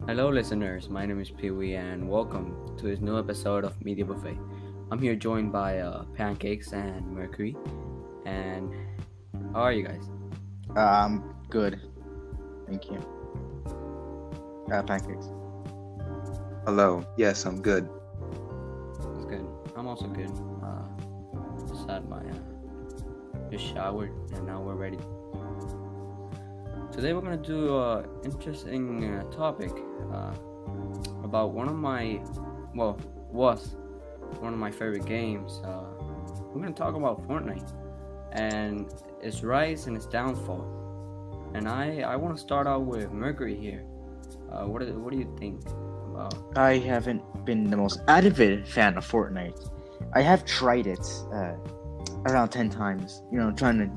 Hello, listeners. My name is Piwi, and welcome to this new episode of Media Buffet. I'm here joined by Pancakes and Mercury. And how are you guys? Good. Thank you. Pancakes. Hello. Yes, I'm good. That's good. I'm also good. Just had my just showered, and now we're ready. Today we're gonna do an interesting topic about was one of my favorite games. We're gonna talk about Fortnite and its rise and its downfall. And I want to start out with Mercury here. What do you think about? I haven't been the most avid fan of Fortnite. I have tried it around 10 times. Trying to,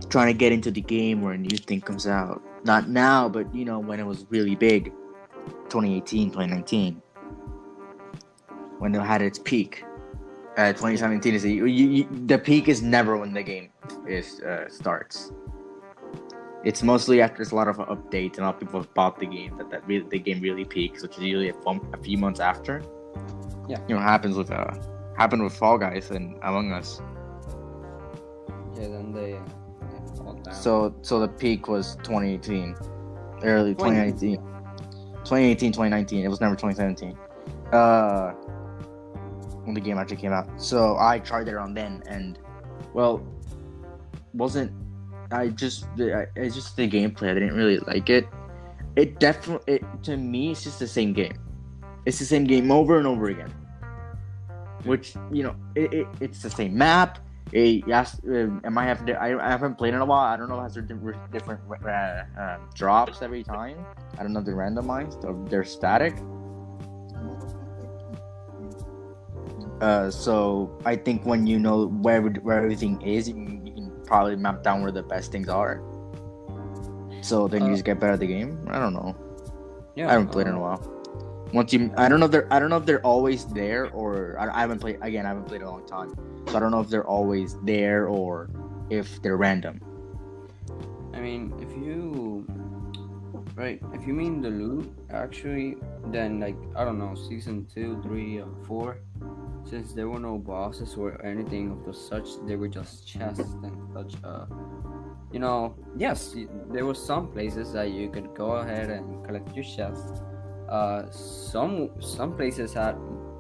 trying to get into the game where a new thing comes out. Not now, but, when it was really big. 2018, 2019. When it had its peak. 2017 is the peak is never when the game starts. It's mostly after there's a lot of updates and a lot of people have bought the game the game really peaks, which is usually a few months after. Yeah. Happened with Fall Guys and Among Us. Yeah, then they fall down. So the peak was 2018, early 2019, 2019. It was never 2017. When the game actually came out. So I tried it around then, and it's just the gameplay. I didn't really like it. To me, it's just the same game. It's the same game over and over again. Which it's the same map. I haven't played in a while. I don't know if it has different drops every time. I don't know if they're randomized or they're static. So I think when you know where everything is, you can probably map down where the best things are. So then you just get better at the game. I don't know. Yeah, I haven't played in a while. I don't know if they're always there, or I haven't played again. I haven't played in a long time, so I don't know if they're always there or if they're random. I mean, if you mean the loot, actually, then I don't know, season 2, 3, or 4, since there were no bosses or anything of the such, they were just chests and such. Yes, there were some places that you could go ahead and collect your chests. Some places had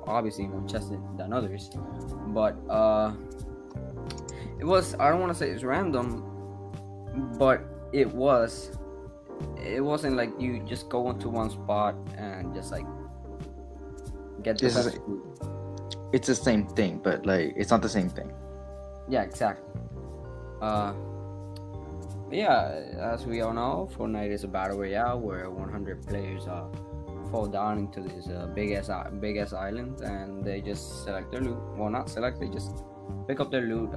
obviously more chests than others, but it was, I don't want to say it's random, but it wasn't like you just go into one spot and just get the best food. It's the same thing, but it's not the same thing. Yeah, exactly. But yeah, as we all know, Fortnite is a battle royale where 100 players fall down into this big ass island, and they just select their loot. Well, not select, they just pick up their loot,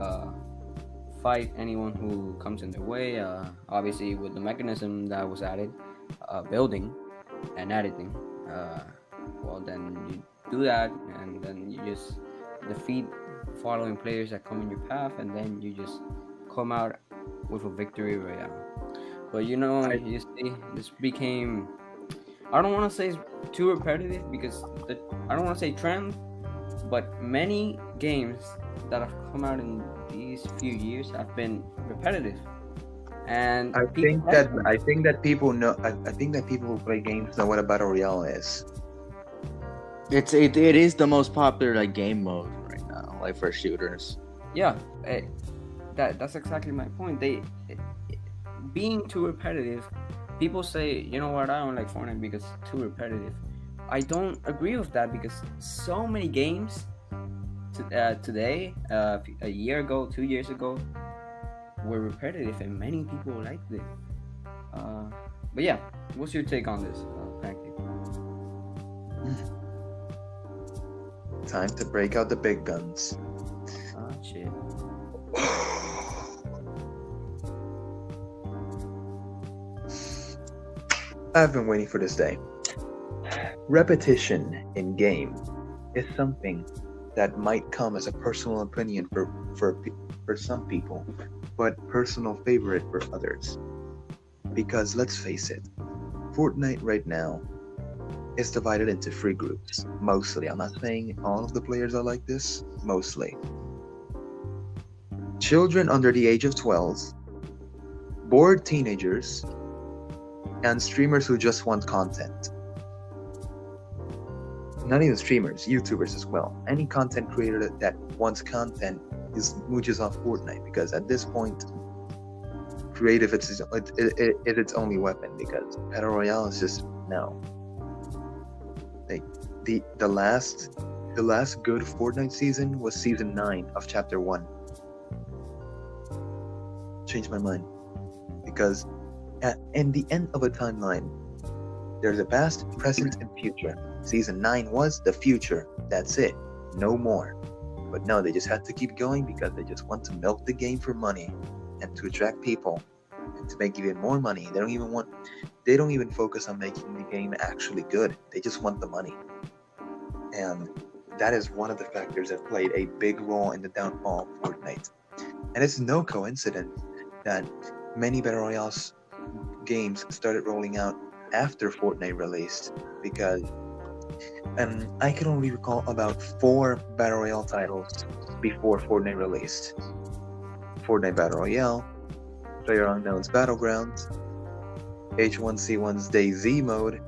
fight anyone who comes in their way. Obviously, with the mechanism that was added, building and editing. Then you do that, and then you just defeat following players that come in your path, and then you just come out with a victory royale. But you see, this became, I don't want to say it's too repetitive, because I don't want to say trend, but many games that have come out in these few years have been repetitive. And I think that people who play games know what a battle royale is. It is the most popular game mode right now, for shooters. Yeah, that's exactly my point. Being too repetitive, people say, you know what, I don't like Fortnite because it's too repetitive. I don't agree with that, because so many games today, a year ago, 2 years ago, were repetitive, and many people liked it. But yeah, what's your take on this, Pancake? Time to break out the big guns. Ah, shit. I've been waiting for this day. Repetition in game is something that might come as a personal opinion for some people, but personal favorite for others. Because let's face it, Fortnite right now is divided into three groups. Mostly, I'm not saying all of the players are like this. Mostly, children under the age of 12, bored teenagers, and streamers who just want content. Not even streamers, YouTubers as well. Any content creator that wants content is mooches off Fortnite, because at this point, creative is its only weapon, because Battle Royale is just no. Like the last good Fortnite season was season 9 of chapter 1. Changed my mind, because in the end of a timeline, there's a past, present, and future. Season 9 was the future. That's it. No more. But no, they just had to keep going because they just want to milk the game for money and to attract people and to make even more money. They don't even focus on making the game actually good. They just want the money. And that is one of the factors that played a big role in the downfall of Fortnite. And it's no coincidence that many Battle Royale games started rolling out after Fortnite released, because I can only recall about 4 Battle Royale titles before Fortnite released. Fortnite Battle Royale, PlayerUnknown's Battlegrounds, H1Z1's DayZ mode,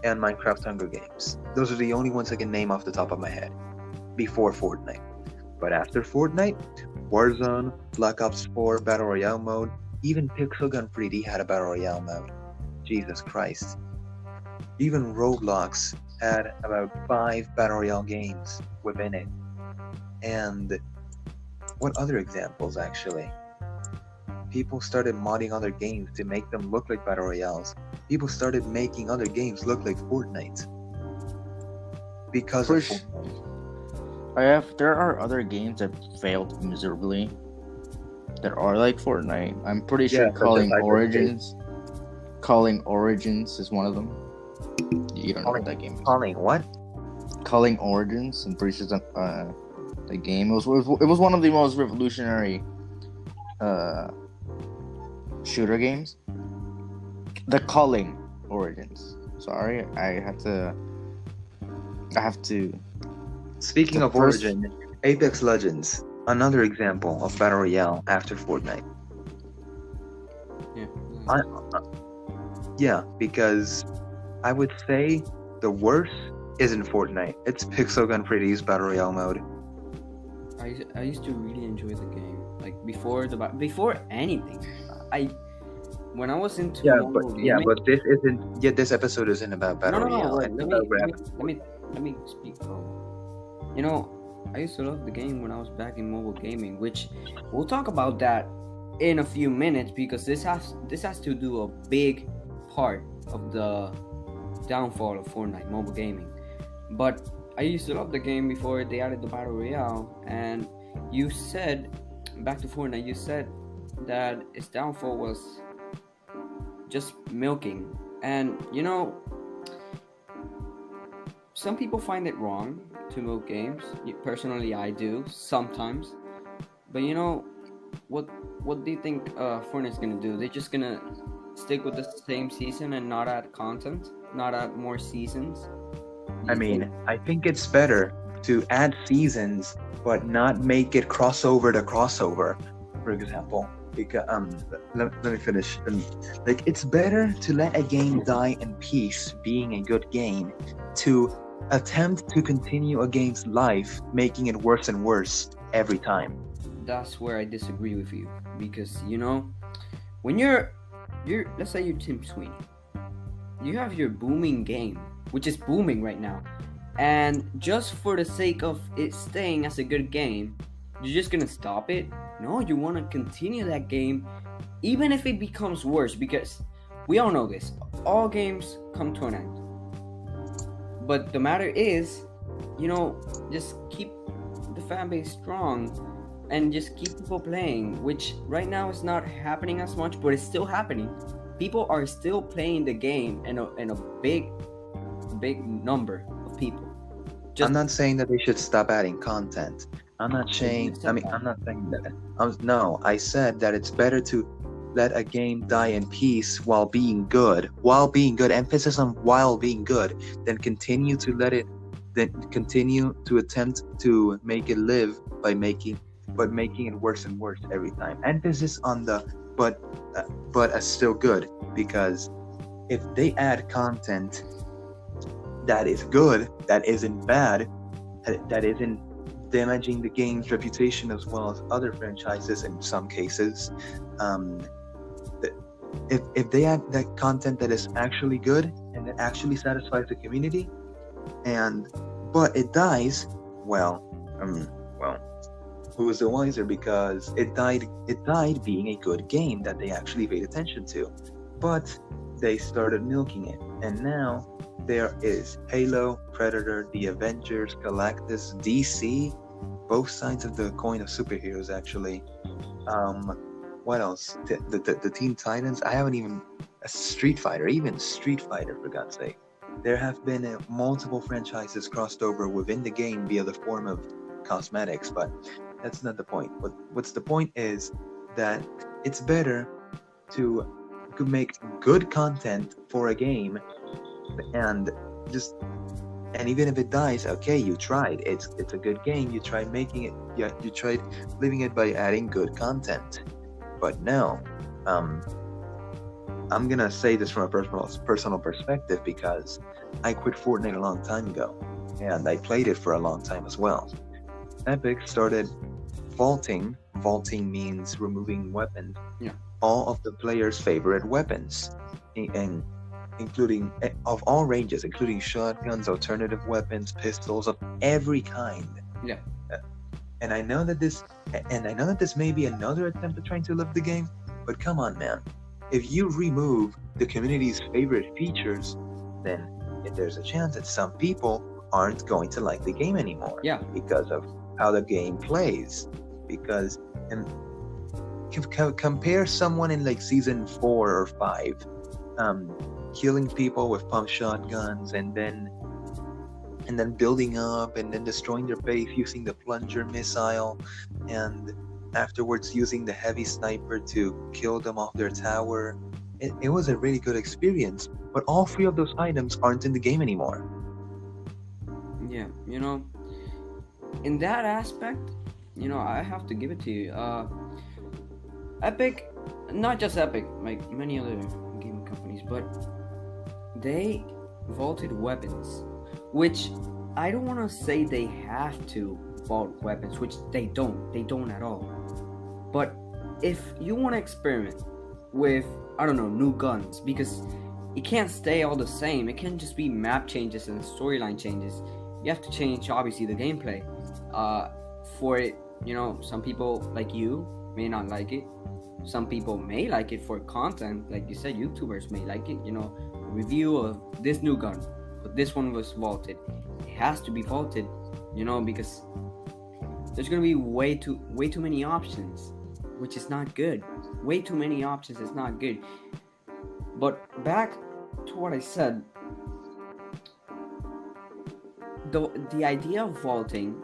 and Minecraft Hunger Games. Those are the only ones I can name off the top of my head before Fortnite. But after Fortnite, Warzone, Black Ops 4 Battle Royale mode, even Pixel Gun 3D had a Battle Royale mode. Jesus Christ. Even Roblox had about 5 Battle Royale games within it. And what other examples, actually? People started modding other games to make them look like Battle Royales. People started making other games look like Fortnite. Because of Fortnite. There are other games that failed miserably that are like Fortnite. I'm pretty sure Calling Origins is one of them. You don't know what that game is. Calling what? Calling Origins. I'm pretty sure it's the game. It was one of the most revolutionary shooter games. The Calling Origins. Sorry, I have to. Speaking of Origin, Apex Legends, another example of Battle Royale after Fortnite. Yeah. Yeah, because I would say the worst isn't Fortnite. It's Pixel Gun 3D's Battle Royale mode. I used to really enjoy the game. Like before anything. When I was into gaming, but this isn't. Yeah, this episode isn't about Battle Royale. Let me speak, bro. You know, I used to love the game when I was back in mobile gaming, which we'll talk about that in a few minutes, because this has to do a big part of the downfall of Fortnite mobile gaming. But I used to love the game before they added the Battle Royale, and you said, back to Fortnite, you said that its downfall was just milking. And you know, some people find it wrong to milk games. Personally, I do sometimes. But you know, what do you think Fortnite's gonna do? They're just gonna stick with the same season and not add content, not add more seasons? I think it's better to add seasons, but not make it crossover to crossover. For example, because let me finish. Like, it's better to let a game die in peace, being a good game, to attempt to continue a game's life, making it worse and worse every time. That's where I disagree with you, because you know, when you're let's say you're Tim Sweeney, you have your booming game, which is booming right now, and just for the sake of it staying as a good game, you're just gonna stop it? No, you want to continue that game, even if it becomes worse, because we all know this. All games come to an end. But the matter is, you know, just keep the fan base strong and just keep people playing, which right now is not happening as much, but it's still happening. People are still playing the game in a big number of people. I'm not saying that they should stop adding content. I'm not saying that. No, I said that it's better to let a game die in peace while being good, emphasis on while being good, then continue to attempt to make it live by making it worse and worse every time. Emphasis on the but as still good, because if they add content that is good, that isn't bad, that isn't damaging the game's reputation as well as other franchises in some cases, if they add that content that is actually good and that actually satisfies the community, but it dies, well, who is the wiser, because it died being a good game that they actually paid attention to, but they started milking it, and now there is Halo, Predator, The Avengers, Galactus, DC, both sides of the coin of superheroes actually. What else? The Teen Titans. I haven't even Street Fighter, for God's sake. There have been multiple franchises crossed over within the game via the form of cosmetics, but that's not the point. What's the point is that it's better to make good content for a game, and even if it dies, okay, you tried. It's a good game. You tried making it. Yeah, you tried living it by adding good content. But no, I'm gonna say this from a personal perspective, because I quit Fortnite a long time ago, and I played it for a long time as well. Epic started vaulting. Vaulting means removing weapons. Yeah. All of the players' favorite weapons, and including of all ranges, including shotguns, alternative weapons, pistols of every kind. Yeah. And I know that this may be another attempt at trying to live the game, but come on, man. If you remove the community's favorite features, then there's a chance that some people aren't going to like the game anymore. Yeah. Because of how the game plays. Because compare someone in like season 4 or 5, killing people with pump shotguns, and then building up, and then destroying their base using the plunger missile, and afterwards using the heavy sniper to kill them off their tower. It was a really good experience, but all 3 of those items aren't in the game anymore. Yeah, in that aspect, I have to give it to you. Epic, not just Epic, like many other gaming companies, but they vaulted weapons, which I don't want to say they have to vault weapons, which they don't at all. But if you want to experiment with, I don't know, new guns, because it can't stay all the same. It can't just be map changes and storyline changes. You have to change, obviously, the gameplay. For it, some people like you may not like it. Some people may like it for content, like you said, YouTubers may like it. Review of this new gun, but this one was vaulted. It has to be vaulted, because there's gonna be way too many options, which is not good. Way too many options is not good. But back to what I said, the idea of vaulting,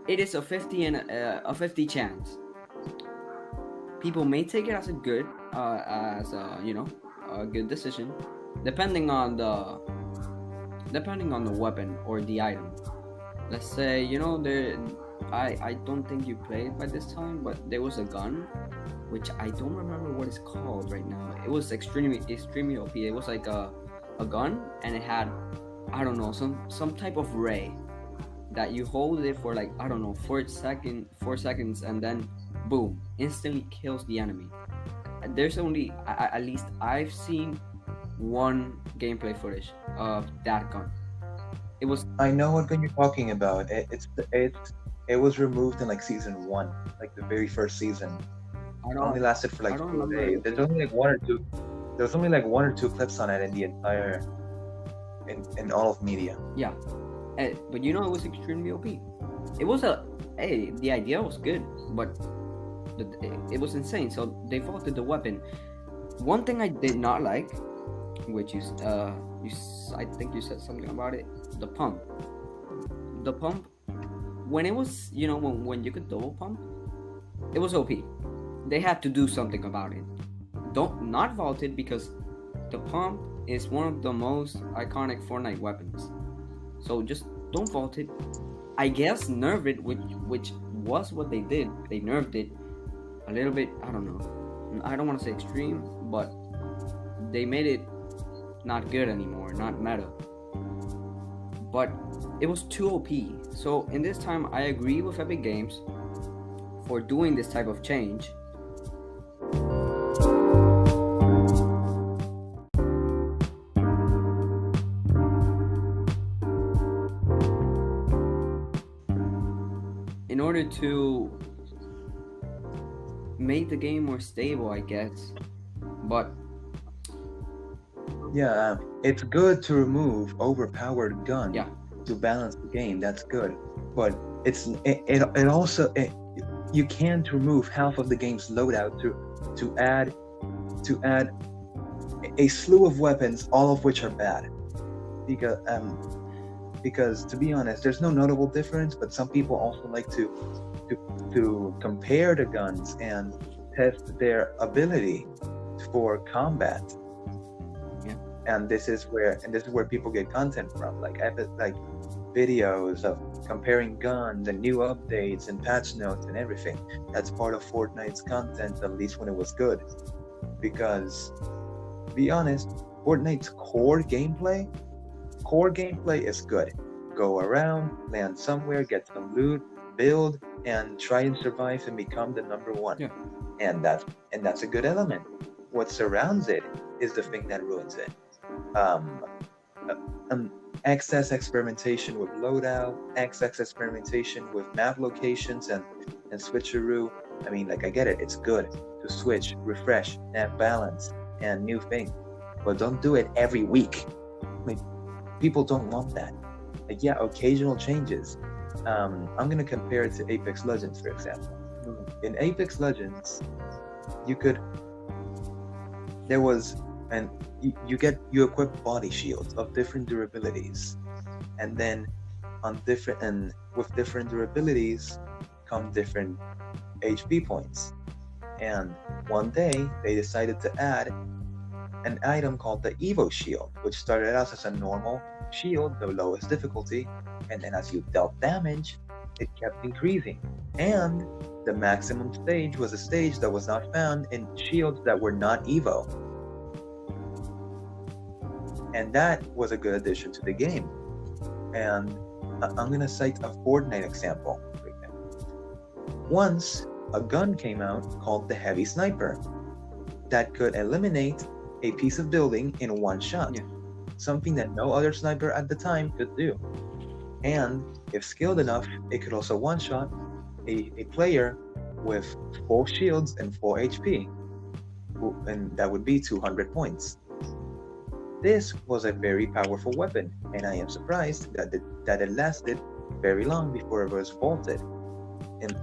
it is a 50 chance. People may take it as a good decision, depending on the weapon or the item. Let's say, I don't think you played by this time, but there was a gun, which I don't remember what it's called right now. It was extremely OP. It was like a gun, and it had, I don't know, some type of ray that you hold it for like, I don't know, 4 seconds, and then boom, instantly kills the enemy. There's only, at least I've seen one gameplay footage of that gun. It was, I know what gun you're talking about. It was removed in like season 1, like the very first season. It only lasted for like 2 days. There's only like one or two clips on it in the entire in all of media. Yeah. But it was extremely OP. It was the idea was good, but it was insane. So they vaulted the weapon. One thing I did not like, which is I think you said something about it, the pump. The pump, when it was, when you could double pump, it was OP. they had to do something about it. Don't not vault it, because the pump is one of the most iconic Fortnite weapons. So just don't vault it. I guess nerf it, which was what they did. They nerfed it a little bit. I don't know. I don't want to say extreme, but they made it not good anymore, not meta. But it was too OP. So in this time, I agree with Epic Games for doing this type of change. In order to make the game more stable, I guess. But Yeah, it's good to remove overpowered guns yeah, to balance the game. That's good, but it also you can't remove half of the game's loadout to add a slew of weapons, all of which are bad. Because to be honest, there's no notable difference, but some people also like to compare the guns and test their ability for combat. And this is where people get content from, like videos of comparing guns and new updates and patch notes and everything. That's part of Fortnite's content, at least when it was good. Because, to be honest, Fortnite's core gameplay is good. Go around, land somewhere, get some loot, build, and try and survive and become the number one. Yeah. And that's a good element. What surrounds it is the thing that ruins it. Excess experimentation with loadout, excess experimentation with map locations and switcheroo. I mean, like, I get it, it's good to switch, refresh, map balance, and new things, but don't do it every week. Like, people don't want that. Like, yeah, occasional changes. I'm gonna compare it to Apex Legends, for example. In Apex Legends, you equip body shields of different durabilities, and then with different durabilities come different HP points. And one day they decided to add an item called the Evo Shield, which started out as a normal shield, the lowest difficulty, and then as you dealt damage, it kept increasing. And the maximum stage was a stage that was not found in shields that were not Evo. And that was a good addition to the game. And I'm going to cite a Fortnite example. Once, a gun came out called the Heavy Sniper that could eliminate a piece of building in one shot. Yeah. Something that no other sniper at the time could do. And if skilled enough, it could also one-shot a player with full shields and full HP. And that would be 200 points. This was a very powerful weapon, and I am surprised that it lasted very long before it was vaulted. And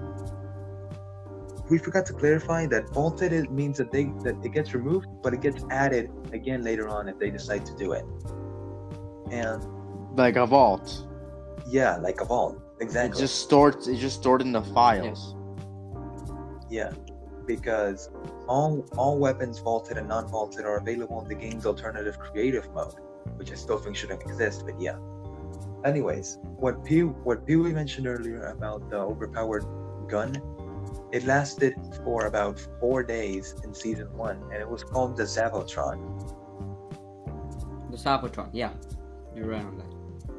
we forgot to clarify that vaulted means that it gets removed, but it gets added again later on if they decide to do it. And Like a vault. yeah, like a vault, exactly. It's just stored in the files. Yeah, because all weapons, vaulted and non-vaulted, are available in the game's alternative creative mode, which I still think shouldn't exist, but yeah. Anyways, what Piwi mentioned earlier about the overpowered gun, it lasted for about 4 days in Season 1, and it was called the Zavotron. the Sapotron, yeah, you're right on that.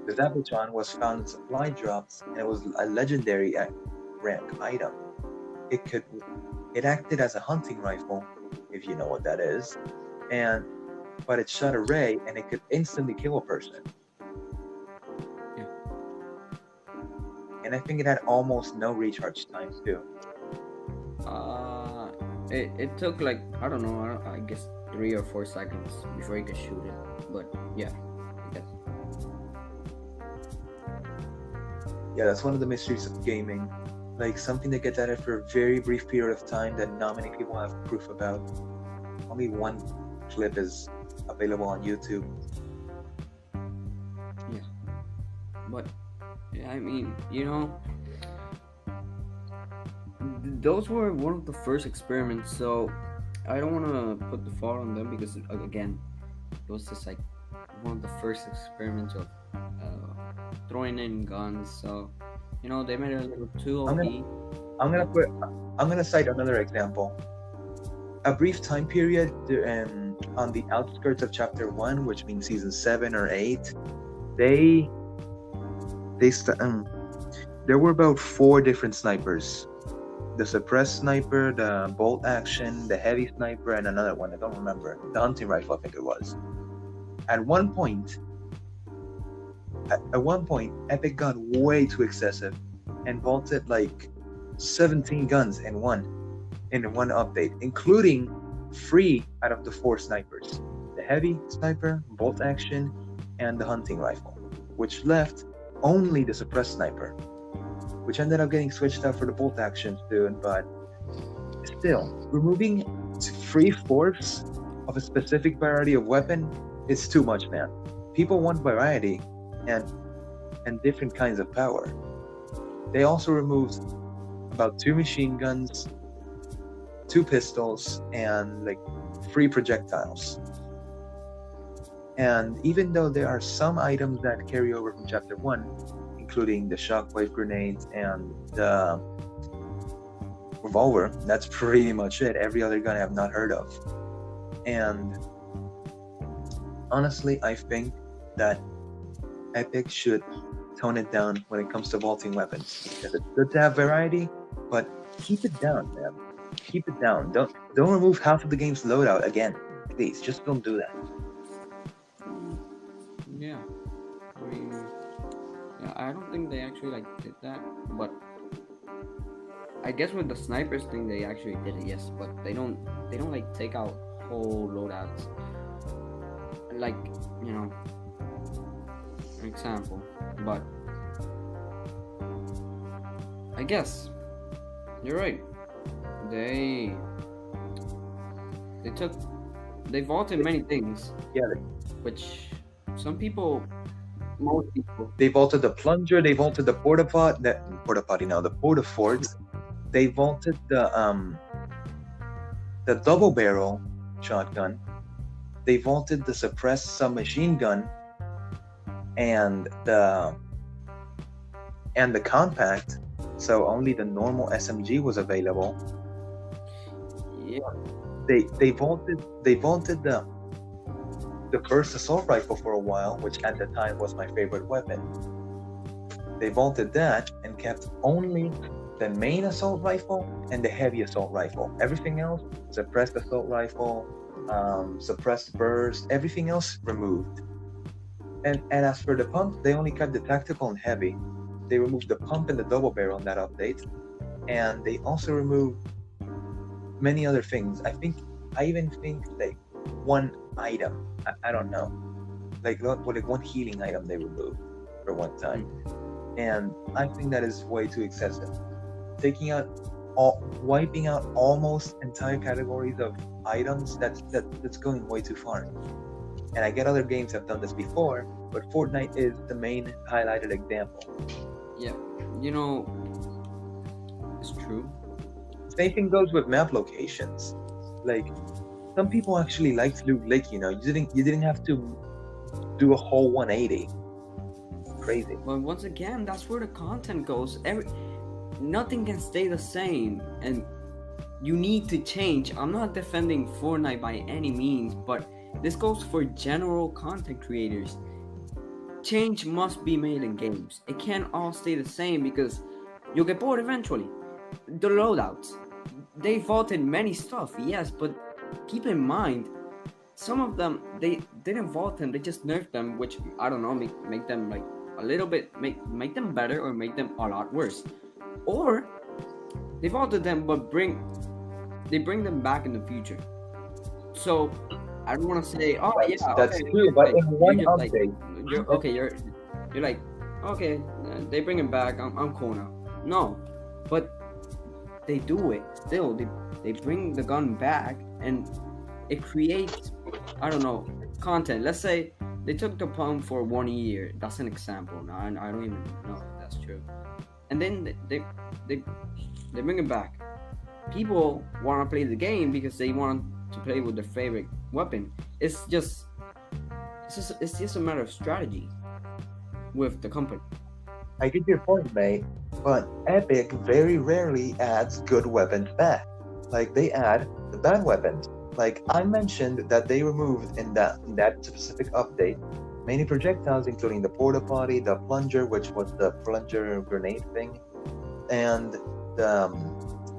The Zavotron was found in supply drops, and it was a legendary rank item. It acted as a hunting rifle, if you know what that is, but it shot a ray, and it could instantly kill a person. Yeah. And I think it had almost no recharge time too. It took like, I don't know, I guess 3 or 4 seconds before you could shoot it, but yeah, I guess. Yeah, that's one of the mysteries of gaming. Like, something that gets added for a very brief period of time that not many people have proof about. Only one clip is available on YouTube. Yeah, but yeah, I mean, you know, those were one of the first experiments. So I don't want to put the fault on them because again, it was just like one of the first experiments of throwing in guns. So they made it a little too I'm OP. I'm gonna cite another example. A brief time period on the outskirts of Chapter 1, which means Season 7 or 8, there were about 4 different snipers. The suppressed sniper, the bolt action, the heavy sniper, and another one, I don't remember. The hunting rifle, I think it was. At one point, Epic got way too excessive and vaulted like 17 guns in one update, including 3 out of the 4 snipers: the heavy sniper, bolt action, and the hunting rifle, which left only the suppressed sniper, which ended up getting switched out for the bolt action soon. But still, removing 3/4 of a specific variety of weapon is too much, man. People want variety and different kinds of power. They also removed about 2 machine guns, 2 pistols, and like 3 projectiles. And even though there are some items that carry over from Chapter 1, including the shockwave grenades and the revolver, that's pretty much it. Every other gun I have not heard of. And honestly, I think that Epic should tone it down when it comes to vaulting weapons. Because it's good to have variety, but keep it down, man. Keep it down. Don't remove half of the game's loadout again. Please, just don't do that. Yeah, I mean, yeah, I don't think they actually did that, but I guess with the snipers thing they actually did it, yes, but they don't take out whole loadouts. Like, an example, but I guess you're right. They vaulted many things. Yeah, which most people. They vaulted the plunger. They vaulted the the porta-fort. They vaulted the double barrel shotgun. They vaulted the suppressed submachine gun and the compact. So only the normal SMG was available. Yeah. They vaulted the first assault rifle for a while, which at the time was my favorite weapon. They vaulted that and kept only the main assault rifle and the heavy assault rifle. Everything else, suppressed assault rifle, suppressed burst, everything else removed. And as for the pump, they only kept the tactical and heavy. They removed the pump and the double barrel in that update, and they also removed many other things. I even think like one item. I don't know, like one healing item they removed for one time, and I think that is way too excessive. Wiping out almost entire categories of items, that's going way too far. And I get other games have done this before, but Fortnite is the main highlighted example. Yeah, it's true. Same thing goes with map locations. Like, some people actually liked Loot Lake. You didn't have to do a whole 180. Crazy. But once again, that's where the content goes. Nothing can stay the same, and you need to change. I'm not defending Fortnite by any means, but this goes for general content creators. Change must be made in games. It can't all stay the same because you'll get bored eventually. The loadouts, they vaulted many stuff, yes, but keep in mind, some of them they didn't vault them, they just nerfed them, which I don't know, make them like a little bit, make them better or make them a lot worse. Or they vaulted them but they bring them back in the future. So I don't want to say, oh yeah, that's okay, true, but in one update, update, you're like, okay, they bring him back, I'm cool now. No, but they do it still. They bring the gun back, and it creates, I don't know, content. Let's say they took the pump for 1 year. That's an example. Now I don't even know if that's true. and then they they bring it back. People want to play the game because they want to play with their favorite weapon. It's just a matter of strategy with the company. I get your point, mate, but Epic very rarely adds good weapons back. Like they add the bad weapons. Like I mentioned that they removed in that specific update many projectiles, including the porta potty, the plunger, which was the plunger grenade thing, and the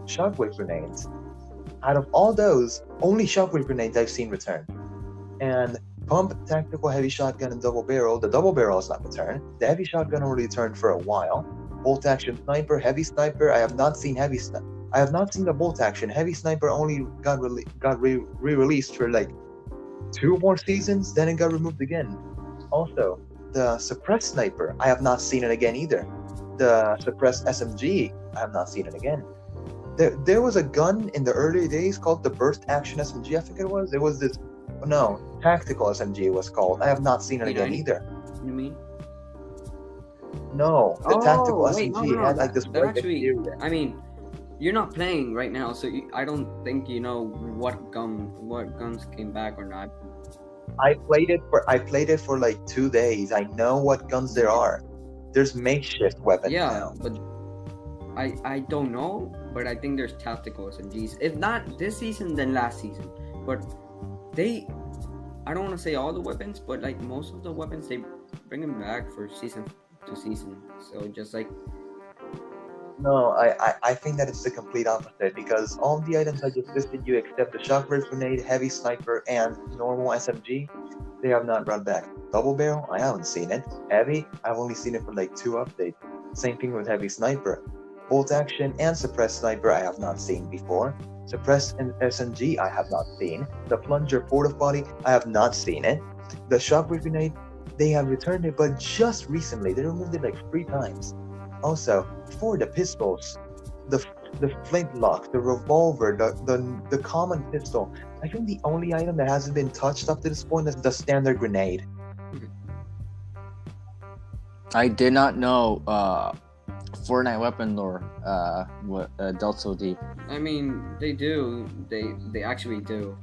shockwave grenades. Out of all those, only shockwave grenades I've seen return. And pump, tactical, heavy shotgun, and double barrel. The double barrel has not returned. The heavy shotgun already returned for a while. Bolt action sniper, heavy sniper. I have not seen heavy sniper. I have not seen the bolt action. Heavy sniper only got re-released for like 2 more seasons, then it got removed again. Also, the suppressed sniper, I have not seen it again either. The suppressed SMG, I have not seen it again. There was a gun in the early days called the burst action SMG, I think it was. It was this, no, tactical SMG it was called. I have not seen it again either. You mean? No, the tactical wait, SMG no, had like this that white actually, exterior. I mean, you're not playing right now, so I don't think you know what guns came back or not. I played it for like 2 days. I know what guns there are. There's makeshift weapons now. But I don't know, but I think there's tactical SMGs. If not this season, then last season. But I don't want to say all the weapons, but like most of the weapons, they bring them back for season to season. So just like. No, I think that it's the complete opposite, because all the items I just listed you, except the shockwave grenade, heavy sniper, and normal SMG, they have not brought back. Double barrel, I haven't seen it. Heavy, I've only seen it for like 2 updates. Same thing with heavy sniper. Bolt action and suppressed sniper I have not seen before. Suppressed and SMG I have not seen. The plunger porta potty I have not seen it. The shockwave grenade, they have returned it, but just recently. They removed it like 3 times. Also, for the pistols, the flintlock, the revolver, the common pistol, I think the only item that hasn't been touched up to this point is the standard grenade. I did not know Fortnite weapon lore delved so deep. I mean, they do. They actually do.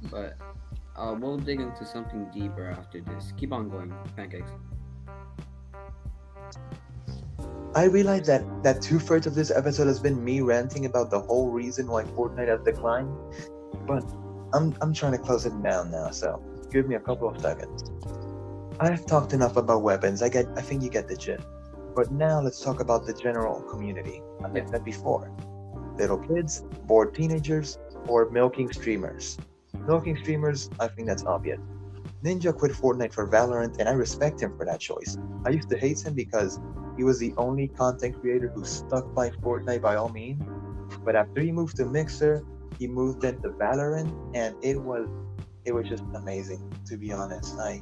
But we'll dig into something deeper after this. Keep on going, Pancakes. I realize that 2/3 of this episode has been me ranting about the whole reason why Fortnite has declined, but I'm trying to close it down now, so give me a couple of seconds. I've talked enough about weapons. I think you get the gist. But now let's talk about the general community. As I said before, little kids, bored teenagers, or milking streamers. Milking streamers, I think that's obvious. Ninja quit Fortnite for Valorant, and I respect him for that choice. I used to hate him because he was the only content creator who stuck by Fortnite by all means. But after he moved to Mixer, he moved into Valorant, and it was just amazing, to be honest. I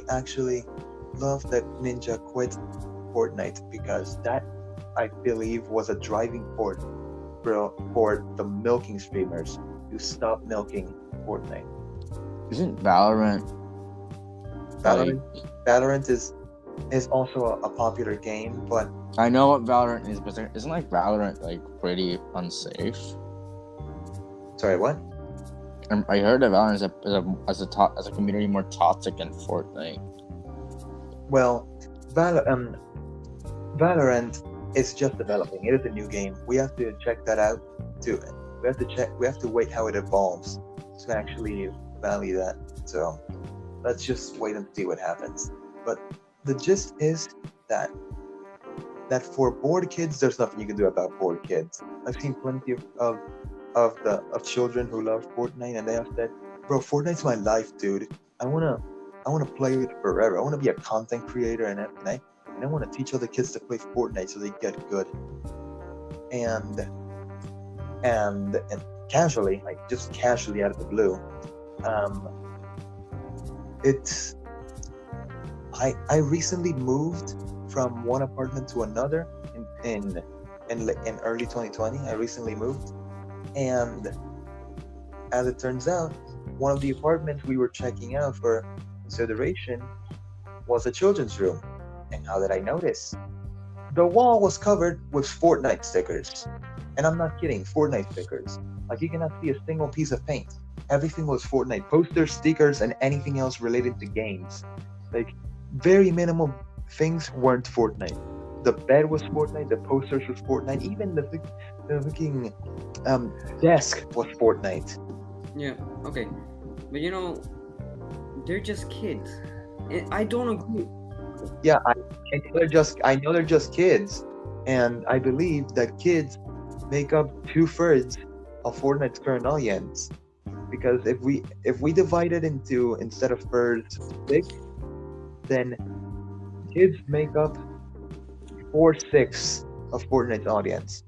actually love that Ninja quit Fortnite, because that, I believe, was a driving force for the milking streamers to stop milking Fortnite. Isn't Valorant is also a popular game, but I know what Valorant is, but isn't like Valorant like pretty unsafe? sorry, what? I heard that Valorant is a community more toxic than Fortnite. Well, Valorant is just developing. It is a new game. We have to check that out too. We have to wait how it evolves to actually value that. So let's just wait and see what happens. But the gist is that for bored kids, there's nothing you can do about bored kids. I've seen plenty of children who love Fortnite, and they have said, "Bro, Fortnite's my life, dude. I wanna play it forever. I wanna be a content creator and I want to teach other kids to play Fortnite so they get good." And casually, like just casually out of the blue, I recently moved from one apartment to another in early 2020. I recently moved, and as it turns out, one of the apartments we were checking out for consideration was a children's room. And how did I notice? the wall was covered with Fortnite stickers. And I'm not kidding, Fortnite stickers. Like you cannot see a single piece of paint. Everything was Fortnite posters, stickers, and anything else related to games. Like very minimal things weren't Fortnite. The bed was Fortnite, the posters was Fortnite, even the freaking desk was Fortnite. Yeah, okay. But you know, they're just kids. I don't agree. Yeah, I know they're just kids, and I believe that kids make up 2/3 of Fortnite's current audience. Because if we divide it into instead of thirds 6, then kids make up 4/6 of Fortnite's audience.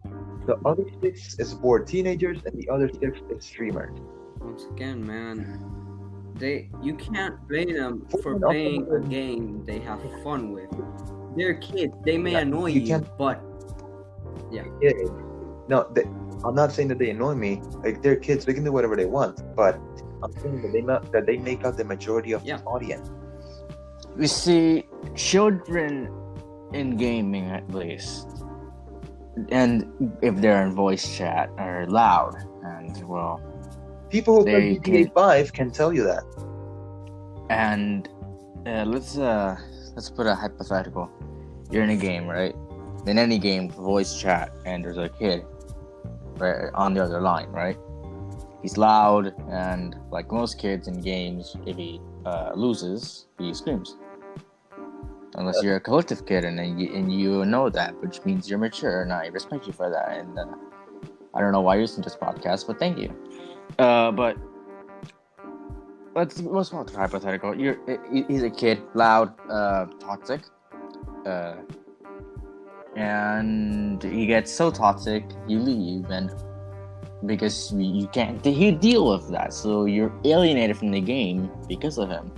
The other 6 is for teenagers, and the other 6 is streamers. Once again, man, you can't blame them for Fortnite playing a also- game they have fun with. They're kids. They may Yeah, annoy you you, can't- but kids. No, I'm not saying that they annoy me. Like they're kids, they can do whatever they want. But I'm saying that they make up the majority of Yeah. the audience. You see, children in gaming at least, and if they're in voice chat, are loud, and well, People who play They GTA can- 5 can tell you that. and let's put a hypothetical. You're in a game, right? In any game, voice chat, and there's a kid right on the other line, right? He's loud, and like most kids in games, if he loses, he screams. Unless you're a collective kid, and you know that, which means you're mature, and I respect you for that. And I don't know why you're listening to this podcast, but thank you. But let's go to hypothetical. He's a kid, loud, toxic, and he gets so toxic, you leave, and because you can't deal with that, so you're alienated from the game because of him,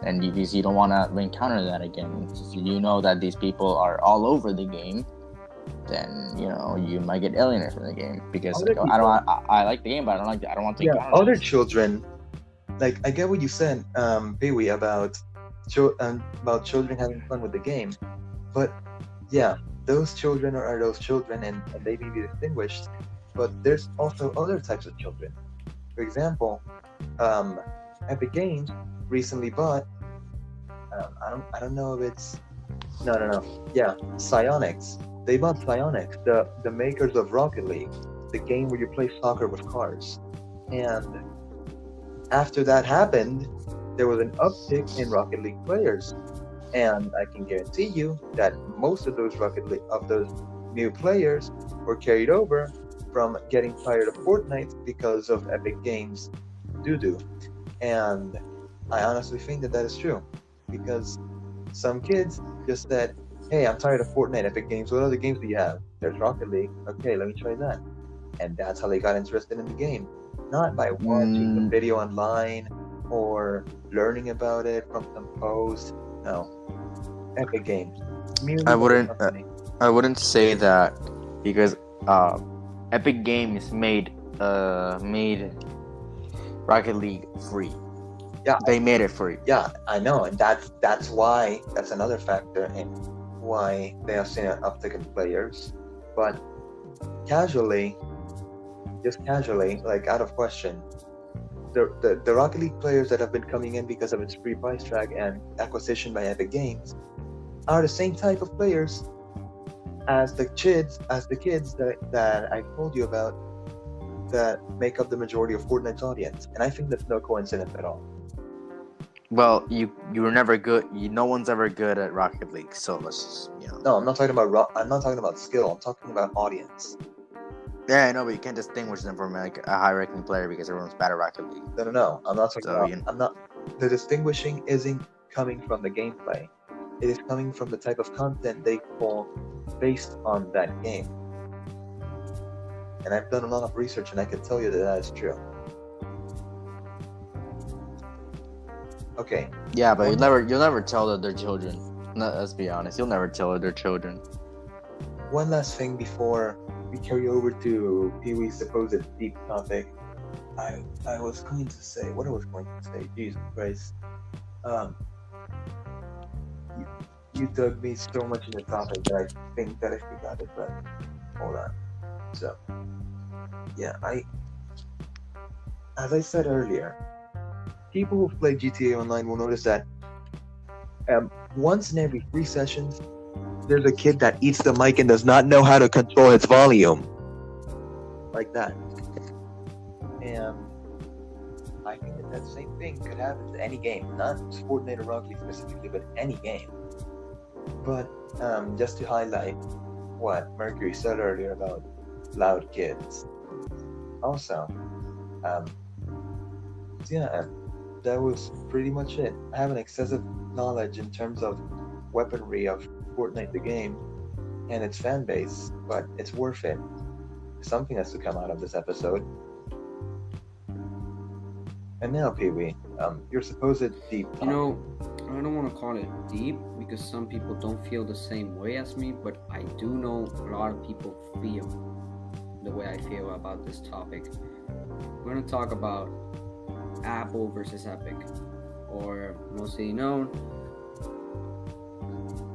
and because you don't want to encounter that again. So you know that these people are all over the game, then you might get alienated from the game because Other I like the game, but I don't want to Yeah, encounter other these. children, like I get what you said, Piwi, about children having fun with the game, but yeah, those children are those children, and they may be distinguished. But there's also other types of children. For example, Epic Games recently bought. I don't know if it's no. Yeah, Psyonix. They bought Psyonix, the makers of Rocket League, the game where you play soccer with cars. And after that happened, there was an uptick in Rocket League players. And I can guarantee you that most of those new players were carried over from getting tired of Fortnite because of Epic Games doo-doo. And I honestly think that is true. Because some kids just said, hey, I'm tired of Fortnite, Epic Games. What other games do you have? There's Rocket League. Okay, let me try that. And that's how they got interested in the game. Not by watching the video online or learning about it from some post. No. Epic Games. I wouldn't say that because Epic Games made Rocket League free. Yeah, they made it free. Yeah, I know, and that's another factor in why they have seen an uptick in players. But just casually, like out of question, the Rocket League players that have been coming in because of its free price tag and acquisition by Epic Games are the same type of players as the kids that I told you about that make up the majority of Fortnite's audience. And I think that's no coincidence at all. Well, you were never good. No one's ever good at Rocket League, so let's just. No, I'm not talking about skill. I'm talking about audience. Yeah, I know, but you can't distinguish them from like a high-ranking player because everyone's bad at Rocket League. No. I'm not talking about. The distinguishing isn't coming from the gameplay. It is coming from the type of content they pull based on that game. And I've done a lot of research, and I can tell you that is true. Okay. Yeah, but you'll never tell that they're children. No, let's be honest. You'll never tell that they're children. One last thing before we carry over to Pee-wee's supposed deep topic. I was going to say Jesus Christ. you dug me so much in the topic that I think that I forgot it, but hold on. So, yeah, as I said earlier, people who play GTA Online will notice that once in every 3 sessions, there's a kid that eats the mic and does not know how to control its volume. Like that. And I think that same thing could happen to any game, not Fortnite or Rocket League specifically, but any game. But just to highlight what Mercury said earlier about loud kids. Also, that was pretty much it. I have an excessive knowledge in terms of weaponry of Fortnite the game and its fan base, but it's worth it. Something has to come out of this episode. And now, Pee-wee, your supposed deep talk. You know, I don't want to call it deep because some people don't feel the same way as me, but I do know a lot of people feel the way I feel about this topic. We're going to talk about Apple versus Epic, or mostly known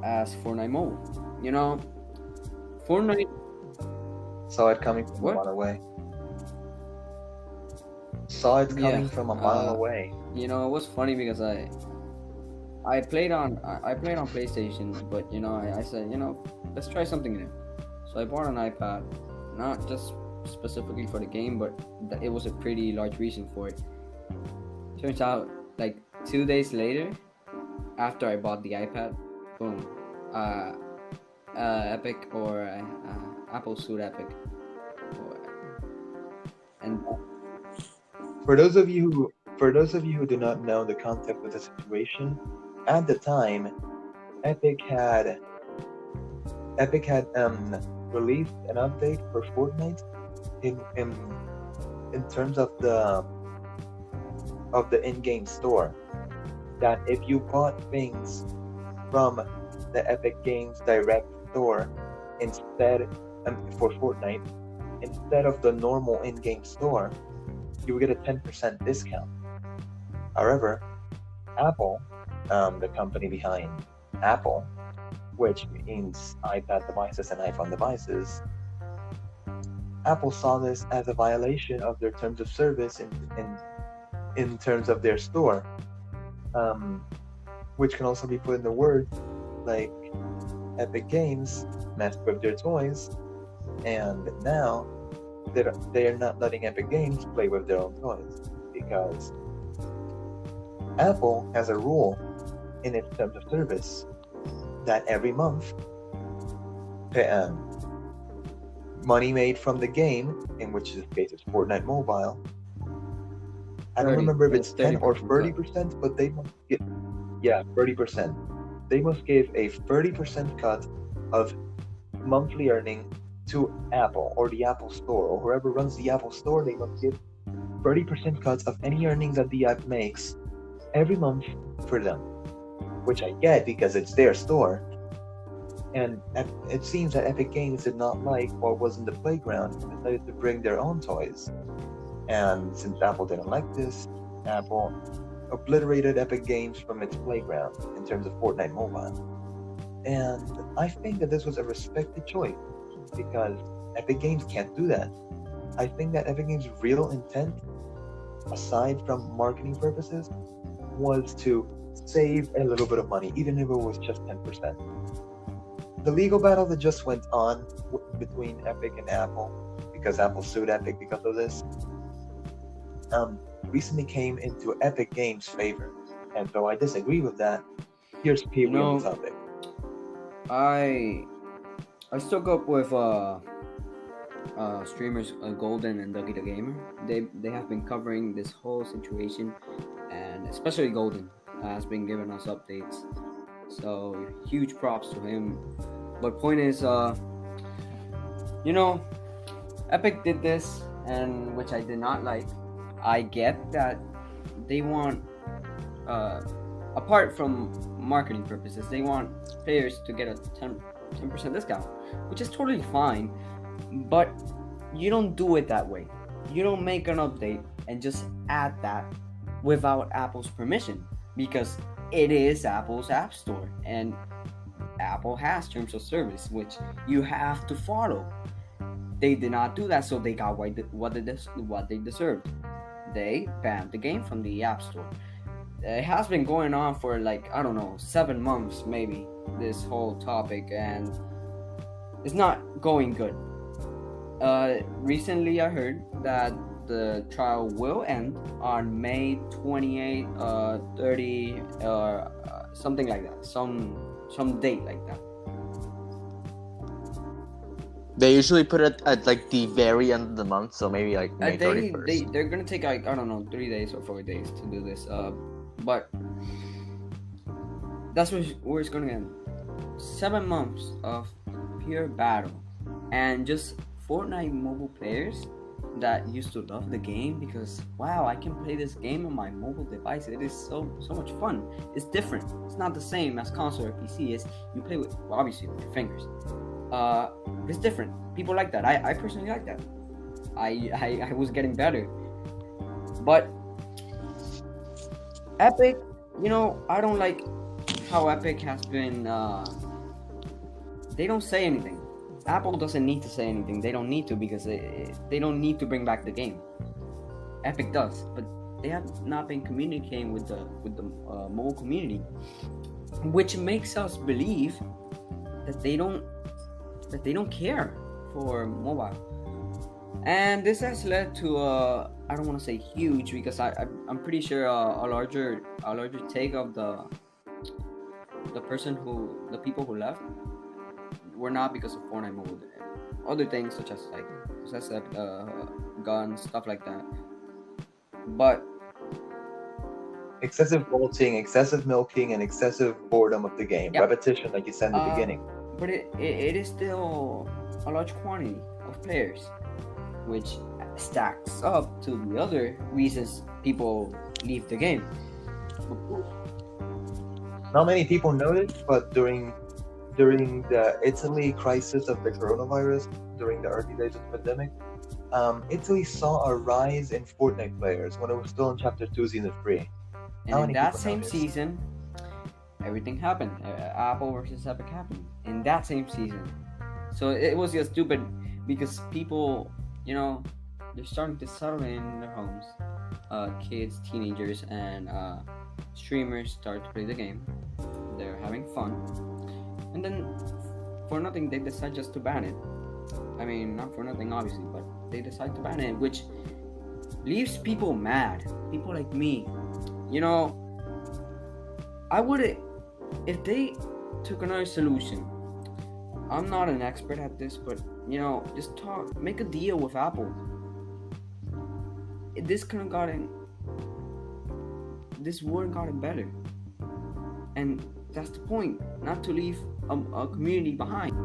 as Fortnite Mobile. You know, Fortnite... Saw it coming from a mile away. Saw it coming from a mile away. You know, it was funny because I played on PlayStation, but you know, I said, you know, let's try something new. So I bought an iPad, not just specifically for the game, but it was a pretty large reason for it. Turns out, like 2 days later, after I bought the iPad, boom, Epic or Apple sued Epic, and for those of you who do not know the context of the situation, at the time, Epic had released an update for Fortnite in terms of the in-game store, that if you bought things from the Epic Games Direct store instead for Fortnite, instead of the normal in-game store, you would get a 10% discount. However, Apple, the company behind Apple, which means iPad devices and iPhone devices, Apple saw this as a violation of their terms of service in terms of their store, which can also be put in the words like Epic Games messed with their toys, and now they are not letting Epic Games play with their own toys, because Apple has a rule in its terms of service that every month money made from the game, in which this case is Fortnite Mobile, I don't remember if it's 10 or 30%, but they must give 30%. They must give a 30% cut of monthly earning to Apple or the Apple Store, or whoever runs the Apple Store. They must give 30% cuts of any earnings that the app makes every month for them, which I get because it's their store. And it seems that Epic Games did not like what was in the playground and decided to bring their own toys. And since Apple didn't like this, Apple obliterated Epic Games from its playground in terms of Fortnite Mobile. And I think that this was a respected choice, because Epic Games can't do that. I think that Epic Games' real intent, aside from marketing purposes, was to save a little bit of money, even if it was just 10%. The legal battle that just went on between Epic and Apple, because Apple sued Epic because of this, recently came into Epic Games' favor. And though I disagree with that, here's Piwi on the topic. I stuck up with streamers Golden and Dougie the Gamer. They have been covering this whole situation, and especially Golden has been giving us updates. So huge props to him. But point is, Epic did this, and which I did not like. I get that they want, apart from marketing purposes, they want players to get a 10% discount, which is totally fine, but you don't do it that way. You don't make an update and just add that without Apple's permission, because it is Apple's app store, and Apple has terms of service, which you have to follow. They did not do that, so they got what they deserved. They banned the game from the App Store. It has been going on for like, I don't know, 7 months maybe, this whole topic, and it's not going good. Recently I heard that the trial will end on May 28, 30, something like that, some date like that. They usually put it at like the very end of the month, so maybe like May 31st. They're gonna take like, I don't know, 3 days or 4 days to do this. But that's where it's gonna end. 7 months of pure battle, and just Fortnite mobile players that used to love the game because, wow, I can play this game on my mobile device. It is so much fun. It's different. It's not the same as console or PC. Is you play with, well, obviously with your fingers. It's different. People like that. I personally like that. I was getting better. But Epic, I don't like how Epic has been. They don't say anything. Apple doesn't need to say anything. They don't need to, because they don't need to bring back the game. Epic does, but they have not been communicating with the mobile community, which makes us believe that they don't care for mobile. And this has led to I don't want to say huge, because I'm pretty sure a larger take of the people who left were not because of Fortnite mobile. Other things such as, like, as I said, guns, stuff like that. But excessive bolting, excessive milking, and excessive boredom of the game. Yeah. Repetition, like you said in the beginning. But it is still a large quantity of players, which stacks up to the other reasons people leave the game. Not many people noticed, but during the Italy crisis of the coronavirus, during the early days of the pandemic, Italy saw a rise in Fortnite players when it was still in Chapter 2, Season 3. And in that same season, everything happened. Apple versus Epic happened in that same season. So it was just stupid, because people, they're starting to settle in their homes. Kids, teenagers, and streamers start to play the game. They're having fun. And then, for nothing, they decide just to ban it. I mean, not for nothing, obviously, but they decide to ban it, which leaves people mad. People like me. I would, if they took another solution. I'm not an expert at this, but just make a deal with Apple. This wouldn't gotten better. And that's the point, not to leave a community behind.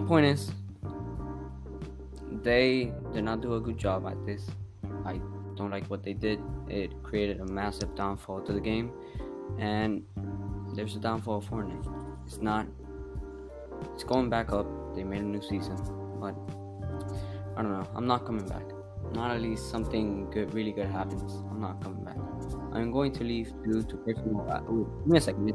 Point is, they did not do a good job at this. I don't like what they did. It created a massive downfall to the game, and there's a downfall of Fortnite. It's going back up. They made a new season, but I don't know. I'm not coming back. Not at least something good, really good happens. I'm not coming back. I'm going to leave due to personal. Give me a second.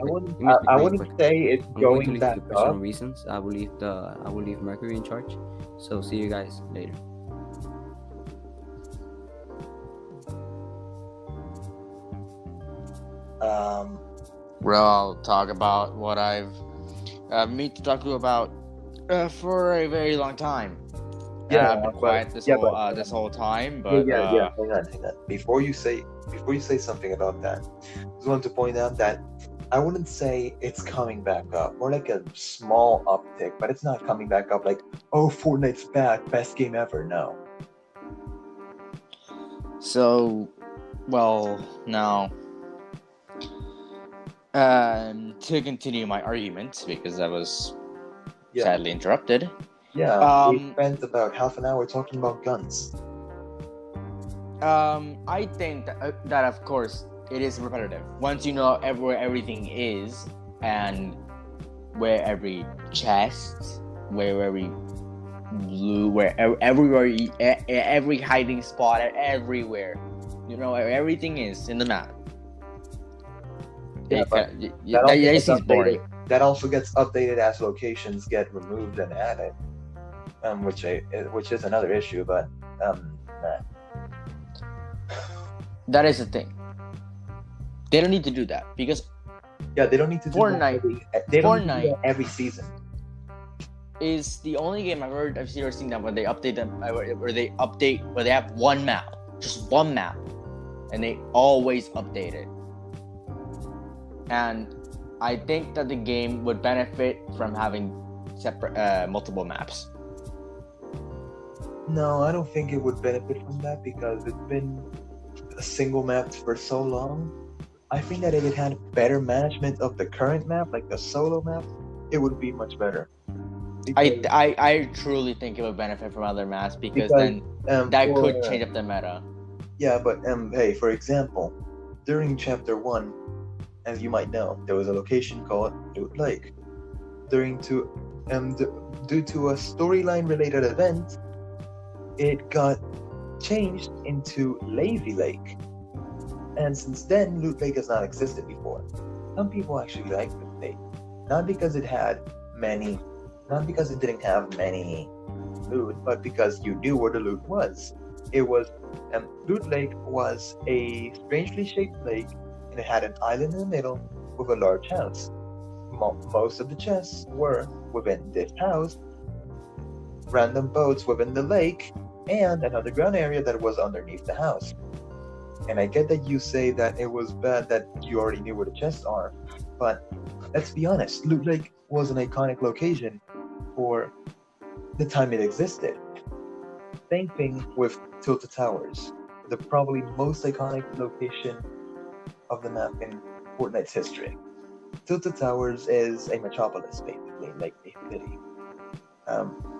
I wouldn't say it's going back to personal up. reasons. I will leave Mercury in charge. So see you guys later. Well, I'll talk about what I've meant to talk to you about for a very long time. I've been quiet this whole time, but hang on. Before you say something about that, I just wanted to point out that I wouldn't say it's coming back up. More like a small uptick, but it's not coming back up like, oh, Fortnite's back, best game ever. No. So, well, now, to continue my argument, because I was sadly interrupted. Yeah, we spent about half an hour talking about guns. I think that of course it is repetitive. Once you know where everything is, and where every chest, where every blue where everywhere, every hiding spot, everywhere. You know, everything is in the map. Yeah, but That gets seems boring. That also gets updated as locations get removed and added, which is another issue. But that is the thing. They don't need to do that because they don't need to do Fortnite. They don't need to do that every season. Is the only game I've seen that when they update them, where they have one map, just one map, and they always update it. And I think that the game would benefit from having separate multiple maps. No, I don't think it would benefit from that because it's been a single map for so long. I think that if it had better management of the current map, like the solo map, it would be much better. I truly think it would benefit from other maps because then that could change up the meta. Yeah, but hey, for example, during Chapter 1, as you might know, there was a location called Loot Lake. Due to a storyline related event, it got changed into Lazy Lake. And since then, Loot Lake has not existed before. Some people actually like Loot Lake. Not because it didn't have many loot, but because you knew where the loot was. Loot Lake was a strangely shaped lake, and it had an island in the middle with a large house. Most of the chests were within this house, random boats within the lake, and an underground area that was underneath the house. And I get that you say that it was bad that you already knew where the chests are, but let's be honest, Loot Lake was an iconic location for the time it existed. Same thing with Tilted Towers, the probably most iconic location of the map in Fortnite's history. Tilted Towers is a metropolis, basically, like a city.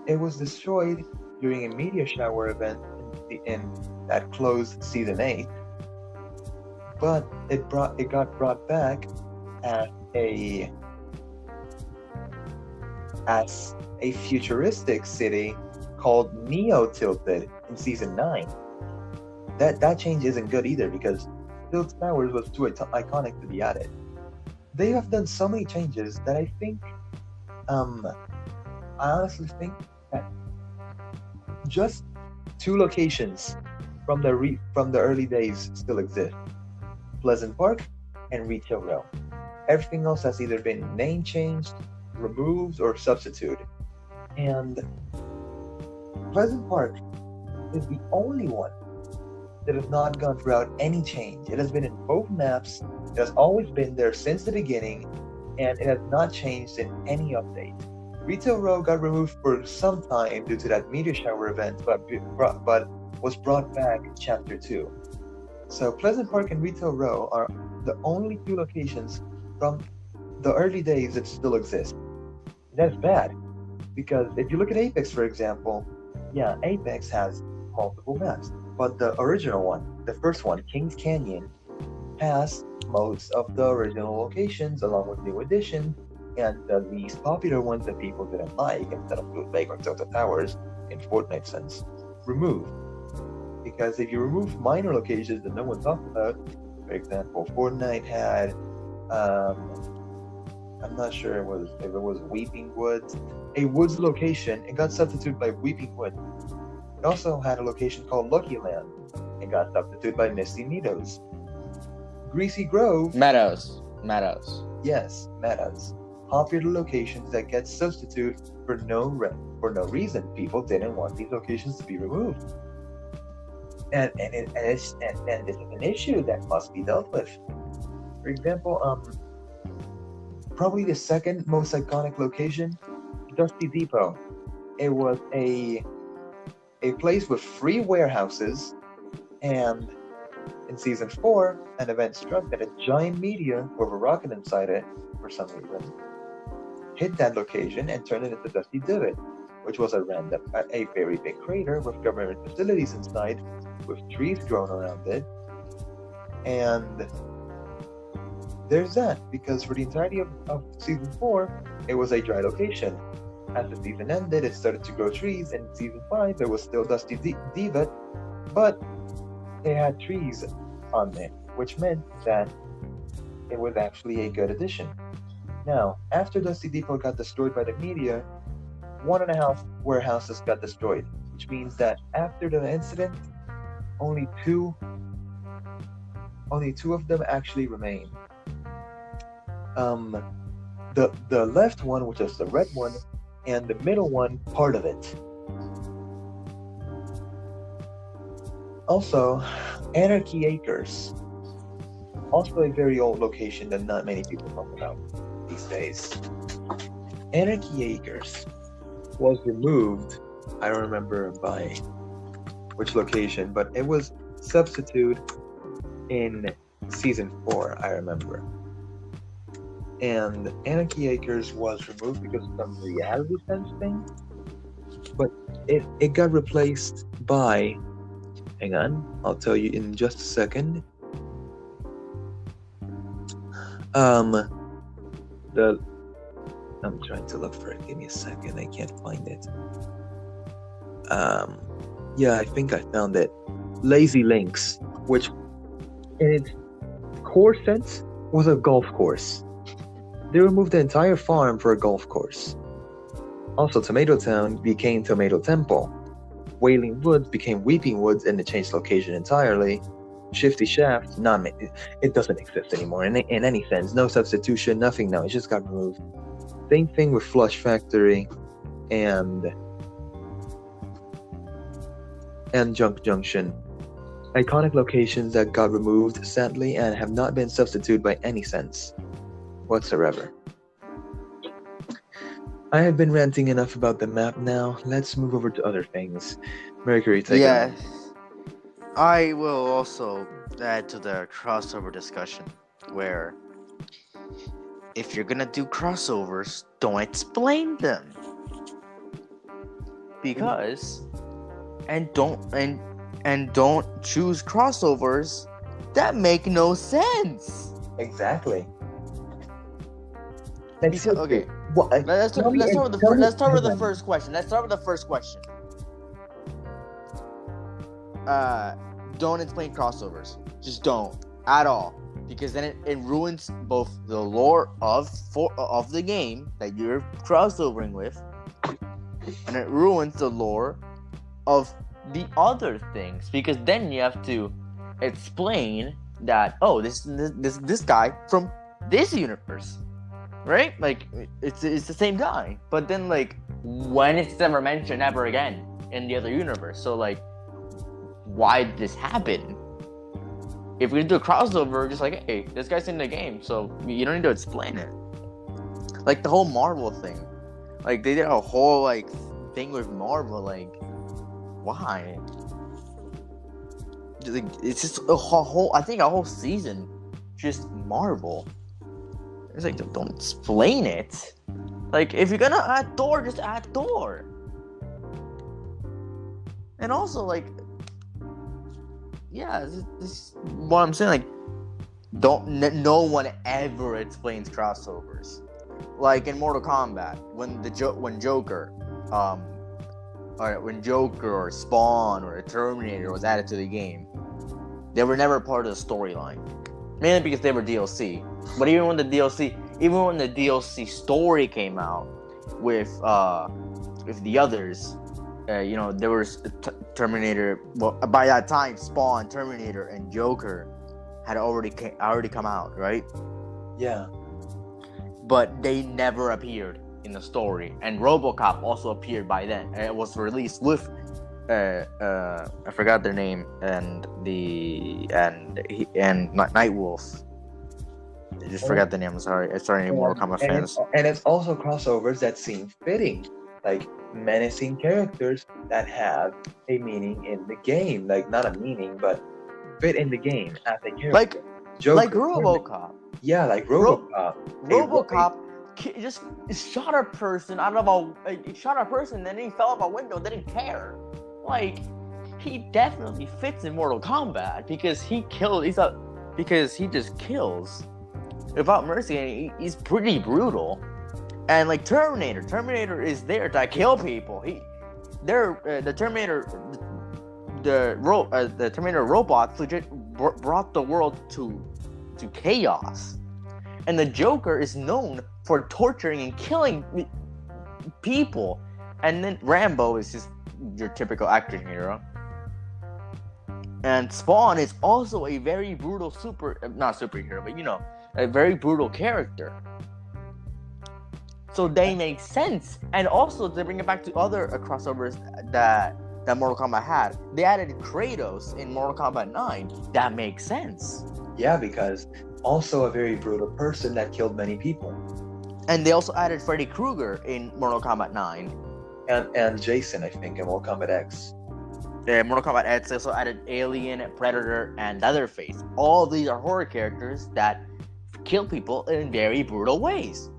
It was destroyed during a meteor shower event in that closed Season 8, but it got brought back as a futuristic city called Neo Tilted in Season 9. That change isn't good either because Tilted Towers was too iconic to be added. They have done so many changes that I think, I honestly think that just 2 locations from the early days still exist: Pleasant Park and Retail Row. Everything else has either been name changed, removed, or substituted. And Pleasant Park is the only one that has not gone throughout any change. It has been in both maps, it has always been there since the beginning, and it has not changed in any update. Retail Row got removed for some time due to that meteor shower event, but was brought back in Chapter 2. So Pleasant Park and Retail Row are the only 2 locations from the early days that still exist. That's bad, because if you look at Apex, for example, yeah, Apex has multiple maps, but the original one, the first one, Kings Canyon, has most of the original locations along with new additions, and the least popular ones that people didn't like, instead of Loot Lake or Tilted Towers in Fortnite sense, removed. Because if you remove minor locations that no one talked about, for example, Fortnite had, I'm not sure if it was Weeping Woods, a woods location, it got substituted by Weeping Wood. It also had a location called Lucky Land, and got substituted by Misty Meadows. Greasy Grove. Meadows. Yes, Meadows. Popular locations that get substituted for no reason. People didn't want these locations to be removed. And this is an issue that must be dealt with. For example, probably the second most iconic location, Dusty Depot. It was a place with free warehouses, and in Season 4, an event struck that a giant meteor with a rocket inside it, for some reason, hit that location and turned it into Dusty Divot, which was a very big crater with government facilities inside, with trees growing around it. And there's that, because for the entirety of Season 4, it was a dry location. As the season ended, it started to grow trees, and in season 5, it was still Dusty Diva, but it had trees on it, which meant that it was actually a good addition. Now, after Dusty Depot got destroyed by the media, 1.5 warehouses got destroyed, which means that after the incident, only two of them actually remain. The left one, which is the red one, and the middle one, part of it. Also, Anarchy Acres, also a very old location that not many people talk about these days. Anarchy Acres was removed, I don't remember by which location, but it was substituted in season 4, I remember. And Anarchy Acres was removed because of some reality sense thing, but it got replaced by, hang on, I'll tell you in just a second. I'm trying to look for it. Give me a second. I can't find it. Yeah, I think I found it. Lazy Links, which in its core sense was a golf course. They removed the entire farm for a golf course. Also, Tomato Town became Tomato Temple. Wailing Woods became Weeping Woods, and they changed location entirely. Shifty Shaft, it doesn't exist anymore in any sense. No substitution, nothing. No, it just got removed. Same thing with Flush Factory and Junk Junction. Iconic locations that got removed, sadly, and have not been substituted by any sense whatsoever. I have been ranting enough about the map now. Let's move over to other things. Mercury, take it on. I will also add to the crossover discussion where if you're gonna do crossovers, don't explain them. Because and don't choose crossovers that make no sense. Exactly. Because, okay. Let's start with the first question. Don't explain crossovers. Just don't at all, because then it ruins both the lore of the game that you're crossovering with, and it ruins the lore of the other things, because then you have to explain that this guy from this universe, right? Like it's the same guy, but then like when it's ever mentioned ever again in the other universe, so like why did this happen? If we do a crossover, just like, hey, this guy's in the game, so you don't need to explain it. Like the whole Marvel thing, like they did a whole like thing with Marvel, like why? It's just a whole season, just Marvel. It's like don't explain it. Like if you're gonna add Thor, just add Thor. And also like, yeah, this is what I'm saying. Like, no one ever explains crossovers. Like in Mortal Kombat, when Joker or Spawn or a Terminator was added to the game, they were never part of the storyline. Mainly because they were DLC. But even when the DLC story came out with the others, there was Terminator. Well, by that time, Spawn, Terminator, and Joker had already come out, right? Yeah. But they never appeared in the story, and RoboCop also appeared by then. It was released with I forgot their name, and Nightwolf. I just forgot the name. I'm sorry. It's any Mortal Kombat fans. And it's also crossovers that seem fitting, like menacing characters that have a meaning in the game. Like not a meaning, but fit in the game as a character. Like Joker, like RoboCop. Yeah, like RoboCop. RoboCop just shot a person then he fell off a window, didn't care. Like, he definitely fits in Mortal Kombat because he just kills without mercy, and he's pretty brutal. And like Terminator is there to kill people. The Terminator robots legit brought the world to chaos. And the Joker is known for torturing and killing people. And then Rambo is just your typical action hero. And Spawn is also a very brutal not superhero, but a very brutal character. So they make sense. And also to bring it back to other crossovers that Mortal Kombat had, they added Kratos in Mortal Kombat 9. That makes sense. Yeah, because also a very brutal person that killed many people. And they also added Freddy Krueger in Mortal Kombat 9. And Jason, I think, in Mortal Kombat X. Mortal Kombat X also added Alien, Predator, and Leatherface. All these are horror characters that kill people in very brutal ways.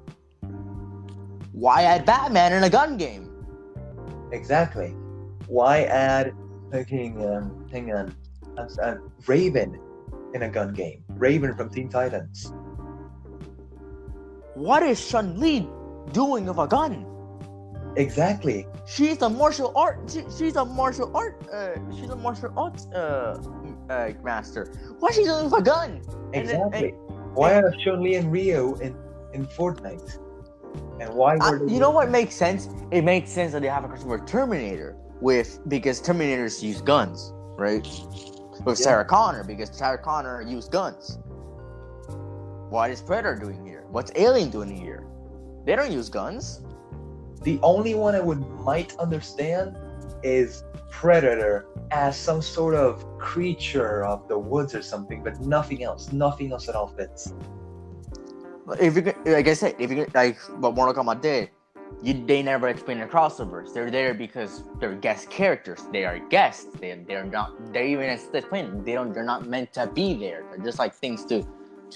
Why add Batman in a gun game? Exactly. Why add Raven in a gun game? Raven from Teen Titans. What is Chun-Li doing with a gun? Exactly. She's a martial arts master. What's she doing with a gun? Exactly. Why are Chun-Li and Ryo in Fortnite? And why were they? You know what makes sense? It makes sense that they have a crossover with Terminator because Terminators use guns, right? With Sarah Connor because Sarah Connor used guns. What is Predator doing here? What's Alien doing here? They don't use guns. The only one I might understand is Predator as some sort of creature of the woods or something, but nothing else. Nothing else at all fits. If you like I said, like what Mortal Kombat did, they never explain the crossovers. They're there because they're guest characters. They are guests. They're not. They're even explained. They're not meant to be there. They're just like things to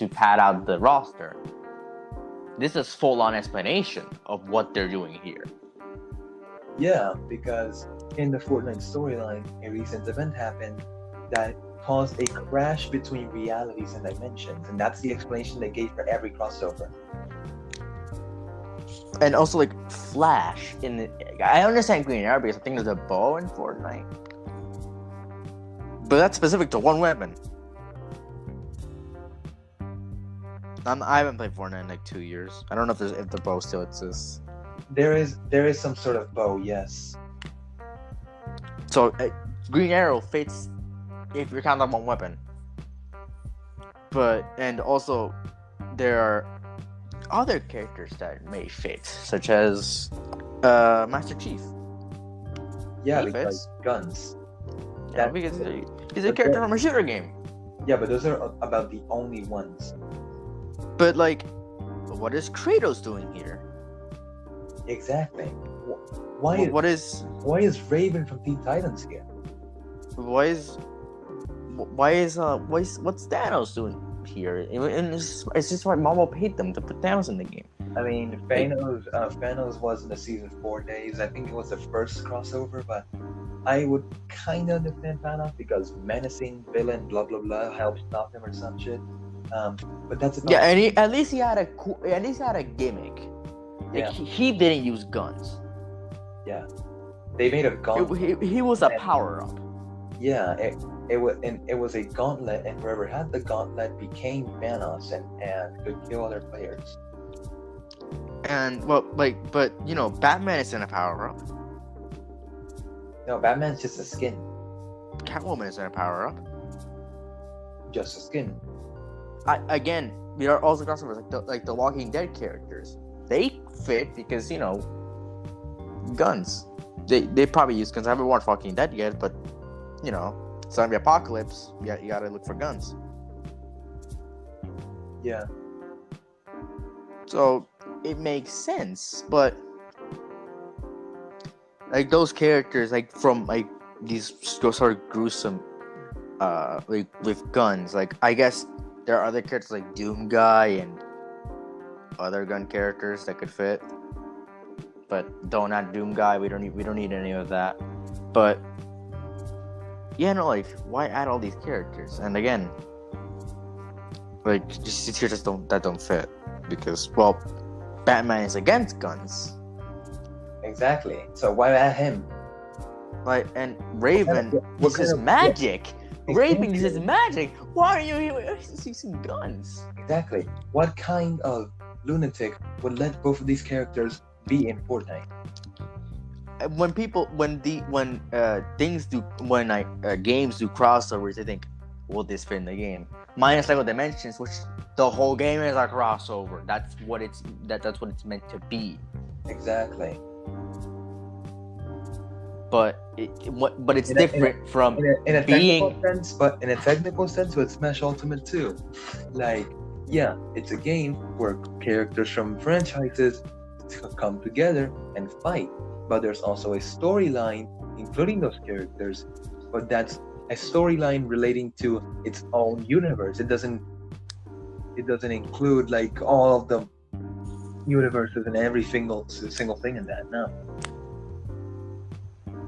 pad out the roster. This is full-on explanation of what they're doing here. Yeah, because in the Fortnite storyline, a recent event happened that caused a crash between realities and dimensions, and that's the explanation they gave for every crossover. And also, like Flash I understand Green Arrow because I think there's a bow in Fortnite, but that's specific to one weapon. I haven't played Fortnite in like 2 years. I don't know if the bow still exists. There is some sort of bow, yes. So Green Arrow fits if you're counting one weapon. And also there are other characters that may fit, such as Master Chief. Yeah, he because fits. Guns. Yeah, because he's a character from a shooter game. Yeah, but those are about the only ones. But like, what is Kratos doing here? Exactly. Why is Raven from Teen Titans here? What's Thanos doing here? And it's just why Marvel paid them to put Thanos in the game. I mean, Thanos was in the season 4 days. I think it was the first crossover, but I would kind of understand Thanos because menacing villain, blah blah blah, helped stop him or some shit. But that's about and at least he had a gimmick. Like, he didn't use guns. Yeah, they made a gauntlet. He was a power up. Yeah, it was a gauntlet, and whoever had the gauntlet became Thanos and could kill other players. And Batman isn't a power up. No, Batman's just a skin. Catwoman isn't a power up. Just a skin. Again, there are also crossovers like the Walking Dead characters. They fit because guns. They probably use guns. I haven't watched Walking Dead yet, but zombie apocalypse. You gotta look for guns. Yeah. So it makes sense, but like those characters, like from like these sort of gruesome, with guns. Like I guess there are other characters like Doom Guy and other gun characters that could fit, but don't add Doom Guy. We don't need any of that. But why add all these characters? And again, like just characters that don't fit because Batman is against guns. Exactly. So why add him? Like, and Raven uses magic. Raven uses magic. Why are you using guns? Exactly. What kind of lunatic would let both of these characters be in Fortnite? When games do crossovers, they think, will this fit in the game? Minus Lego Dimensions, which the whole game is a crossover. That's what it's meant to be. Exactly. But it's different from in a being. technical sense, but in a technical sense with Smash Ultimate 2. Like, yeah, it's a game where characters from franchises come together and fight. But there's also a storyline, including those characters, but that's a storyline relating to its own universe. It doesn't include like all of the universes and every single thing in that. No.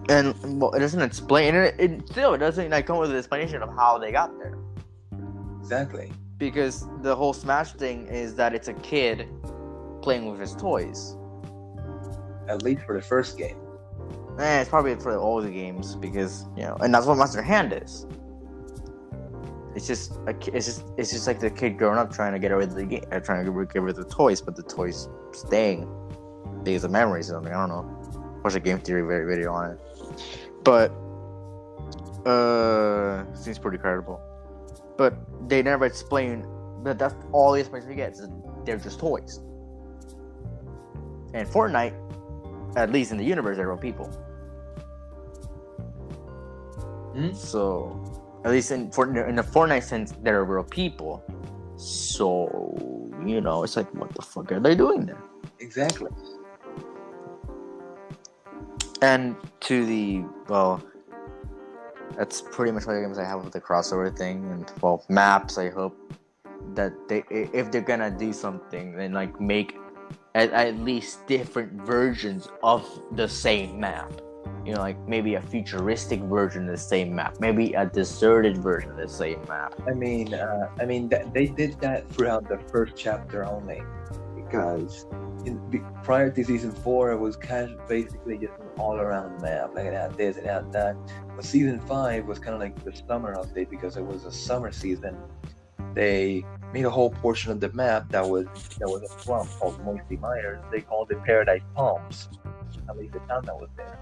And well, it doesn't explain it. It doesn't like come with an explanation of how they got there. Exactly. Because the whole Smash thing is that it's a kid playing with his toys. At least for the first game. It's probably for all the games because and that's what Monster Hand is. It's just like the kid growing up trying to get rid of the game, trying to get rid of the toys, but the toys staying because of memories or something. I don't know. Watch a game theory video on it, but seems pretty credible. But they never explain that. That's all the explanation we get. They're just toys. And Fortnite, at least in the universe, they're real people. So, at least in the Fortnite sense, they're real people. So, it's like, what the fuck are they doing there? Exactly. And that's pretty much all the games I have with the crossover thing. And, maps, I hope that if they're gonna do something, then, like, make at least different versions of the same map. Like maybe a futuristic version of the same map, maybe a deserted version of the same map. I mean, they did that throughout the first chapter only, because prior to season 4, it was basically just an all-around map. Like it had this, it had that. But season 5 was kind of like the summer update because it was a summer season. They made a whole portion of the map that was a swamp called Moisty Mires. They called it Paradise Palms. At least the town that was there.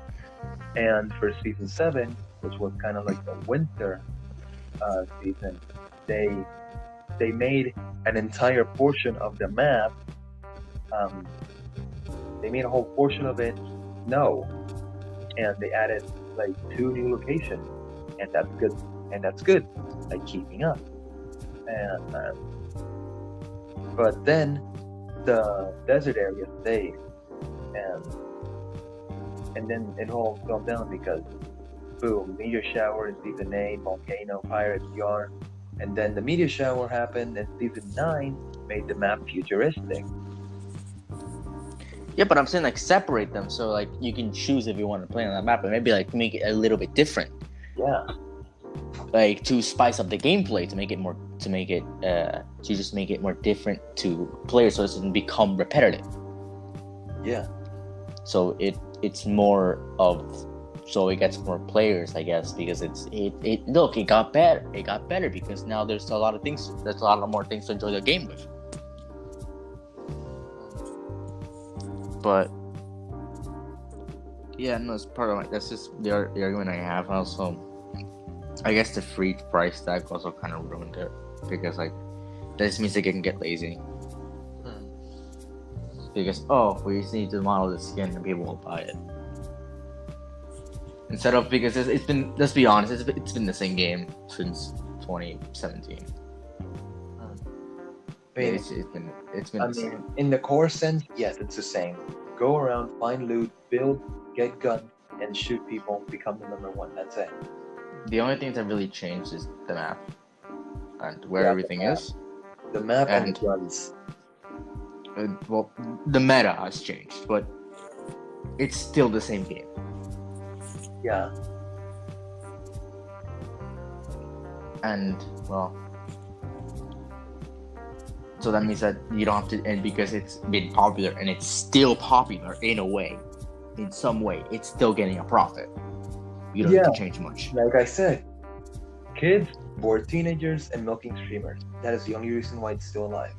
And for season 7, which was kind of like the winter season, they made an entire portion of the map. They made a whole portion of it snow, and they added like 2 new locations, and that's good, like keeping up. And but then the desert area stayed, and then it all fell down because boom, meteor shower in season 8, volcano, pirates, yard, and then the meteor shower happened, and season 9 made the map futuristic. Yeah, but I'm saying like separate them so like you can choose if you want to play on that map, but maybe like make it a little bit different. Yeah. Like to spice up the gameplay, to just make it more different to players, so it doesn't become repetitive. Yeah. So it gets more players, I guess, because it got better. It got better because now there's a lot more things to enjoy the game with. But yeah, no, it's part of that's just the argument I have. Also, I guess the free price tag also kind of ruined it because like this means they can get lazy. Because we just need to model the skin and people will buy it. Instead of because it's been, let's be honest, it's been the same game since 2017. It's been. I mean, in the core sense, yes, it's the same. Go around, find loot, build, get guns, and shoot people. Become the number 1. That's it. The only thing that really changed is the map and where everything is. The map and the guns. The meta has changed, but it's still the same game. Yeah. And So that means that you don't have to, and because it's been popular and it's still popular in a way, in some way, it's still getting a profit. You don't need to change much. Like I said, kids, bored teenagers, and milking streamers. That is the only reason why it's still alive.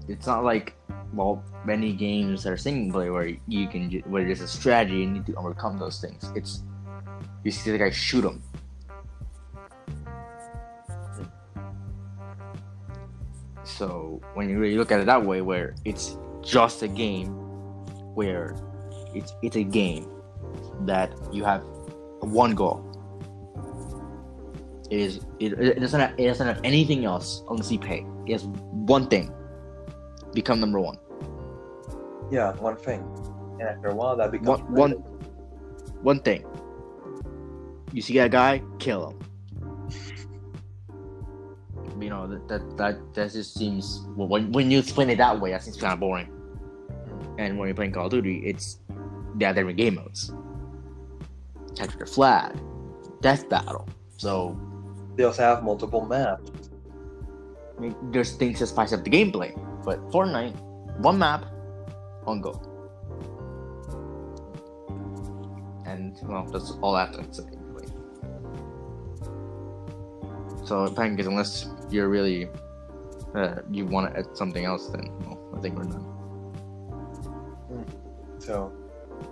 It's not like, well, many games that are single player where where there's a strategy and you need to overcome those things. It's you see the guy shoot them. So when you really look at it that way, where it's just a game, where it's a game that you have one goal. It doesn't have anything else unless you pay. It has one thing: become number one. Yeah, one thing, and after a while that becomes one thing. You see that guy, kill him. You know that just seems, well, when you explain it that way, that seems kind of boring. And when you're playing Call of Duty, they have different game modes: capture the flag, death battle. So they also have multiple maps. I mean, there's things that spice up the gameplay, but Fortnite, one map, one goal. And well, that's all I have to say. So Pancakes, unless you're really you want to add something else, then well, I think we're done. So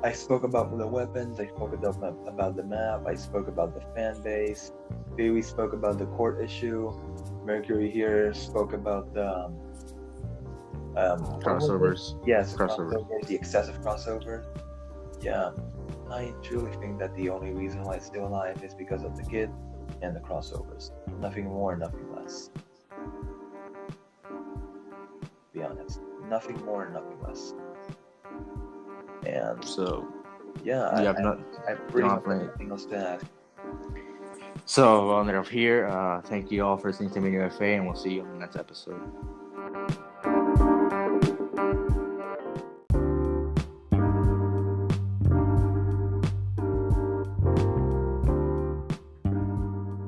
I spoke about the weapons, I spoke about the map, I spoke about the fan base, Piwi spoke about the court issue, Mercury here spoke about the crossovers. Yes, crossovers, the excessive crossovers. Yeah, I truly think that the only reason why it's still alive is because of the kid and the crossovers. Nothing more, nothing less. Be honest. Nothing more, nothing less. And so, yeah, I pretty much anything else to add. So, on that up here, thank you all for listening to Mini FA, and we'll see you on the next episode.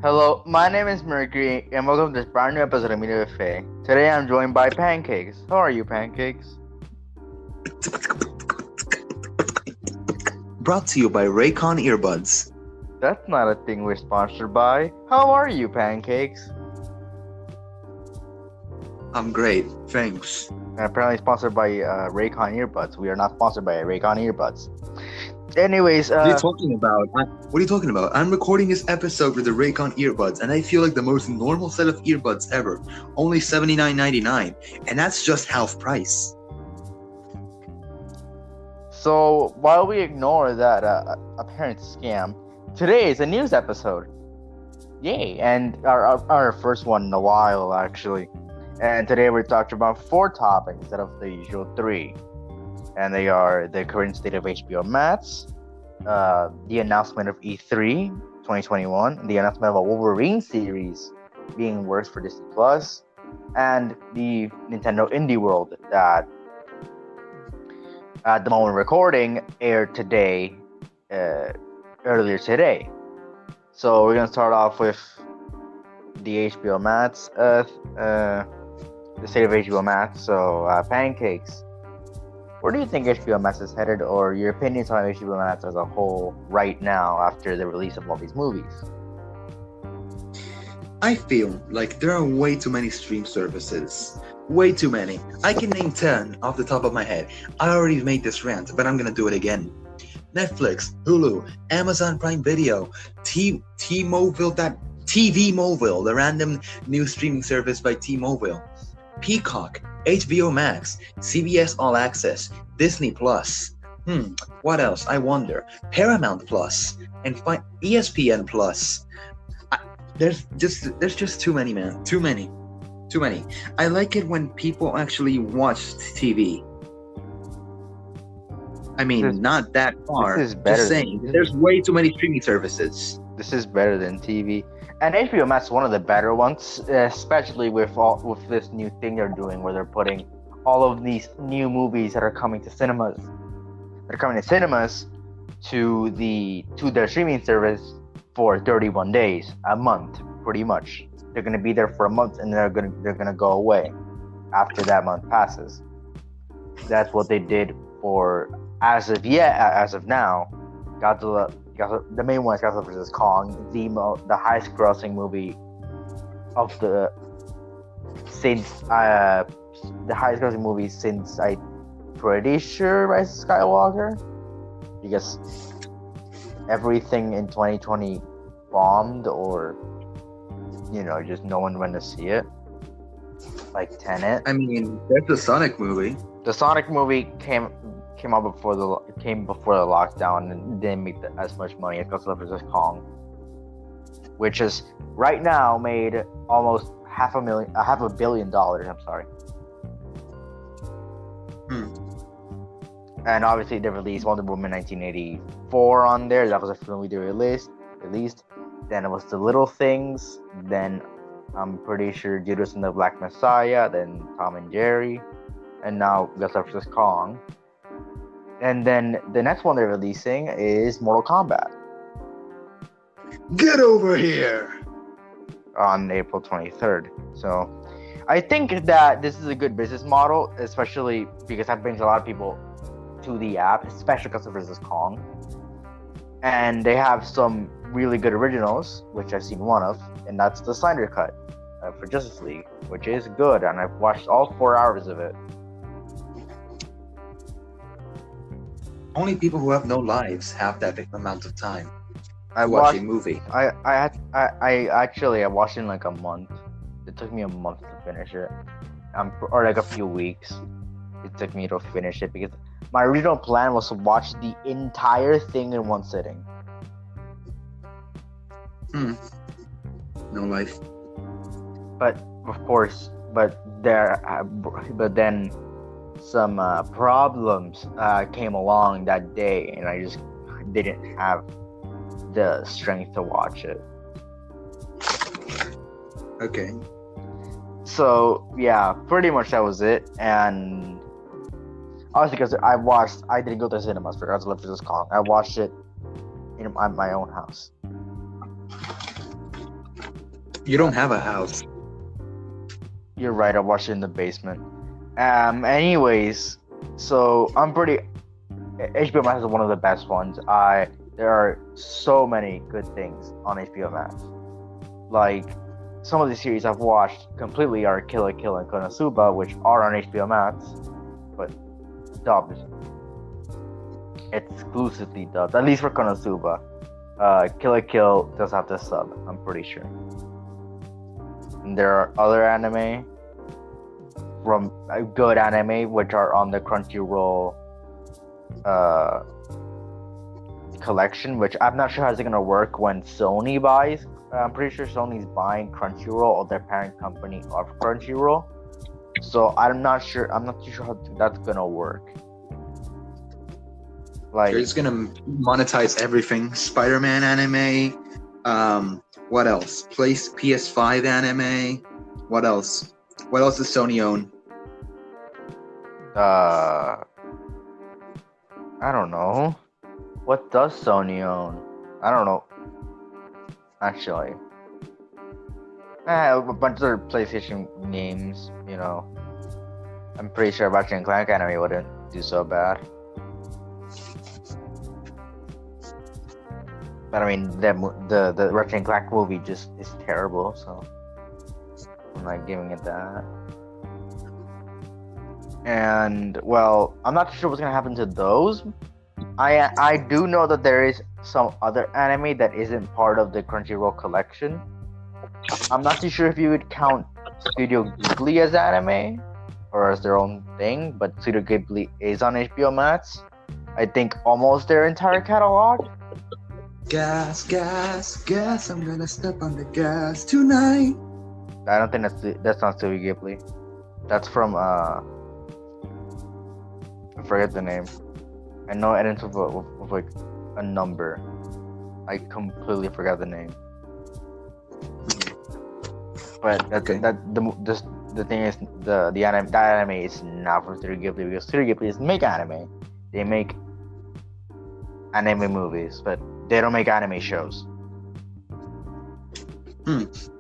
Hello, my name is Mercury, and welcome to this brand new episode of Mini FA. Today I'm joined by Pancakes. How are you, Pancakes? Brought to you by Raycon earbuds. That's not a thing we're sponsored by. How are you, Pancakes? I'm great, thanks. Apparently sponsored by Raycon earbuds. We are not sponsored by Raycon earbuds. Anyways, what are you talking about? What are you talking about? I'm recording this episode with the Raycon earbuds, and I feel like the most normal set of earbuds ever. Only $79.99, and that's just half price. So while we ignore that apparent scam, today is a news episode. Yay! And our first one in a while, actually. And today we're talking about 4 topics instead of the usual 3. And they are the current state of HBO Max, the announcement of E3 2021, the announcement of a Wolverine series being worked for Disney Plus, and the Nintendo Indie World that, at the moment of recording, aired today, earlier today. So we're gonna start off with the HBO Max, the state of HBO Max. So Pancakes, where do you think HBO Max is headed, or your opinions on HBO Max as a whole right now after the release of all these movies? I feel like there are way too many stream services. Way too many. I can name 10 off the top of my head. I already made this rant, but I'm gonna do it again. Netflix, Hulu, Amazon Prime Video, T-Mobile, TV Mobile, the random new streaming service by T-Mobile, Peacock, HBO Max, CBS All Access, Disney Plus. What else? I wonder. Paramount Plus and ESPN Plus. There's just too many, man. Too many. I like it when people actually watch TV. I mean, not that far. This is better. Just saying, there's way too many streaming services. This is better than TV. And HBO Max is one of the better ones, especially with this new thing they're doing, where they're putting all of these new movies that are coming to cinemas. They're coming to cinemas to their streaming service for 31 days, a month, pretty much. they're gonna be there for a month and they're gonna go away after that month passes. That's what they did for as of now. Godzilla, the main one is Godzilla vs. Kong, the highest grossing movie of the highest grossing movie since I'm pretty sure Rise of Skywalker, because everything in 2020 bombed, or just no one went to see it, like Tenet. I mean, that's a Sonic movie. The Sonic movie came out before the lockdown and didn't make as much money as Godzilla vs. Kong, which is right now made almost $500 million. I'm sorry. And obviously they released Wonder Woman 1984 on there. That was a film they released. Then it was The Little Things. Then I'm pretty sure Judas and the Black Messiah. Then Tom and Jerry. And now Godzilla vs. Kong. And then the next one they're releasing is Mortal Kombat. Get over here! On April 23rd. So I think that this is a good business model, especially because that brings a lot of people to the app, especially Godzilla vs. Kong. And they have some really good originals, which I've seen one of, and that's the Snyder Cut for Justice League, which is good, and I've watched all 4 hours of it. Only people who have no lives have that amount of time. I watch watched a movie. I watched it in like a month. It took me a month to finish it, or like a few weeks. It took me to finish it because my original plan was to watch the entire thing in one sitting. No life. But of course, but then some problems came along that day, and I just didn't have the strength to watch it. Okay. So yeah, pretty much that was it. And obviously, because I didn't go to the cinemas for Godzilla vs. Kong. I watched it in my own house. You don't have a house. You're right. I watched it in the basement. Anyways, so HBO Max is one of the best ones. There are so many good things on HBO Max. Like, some of the series I've watched completely are Kill la Kill and Konosuba, which are on HBO Max, but dubbed. Exclusively dubbed, at least for Konosuba. Kill la Kill does have the sub, I'm pretty sure. And there are other anime from good anime which are on the Crunchyroll collection, which I'm not sure how it's gonna work when Sony buys. I'm pretty sure Sony's buying Crunchyroll, or their parent company of Crunchyroll. So I'm not too sure how that's gonna work. Like, they're just gonna monetize everything. Spider-Man anime. What else? PS5 anime. What else? What else does Sony own? I don't know. What does Sony own? I don't know. Actually, a bunch of PlayStation games. I'm pretty sure Ratchet and Clank anime wouldn't do so bad. But I mean, the Ratchet and Clank movie just is terrible, so I'm not giving it that. And well, I'm not sure what's gonna happen to those. I do know that there is some other anime that isn't part of the Crunchyroll collection. I'm not too sure if you would count Studio Ghibli as anime or as their own thing, but Studio Ghibli is on HBO Max. I think almost their entire catalog. Gas, gas, gas, I'm gonna step on the gas tonight. I don't think that's not Studio Ghibli. That's from I forget the name. I know it ends with like a number. I completely forgot the name. But the thing is, that anime is not from Studio Ghibli, because Studio Ghibli doesn't make anime. They make anime movies, but they don't make anime shows.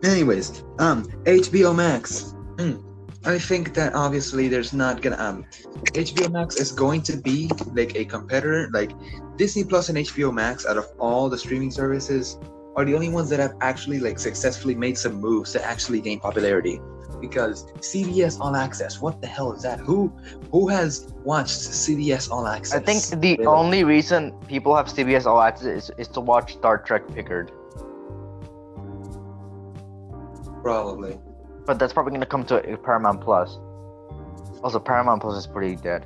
Anyways, HBO Max. I think that obviously there's not gonna HBO Max is going to be like a competitor. Like Disney Plus and HBO Max, out of all the streaming services, are the only ones that have actually like successfully made some moves to actually gain popularity. Because CBS All Access, what the hell is that? Who has watched CBS All Access? I think the only reason people have CBS All Access is to watch Star Trek Picard. Probably. But that's probably gonna come to Paramount Plus. Also, Paramount Plus is pretty dead.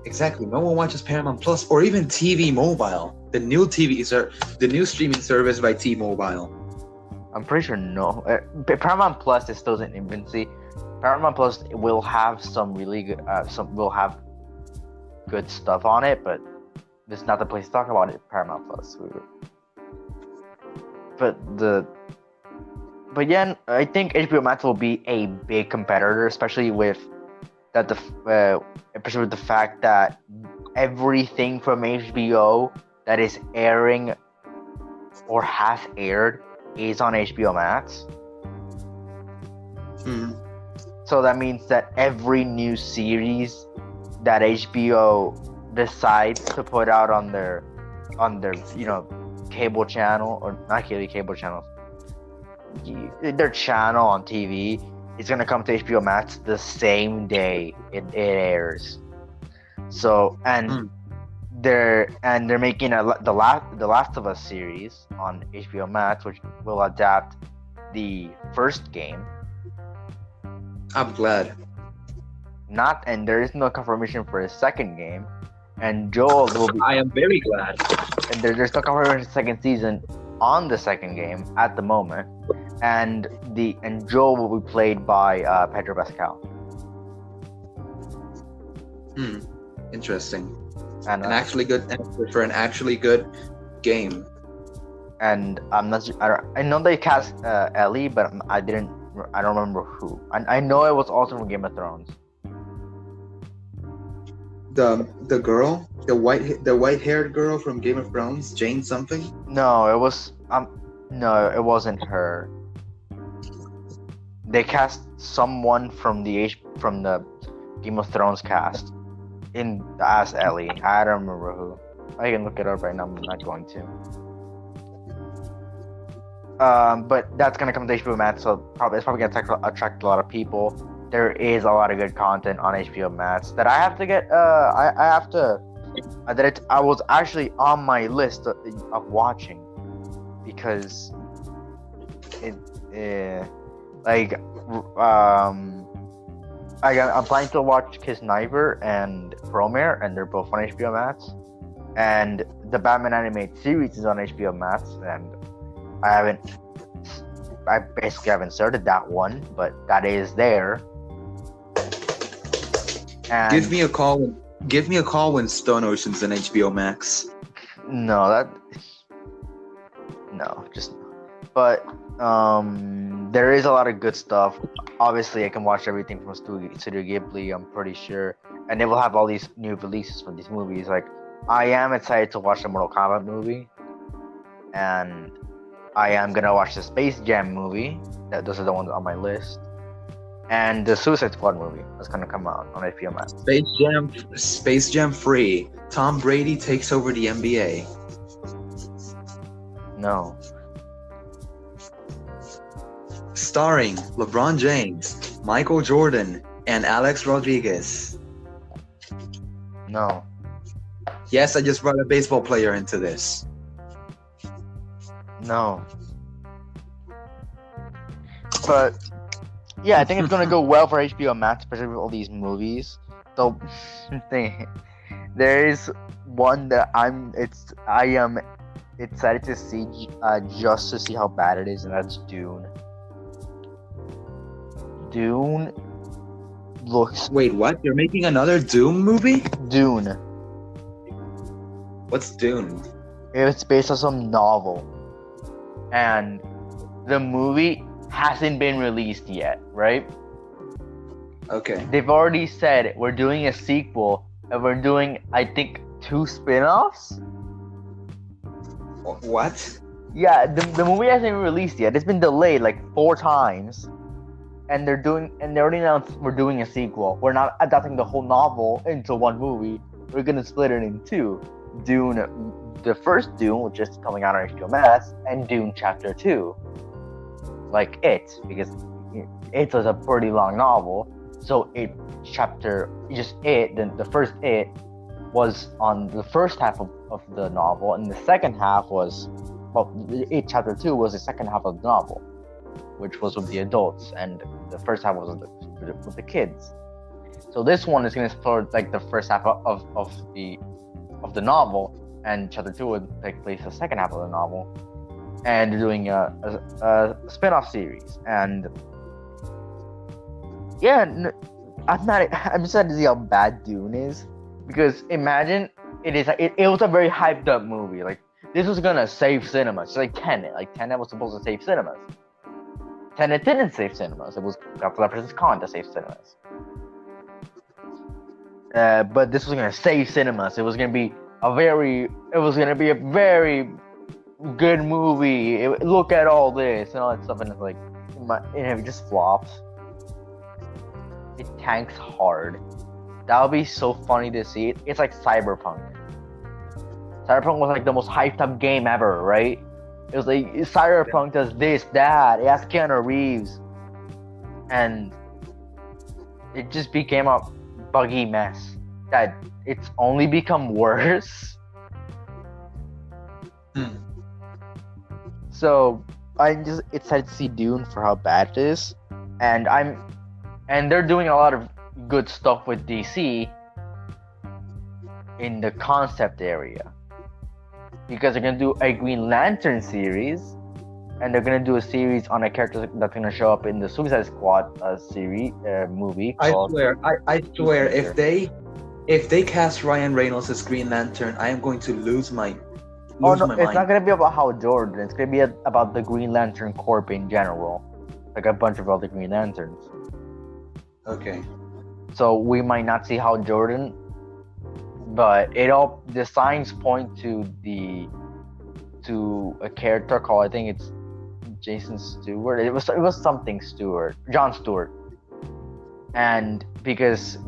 Exactly. No one watches Paramount Plus or even TV Mobile. The new streaming service by T-Mobile. I'm pretty sure no. Paramount Plus is still in infancy. Paramount Plus will have some really good, will have good stuff on it, but this is not the place to talk about it. Paramount Plus. But yeah, I think HBO Max will be a big competitor, especially with the fact that everything from HBO that is airing or has aired is on HBO Max. So that means that every new series that HBO decides to put out on their cable channel, or not cable channels, their channel on TV, is gonna come to HBO Max the same day it airs. So they're making the Last of Us series on HBO Max, which will adapt the first game. I'm glad. And there is no confirmation for a second game. And Joel will be. I am very glad. And there's no confirmation for the second season on the second game at the moment. And Joel will be played by Pedro Pascal. Interesting. And an actually good for an actually good game. And I'm not. I know they cast Ellie, but I don't remember who. I know it was also from Game of Thrones. The girl, the white-haired girl from Game of Thrones, Jane something. No, it was no, it wasn't her. They cast someone from the Game of Thrones cast as Ellie. I don't remember who. I can look it up right now. I'm not going to. But that's gonna come to HBO Max, so it's probably gonna attract a lot of people. There is a lot of good content on HBO Max that I have to get. I was actually on my list of watching because I'm planning to watch Kisniver and Promare, and they're both on HBO Max. And the Batman animated series is on HBO Max, and I basically haven't started that one, but that is there. And Give me a call when Stone Ocean's on HBO Max. But there is a lot of good stuff. Obviously, I can watch everything from Studio Ghibli, I'm pretty sure, and they will have all these new releases for these movies. Like, I am excited to watch the Mortal Kombat movie, and I am gonna watch the Space Jam movie. Those are the ones on my list. And the Suicide Squad movie that's gonna come out on HBO Max. Space Jam free. Tom Brady takes over the NBA. No. Starring LeBron James, Michael Jordan, and Alex Rodriguez. No. Yes, I just brought a baseball player into this. No. But yeah, I think it's gonna go well for HBO Max, especially with all these movies. So there is one that I am excited to see, just to see how bad it is, and that's Dune. Dune looks. Wait, what? You're making another Doom movie? Dune. What's Dune? It's based on some novel, and the movie hasn't been released yet, right? Okay. They've already said we're doing a sequel, and we're doing, I think, 2 spin-offs. What? Yeah, the movie hasn't even released yet. It's been delayed like 4 times. And they already announced we're doing a sequel. We're not adapting the whole novel into one movie. We're gonna split it in 2. Dune, the first Dune, which is coming out on HBO Max, and Dune Chapter 2. Like it, because it was a pretty long novel. So the first it was on the first half of the novel, and the second half was, it Chapter 2 was the second half of the novel, which was with the adults, and the first half was with the kids. So this one is going to explore like the first half of the novel, and Chapter 2 would take place the second half of the novel, and they're doing a spin-off series. And yeah, I'm excited to see how bad Dune is, because imagine it was a very hyped up movie. Like, this was gonna save cinemas. It's like Tenet. Like, Tenet was supposed to save cinemas. Tenet didn't save cinemas. It was Godzilla vs. Kong that saved cinemas. But this was gonna save cinemas. It was gonna be a very good movie. Look at all this and all that stuff, and it's like, it just flops. It tanks hard. That would be so funny to see. It's like Cyberpunk. Cyberpunk was like the most hyped up game ever, right? It was like, Cyberpunk does this, that. It has Keanu Reeves, and it just became a buggy mess that it's only become worse. So I'm just excited to see Dune for how bad it is, and they're doing a lot of good stuff with DC in the concept area, because they're gonna do a Green Lantern series, and they're gonna do a series on a character that's gonna show up in the Suicide Squad movie. I swear, if they cast Ryan Reynolds as Green Lantern, I am going to lose my mind. It's not gonna be about Hal Jordan. It's gonna be about the Green Lantern Corps in general, like a bunch of other Green Lanterns. Okay. So we might not see Hal Jordan, but the signs point to a character called, I think it's Jason Stewart. It was something Stewart, Jon Stewart. And because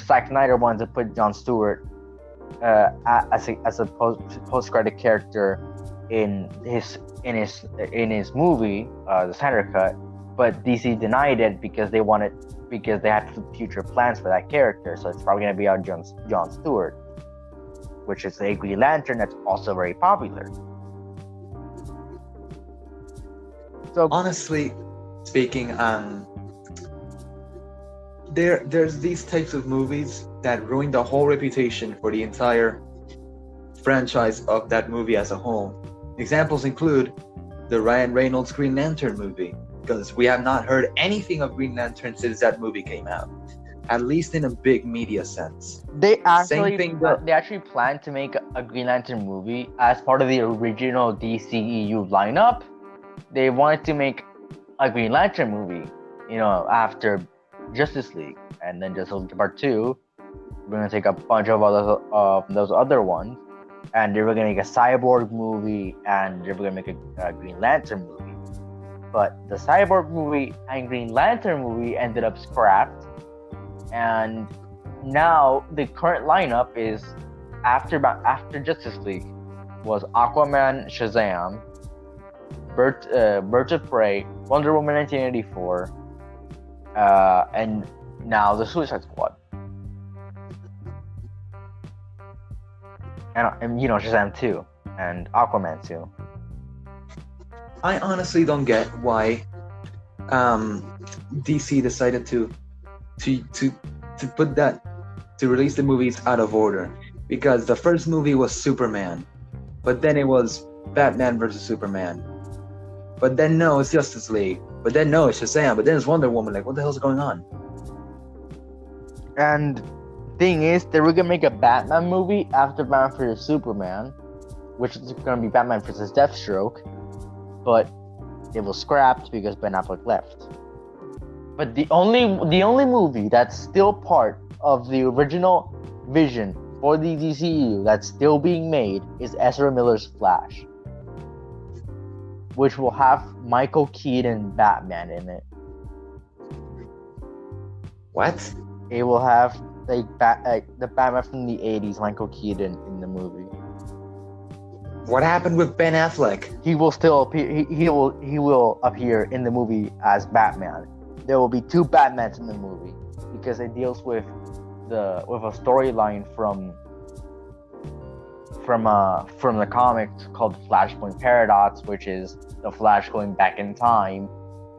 Zack Snyder wanted to put Jon Stewart as a post-credit character in his movie, the Snyder Cut, but DC denied it because they had future plans for that character. So it's probably gonna be out Jon Stewart, which is a Green Lantern that's also very popular. So honestly speaking, there's these types of movies that ruin the whole reputation for the entire franchise of that movie as a whole. Examples include the Ryan Reynolds Green Lantern movie, because we have not heard anything of Green Lantern since that movie came out, at least in a big media sense. They actually planned to make a Green Lantern movie as part of the original DCEU lineup. They wanted to make a Green Lantern movie, after Justice League, and then Justice League Part 2. We're gonna take a bunch of those other ones, and they were gonna make a Cyborg movie, and they were gonna make a Green Lantern movie. But the Cyborg movie and Green Lantern movie ended up scrapped, and now the current lineup is after Justice League was Aquaman, Shazam, Birds of Prey, Wonder Woman 1984, and now the Suicide Squad. And Shazam 2 and Aquaman 2. I honestly don't get why DC decided to put that, to release the movies out of order, because the first movie was Superman, but then it was Batman versus Superman, but then no, it's Justice League, but then no, it's Shazam, but then it's Wonder Woman. Like, what the hell's going on? And thing is, they were gonna make a Batman movie after Batman vs Superman, which is gonna be Batman vs Deathstroke, but it was scrapped because Ben Affleck left. But the only movie that's still part of the original vision for the DCU that's still being made is Ezra Miller's Flash. which will have Michael Keaton Batman in it. What? It will have the Batman from the 80s, Michael Keaton, in the movie. What happened with Ben Affleck? He will still appear. He will appear in the movie as Batman. There will be two Batmans in the movie because it deals with a storyline from the comics called the Flashpoint Paradox, which is the Flash going back in time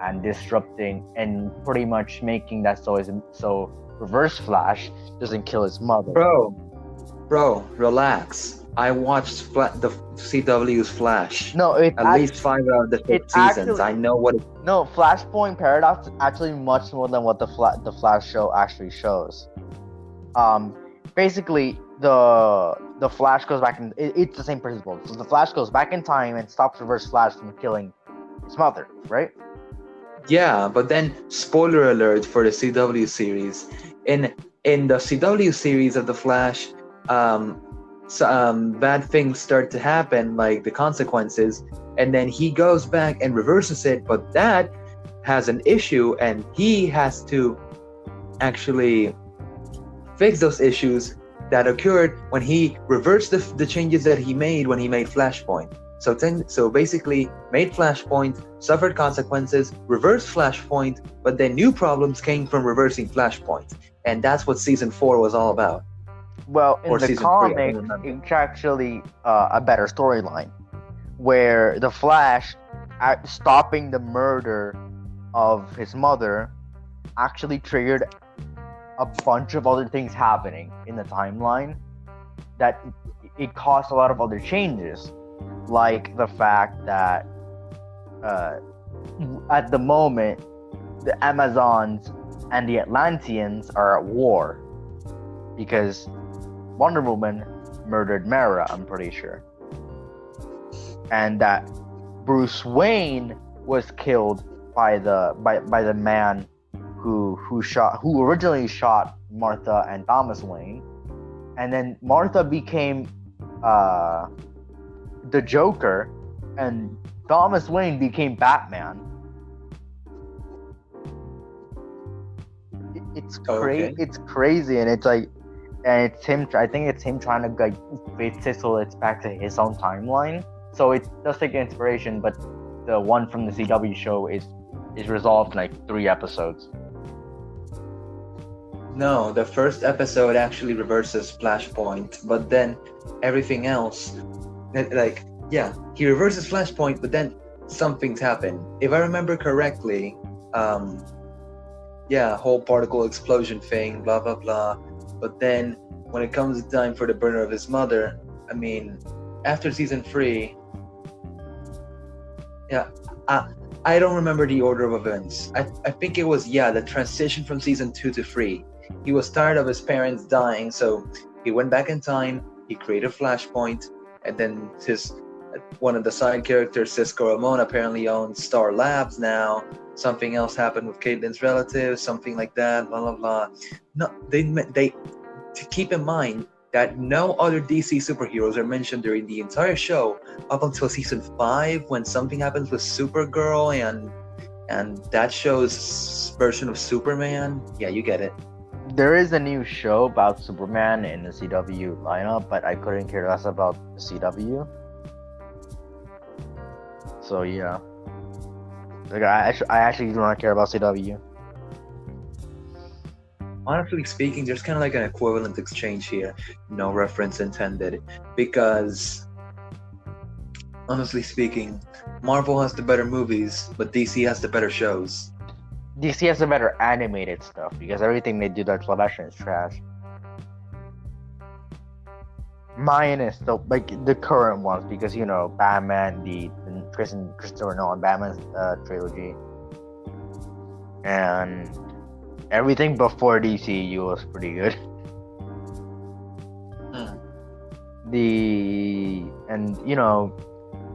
and disrupting and pretty much making that so Reverse Flash doesn't kill his mother. Bro, relax. I watched the CW's Flash. No, at least 5 out of the 6 seasons. I know what it. No, Flashpoint Paradox is actually much more than what the Flash show actually shows. Basically, the Flash goes back and it's the same principle. So the Flash goes back in time and stops Reverse Flash from killing his mother, right? Yeah, but then spoiler alert for the CW series. In the CW series of the Flash, bad things start to happen, like the consequences, and then he goes back and reverses it, but that has an issue and he has to actually fix those issues that occurred when he reversed the changes that he made when he made Flashpoint. So basically made Flashpoint, suffered consequences, reversed Flashpoint, but then new problems came from reversing Flashpoint, and that's what season 4 was all about. Well, in the comic, it's actually a better storyline, where the Flash, stopping the murder of his mother, actually triggered a bunch of other things happening in the timeline that it caused a lot of other changes, like the fact that at the moment the Amazons and the Atlanteans are at war because Wonder Woman murdered Mara, I'm pretty sure. And that Bruce Wayne was killed by the man who originally shot Martha and Thomas Wayne. And then Martha became the Joker and Thomas Wayne became Batman. It's crazy. It's crazy, and it's like, and it's him. I think it's him trying to like fix it so it's back to his own timeline. So it does take inspiration, but the one from the CW show is resolved in like 3 episodes. No, the first episode actually reverses Flashpoint, but then everything else, like, yeah, he reverses Flashpoint, but then something's happened. If I remember correctly, whole particle explosion thing, blah blah blah. But then when it comes time for the murder of his mother, I mean, after season 3, I don't remember the order of events. I think it was the transition from season 2 to 3. He was tired of his parents dying, so he went back in time. He created Flashpoint, and then one of the side characters, Cisco Ramon, apparently owns Star Labs now. Something else happened with Caitlyn's relatives, something like that, blah blah blah. No, they to keep in mind that no other DC superheroes are mentioned during the entire show up until season 5, when something happens with Supergirl and that show's version of Superman. Yeah, you get it. There is a new show about Superman in the CW lineup, but I couldn't care less about the CW. So yeah, like I actually do not care about CW. Honestly speaking, there's kind of like an equivalent exchange here, no reference intended, because honestly speaking, Marvel has the better movies, but DC has the better shows. DC has the better animated stuff because everything they do that's live action is trash. Minus the current ones, because Batman, the Christopher Nolan Batman trilogy, and everything before DCU was pretty good. They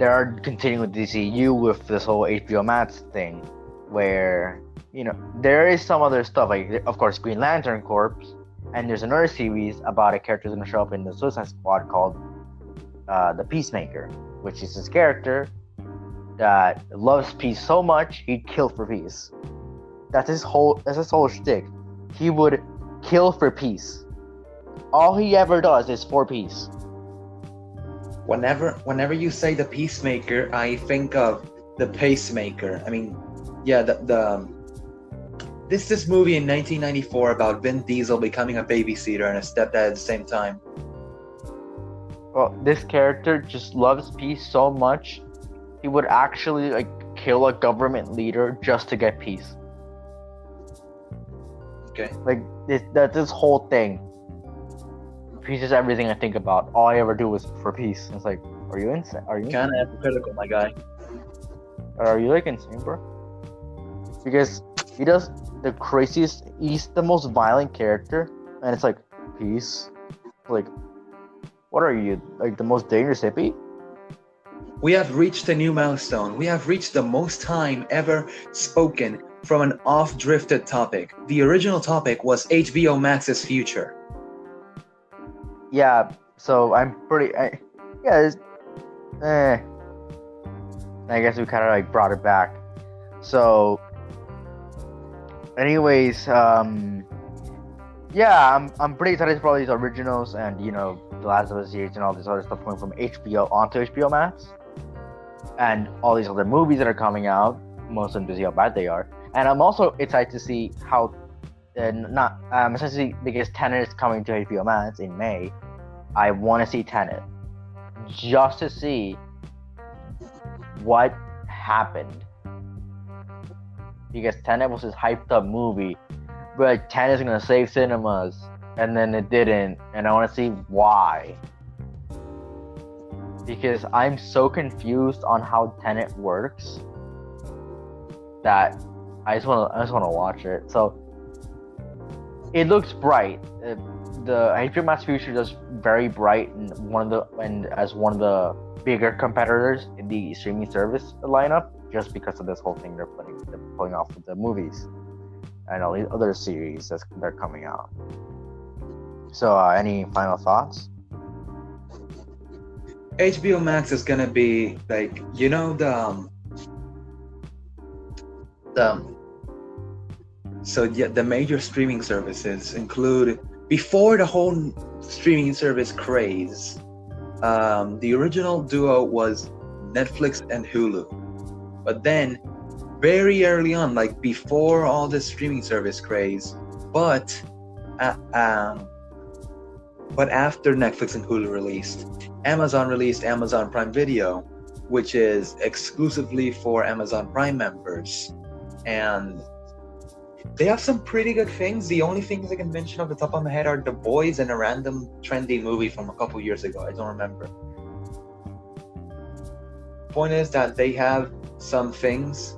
are continuing with DCU with this whole HBO Max thing, where there is some other stuff, like of course Green Lantern Corps, and there's another series about a character who's going to show up in the Suicide Squad called the Peacemaker, which is his character that loves peace so much he'd kill for peace. That's his whole shtick. He would kill for peace. All he ever does is for peace. Whenever you say the peacemaker, I think of the pacemaker. I mean, yeah, this movie in 1994 about Vin Diesel becoming a babysitter and a stepdad at the same time. Well, this character just loves peace so much, he would actually like kill a government leader just to get peace. Okay. Like that's his whole thing. Peace is everything I think about. All I ever do is for peace. It's like, are you insane? Are you Kind of hypocritical, my guy. Are you like insane, bro? Because he does the craziest. He's the most violent character, and it's like peace. Like, what are you, like the most dangerous hippie? We have reached a new milestone. We have reached the most time ever spoken from an off-drifted topic. The original topic was HBO Max's future. Yeah. So I'm pretty. I guess we kind of like brought it back. So, anyways, yeah, I'm pretty excited for all these originals and The Last of Us series and all this other stuff going from HBO onto HBO Max, and all these other movies that are coming out. Most of them to see how bad they are, and I'm also excited to see how. Essentially because Tenet is coming to HBO Max in May. I want to see Tenet just to see what happened, because Tenet was this hyped up movie, but Tenet is gonna save cinemas, and then it didn't, and I want to see why. Because I'm so confused on how Tenet works that I just want to watch it. So it looks bright. The HBO Max future is very bright, and as one of the bigger competitors in the streaming service lineup, just because of this whole thing they're pulling off with the movies and all these other series they're coming out. So, any final thoughts? HBO Max is gonna be like, the major streaming services include, before the whole streaming service craze, the original duo was Netflix and Hulu. But then, very early on, like before all this streaming service craze, but after Netflix and Hulu released, Amazon released Amazon Prime Video, which is exclusively for Amazon Prime members. And they have some pretty good things. The only things I can mention off the top of my head are The Boys and a random trendy movie from a couple years ago. I don't remember. Point is that they have some things,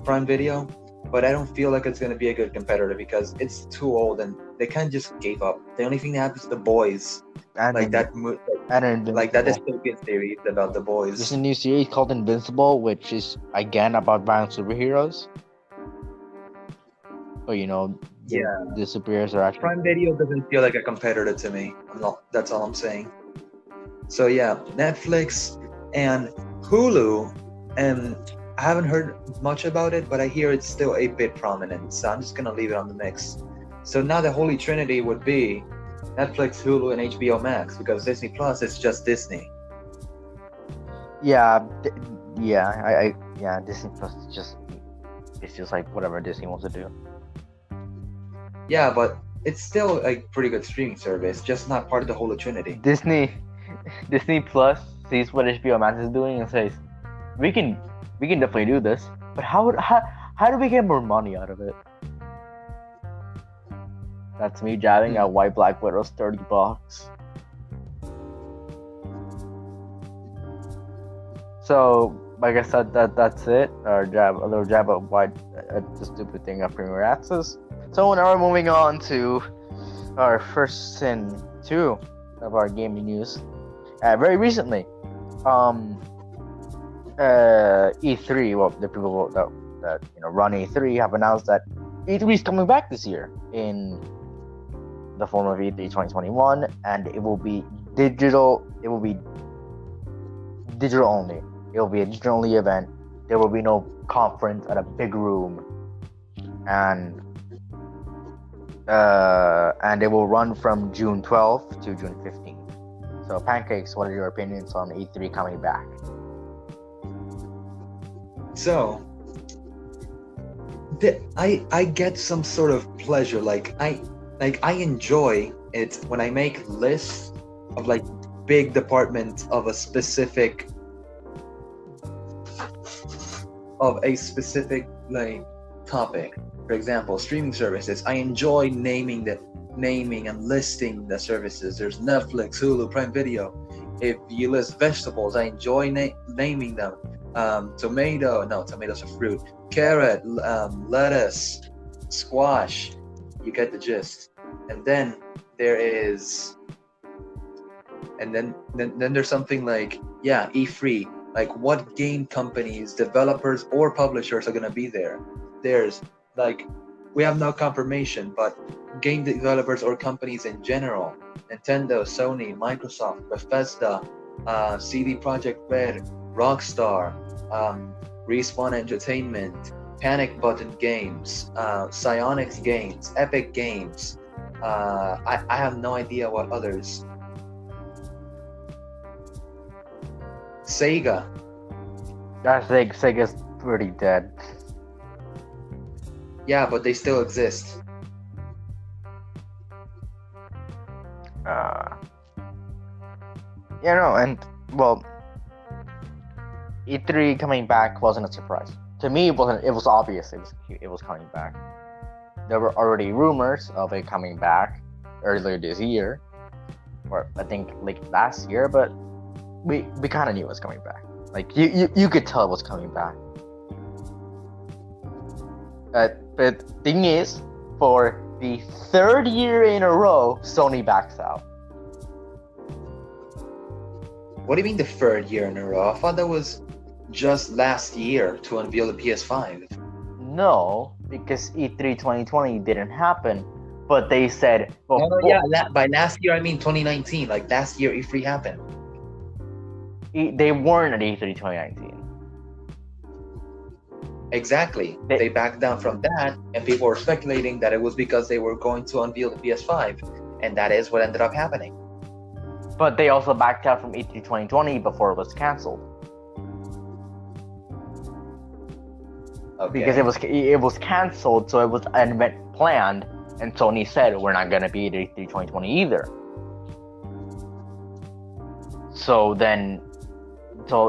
Prime Video, but I don't feel like it's going to be a good competitor because it's too old and they kind of just gave up. The only thing they have is The Boys. And that dystopian series about The Boys. There's a new series called Invincible, which is again about violent superheroes. But the superheroes are actually. Prime Video doesn't feel like a competitor to me. That's all I'm saying. So yeah, Netflix and Hulu, and I haven't heard much about it, but I hear it's still a bit prominent. So I'm just gonna leave it on the mix. So now the Holy Trinity would be Netflix, Hulu, and HBO Max, because Disney Plus is just Disney. Yeah, Disney Plus it's just like whatever Disney wants to do. Yeah, but it's still a pretty good streaming service, just not part of the Holy Trinity. Disney Plus sees what HBO Max is doing and says, we can definitely do this, but how do we get more money out of it? That's me jabbing at White Black Widow's $30. So I guess that's it. A little jab at the stupid thing of Premier Access. So now we're moving on to our first and two of our gaming news. Very recently, E3. Well, the people that run E3 have announced that E3 is coming back this year in the form of E3 2021, and it will be digital. It will be digital only. It will be a digital-only event. There will be no conference at a big room, and it will run from June 12th to June 15th. So, Pancakes, what are your opinions on E3 coming back? So, I get some sort of pleasure. Like I enjoy it when I make lists of like big departments of a specific like topic. For example, streaming services. I enjoy naming and listing the services. There's Netflix, Hulu, Prime Video. If you list vegetables, I enjoy naming them. Tomatoes are fruit. Carrot, lettuce, squash. You get the gist. And then there is, and then there's something like E3. Like what game companies, developers, or publishers are gonna be there? There's like, we have no confirmation, but game developers or companies in general: Nintendo, Sony, Microsoft, Bethesda, CD Projekt Red, Rockstar, Respawn Entertainment, Panic Button Games, Psyonix Games, Epic Games. I have no idea what others. Sega. I think Sega's pretty dead. Yeah, but they still exist. And well, E3 coming back wasn't a surprise. To me, it wasn't. It was obvious it was coming back. There were already rumors of it coming back earlier this year, or I think like last year, but we kind of knew it was coming back. Like you could tell it was coming back. But thing is, for the third year in a row, Sony backs out. What do you mean the third year in a row? I thought that was just last year to unveil the PS5. No, because E3 2020 didn't happen, but they said... by last year I mean 2019. Like last year E3 happened. They weren't at E3 2019. Exactly. They backed down from that, and people were speculating that it was because they were going to unveil the PS5, and that is what ended up happening. But they also backed out from E3 2020 before it was canceled. Okay. Because it was canceled, so it was an event planned, and Sony said we're not gonna be at E3 2020 either.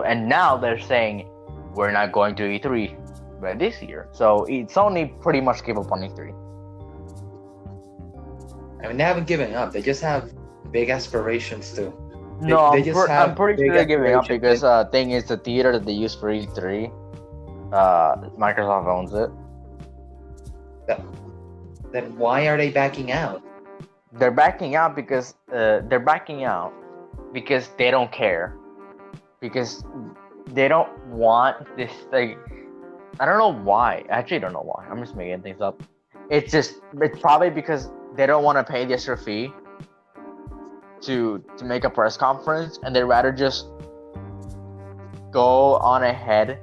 And now they're saying we're not going to E3 by this year. So Sony pretty much gave up on E3. I mean, they haven't given up. They just have big aspirations too. I'm pretty sure they're giving up because thing is the theater that they use for E3, Microsoft owns it. Then why are they backing out? They're backing out because they don't care. Because they don't want this thing. I don't know why. I actually don't know why. I'm just making things up. It's probably because they don't want to pay the extra fee to make a press conference, and they'd rather just go on ahead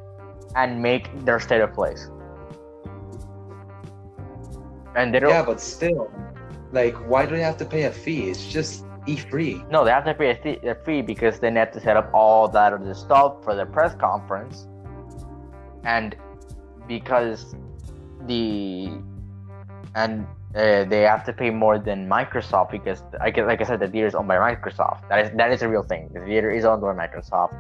and make their state of place. And they don't. Yeah, but still, like, why do they have to pay a fee? It's just E3. No, they have to pay a fee because they have to set up all that other stuff for the press conference, and because they have to pay more than Microsoft because, like I said, the theater is owned by Microsoft. That is a real thing. The theater is owned by Microsoft,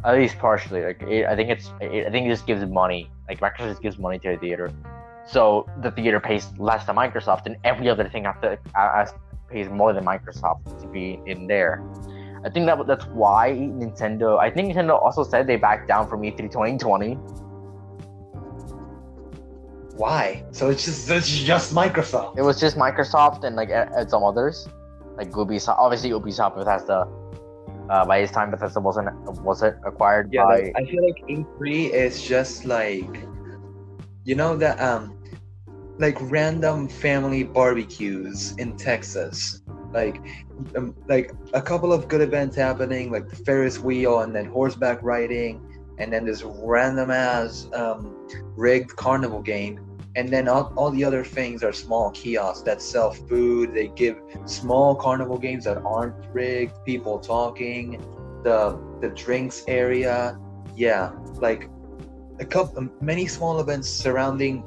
at least partially. I think it just gives money. Like Microsoft just gives money to the theater, so the theater pays less than Microsoft, and every other thing pays more than Microsoft to be in there. I think that's why Nintendo. I think Nintendo also said they backed down from E3 2020. Why? So it's just Microsoft. It was just Microsoft and some others, like Ubisoft. Obviously, Ubisoft, Bethesda. By this time, Bethesda wasn't acquired by. I feel like E3 is just like, that like random family barbecues in Texas, like like a couple of good events happening, like the Ferris wheel and then horseback riding, and then this random ass rigged carnival game. And then all the other things are small kiosks that sell food. They give small carnival games that aren't rigged, people talking, the drinks area. Yeah, like many small events surrounding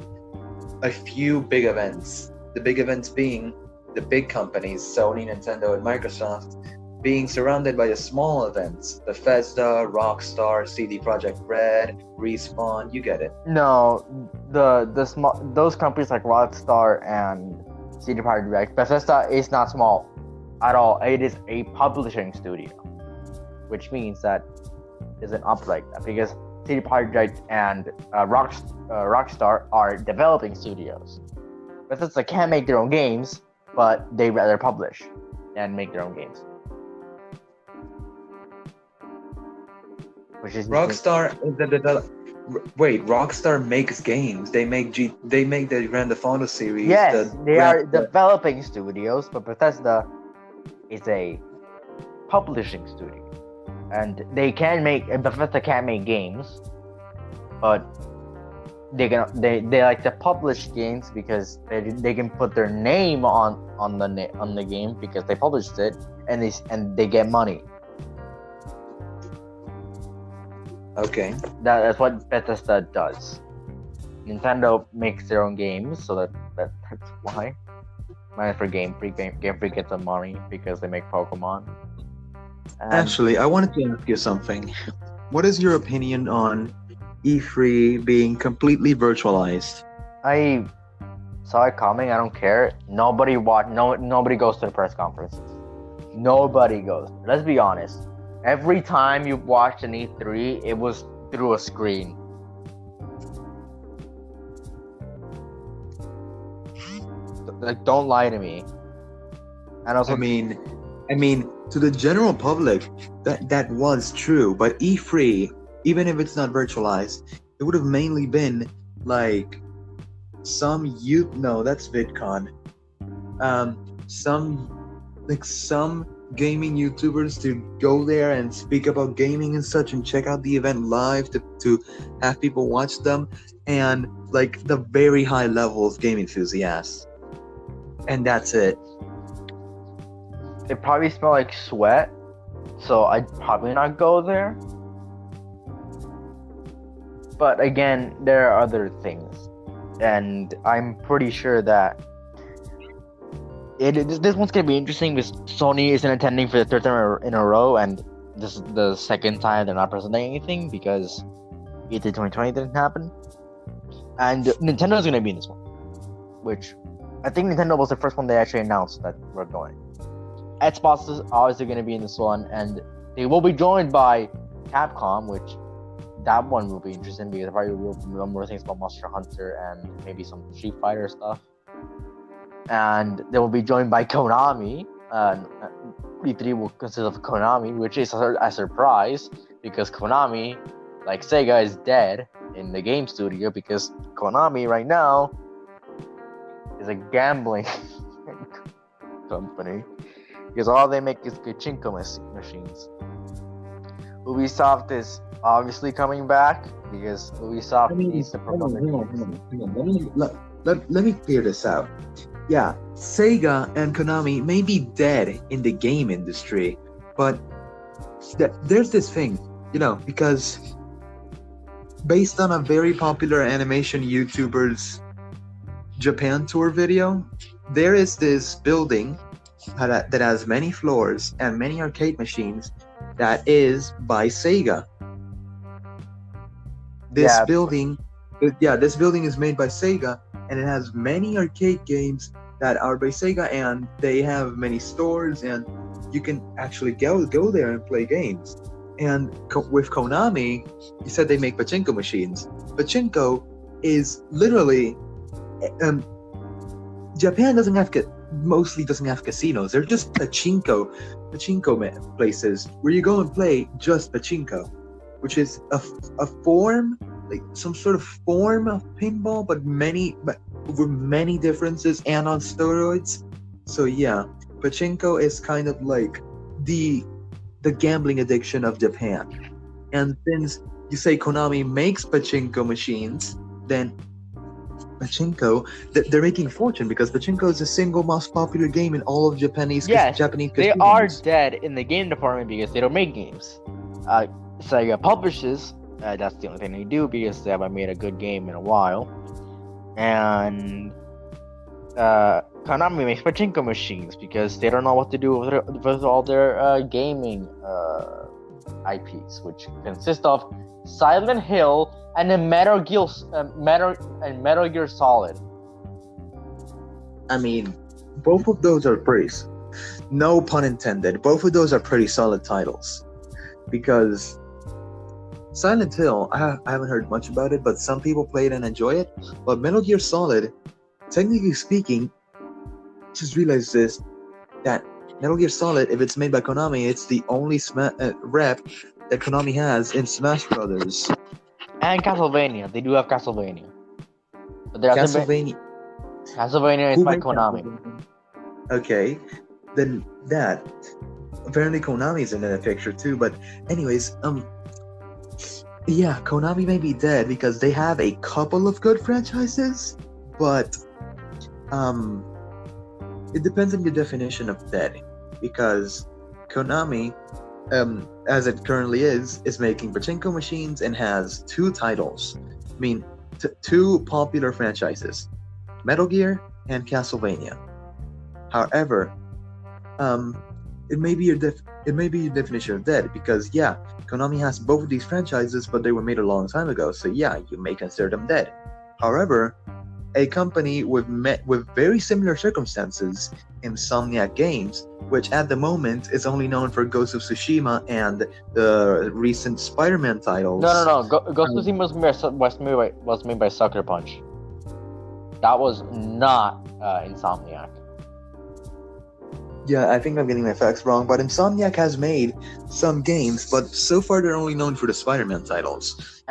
a few big events. The big events being the big companies, Sony, Nintendo, and Microsoft, being surrounded by the small events, Bethesda, Rockstar, CD Projekt Red, Respawn, you get it. No, the small those companies like Rockstar and CD Projekt, Bethesda is not small at all. It is a publishing studio, which means that isn't up like that because CD Projekt and Rockstar are developing studios. Bethesda can make their own games, but they rather publish and make their own games. Which is Rockstar is the developer. Wait, Rockstar makes games. They make the Grand Theft Auto series. Yes, they are developing studios, but Bethesda is a publishing studio, and Bethesda can make games, but they like to publish games because they can put their name on the game because they published it, and they get money. Okay. That's what Bethesda does. Nintendo makes their own games, so that's why. Minus for Game Freak gets some money because they make Pokemon. Actually, I wanted to ask you something. What is your opinion on E3 being completely virtualized? I saw it coming. I don't care. Nobody goes to the press conferences. Nobody goes. Let's be honest. Every time you watched an E3, it was through a screen. Like, don't lie to me. And also, I mean, to the general public, that was true. But E3, even if it's not virtualized, it would have mainly been like some that's VidCon. Some gaming YouTubers to go there and speak about gaming and such and check out the event live to have people watch them, and like the very high level of game enthusiasts. And that's it. It probably smelled like sweat, so I'd probably not go there. But again, there are other things, and I'm pretty sure that this one's gonna be interesting because Sony isn't attending for the third time in a row, and this is the second time they're not presenting anything because E3 2020 didn't happen. And Nintendo's gonna be in this one, which I think Nintendo was the first one they actually announced that we're going. Xbox is obviously gonna be in this one, and they will be joined by Capcom, which that one will be interesting because probably will know more things about Monster Hunter and maybe some Street Fighter stuff. And they will be joined by Konami. E3 will consist of Konami, which is a surprise because Konami, like Sega, is dead in the game studio because Konami right now is a gambling company because all they make is pachinko machines. Ubisoft is obviously coming back because Ubisoft needs to promote their games. Let me clear this out. Yeah, Sega and Konami may be dead in the game industry, but there's this thing, because based on a very popular animation YouTuber's Japan tour video, there is this building that has many floors and many arcade machines that is by Sega. This building is made by Sega, and it has many arcade games that are by Sega, and they have many stores, and you can actually go there and play games. And with Konami, you said they make pachinko machines. Pachinko is literally Japan mostly doesn't have casinos. They're just pachinko places where you go and play just pachinko, which is a form, like some sort of form of pinball, but with many differences and on steroids. So yeah, pachinko is kind of like the gambling addiction of Japan. And since you say Konami makes pachinko machines, then pachinko they're making a fortune because pachinko is the single most popular game in all of Japanese Yes, Japanese they are casinos. dead in the game department because they don't make games. Sega publishes. That's the only thing they do because they haven't made a good game in a while. And Konami makes pachinko machines because they don't know what to do with all their gaming IPs, which consist of Silent Hill and then Metal Gear Solid. I mean, both of those are no pun intended. Both of those are pretty solid titles because Silent Hill, I haven't heard much about it, but some people play it and enjoy it. But Metal Gear Solid, technically speaking, just realized this, that Metal Gear Solid, if it's made by Konami, it's the only rep that Konami has in Smash Brothers. And Castlevania. They do have Castlevania. But there hasn't been... Castlevania is Who by made Konami. Castlevania? Okay, then that. Apparently Konami's in the picture too, but anyways, yeah, Konami may be dead because they have a couple of good franchises, but it depends on your definition of dead, because Konami, as it currently is making pachinko machines and has two titles. I mean, two popular franchises, Metal Gear and Castlevania. However, it may be your definition of dead because yeah, Konami has both of these franchises, but they were made a long time ago. So yeah, you may consider them dead. However, a company with very similar circumstances, Insomniac Games, which at the moment is only known for Ghost of Tsushima and the recent Spider-Man titles. No. Ghost of Tsushima was made by Sucker Punch. That was not Insomniac. Yeah, I think I'm getting my facts wrong, but Insomniac has made some games, but so far they're only known for the Spider-Man titles.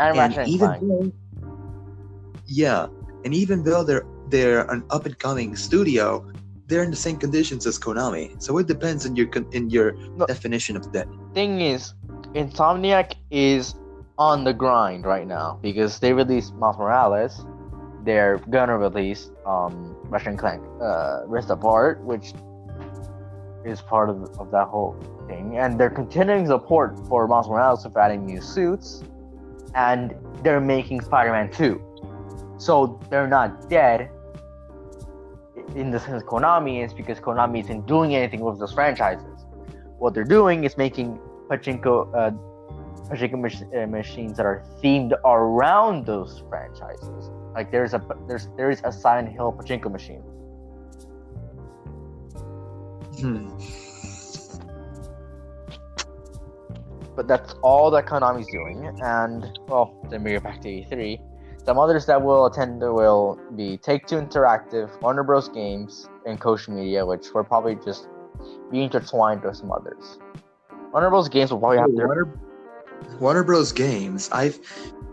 And even though they're an up-and-coming studio, they're in the same conditions as Konami. So it depends on your definition of that. Thing is, Insomniac is on the grind right now because they released Miles Morales. They're gonna release Ratchet & Clank Rift Apart, which is part of that whole thing, and they're continuing support for Miles Morales with adding new suits, and they're making Spider-Man 2. So they're not dead in the sense Konami is, because Konami isn't doing anything with those franchises. What they're doing is making pachinko machines that are themed around those franchises. Like there is a Silent Hill pachinko machine. But that's all that Konami's doing, and well, then we get back to E3. Some others that will attend will be Take-Two Interactive, Warner Bros. Games, and Koch Media, which will probably just be intertwined with some others. Warner Bros. Games will probably have their... Warner Bros. Games, I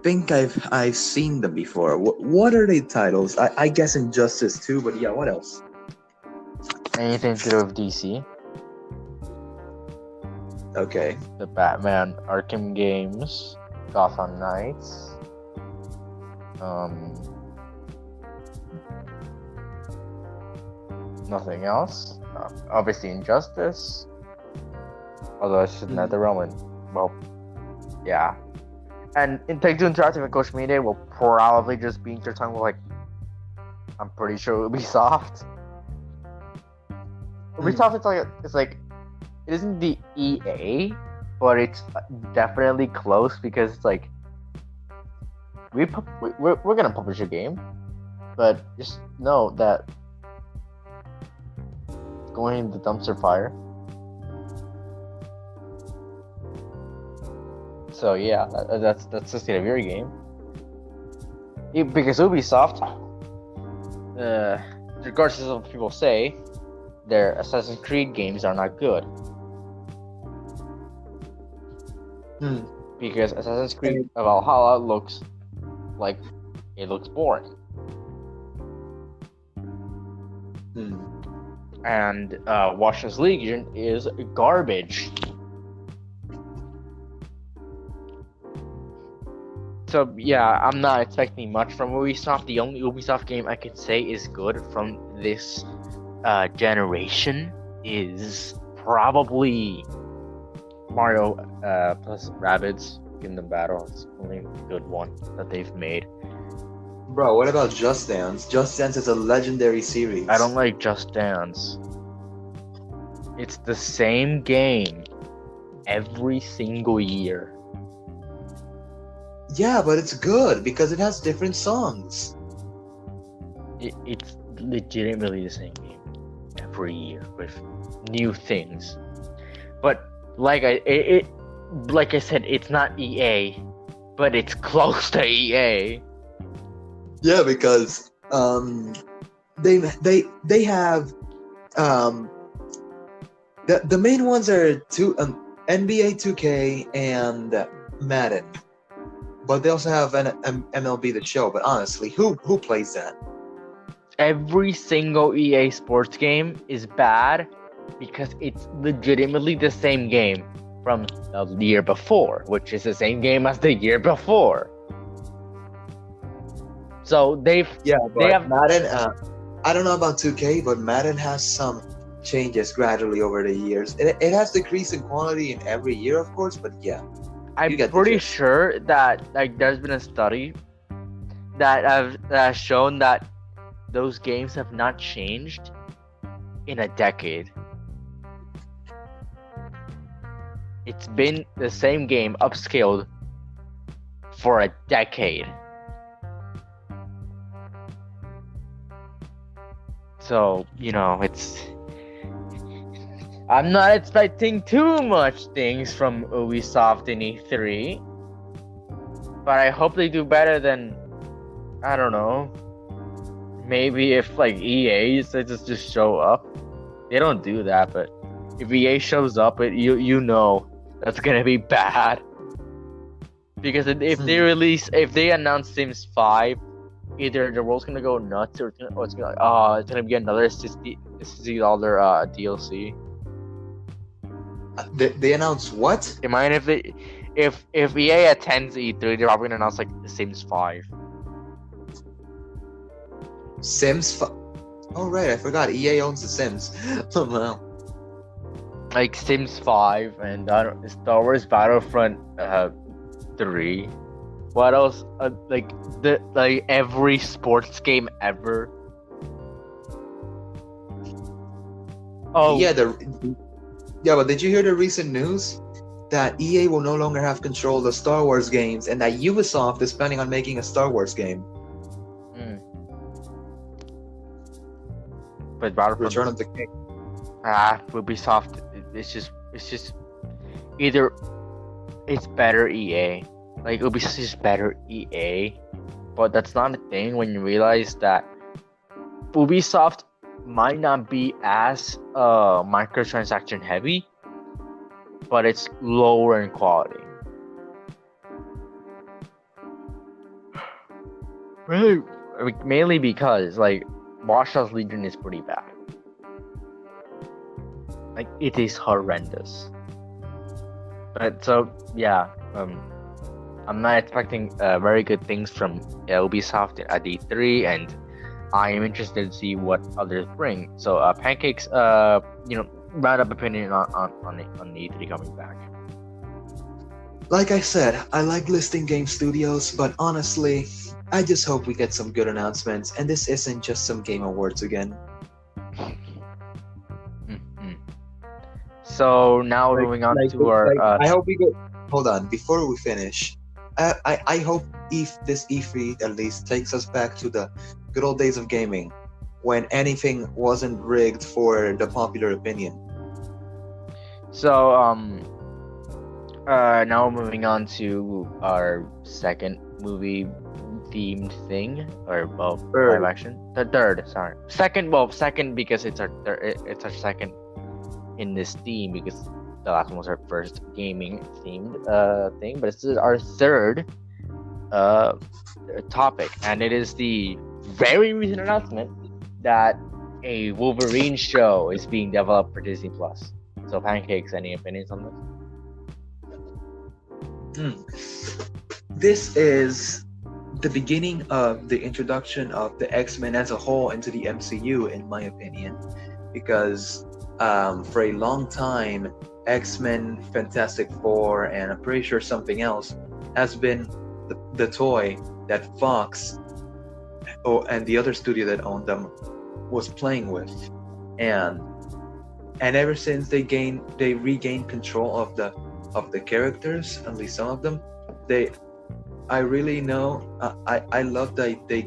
think I've seen them before. What are they titles? I guess Injustice 2, but yeah, what else? Anything to do with DC. Okay. The Batman Arkham games, Gotham Knights. Nothing else. Obviously Injustice. Although it's just NetherRealm, and well, yeah. And in Take-Two Interactive and Koch Media will probably just be intertwined with, like, I'm pretty sure Ubisoft. Ubisoft, it's like it isn't the EA, but it's definitely close because it's like we're gonna publish a game, but just know that it's going in the dumpster fire. So yeah, that's the state of your game. Because Ubisoft, regardless of what people say, their Assassin's Creed games are not good. Because Assassin's Creed Valhalla looks like it looks boring. and Watch Dogs Legion is garbage. So yeah, I'm not expecting much from Ubisoft. The only Ubisoft game I can say is good from this generation is probably Mario plus Rabbids Kingdom Battle. It's the only good one that they've made. Bro, what about Just Dance? Just Dance is a legendary series. I don't like Just Dance. It's the same game every single year. Yeah, but it's good because it has different songs. It's legitimately the same game every year with new things. But like I said, it's not EA, but it's close to EA. Yeah, because they have the main ones are NBA 2K and Madden, but they also have an MLB The Show. But honestly, who plays that? Every single EA sports game is bad because it's legitimately the same game from the year before, which is the same game as the year before. So they have Madden. I don't know about 2K, but Madden has some changes gradually over the years. It has decreased in quality in every year, of course, but yeah. I'm pretty sure that there's been a study that has shown that those games have not changed in a decade. It's been the same game upscaled for a decade. So, I'm not expecting too much things from Ubisoft in E3. But I hope they do better than, I don't know, maybe if EA decides to just show up. They don't do that, but if EA shows up, you know that's gonna be bad. Because if they announce Sims 5, either the world's gonna go nuts or it's gonna be another $60 DLC. They announced what? Imagine if EA attends E3, they're probably gonna announce Sims 5. Sims 5. Oh right, I forgot. EA owns the Sims. Oh wow. Sims 5 and Star Wars Battlefront 3. What else? Every sports game ever. Oh yeah, but did you hear the recent news that EA will no longer have control of the Star Wars games, and that Ubisoft is planning on making a Star Wars game? But Battlefront Return of the King. Ubisoft. It's just either it's better EA. Ubisoft is better EA, but that's not a thing when you realize that Ubisoft might not be as microtransaction heavy, but it's lower in quality. Really, mainly because Watch Dogs Legion is pretty bad. It is horrendous. But so yeah, I'm not expecting very good things from Ubisoft at E3, and I am interested to see what others bring. So Pancakes, round up opinion on the E3 coming back. Like I said, I like listing game studios, but honestly, I just hope we get some good announcements, and this isn't just some Game Awards again. So now moving on to our. I hope we go. Hold on, before we finish, I hope this E3 at least takes us back to the good old days of gaming, when anything wasn't rigged for the popular opinion. So now moving on to our second movie themed thing, or live action. The third, sorry, second because it's our second in this theme, because the last one was our first gaming themed thing, but this is our third topic, and it is the very recent announcement that a Wolverine show is being developed for Disney Plus. So, Pancakes, any opinions on Hmm. This is the beginning of the introduction of the X-Men as a whole into the MCU, in my opinion, because for a long time, X-Men, Fantastic Four, and I'm pretty sure something else has been the toy that Fox and the other studio that owned them was playing with, and ever since they regained control of the characters, at least some of them, I really know I love that they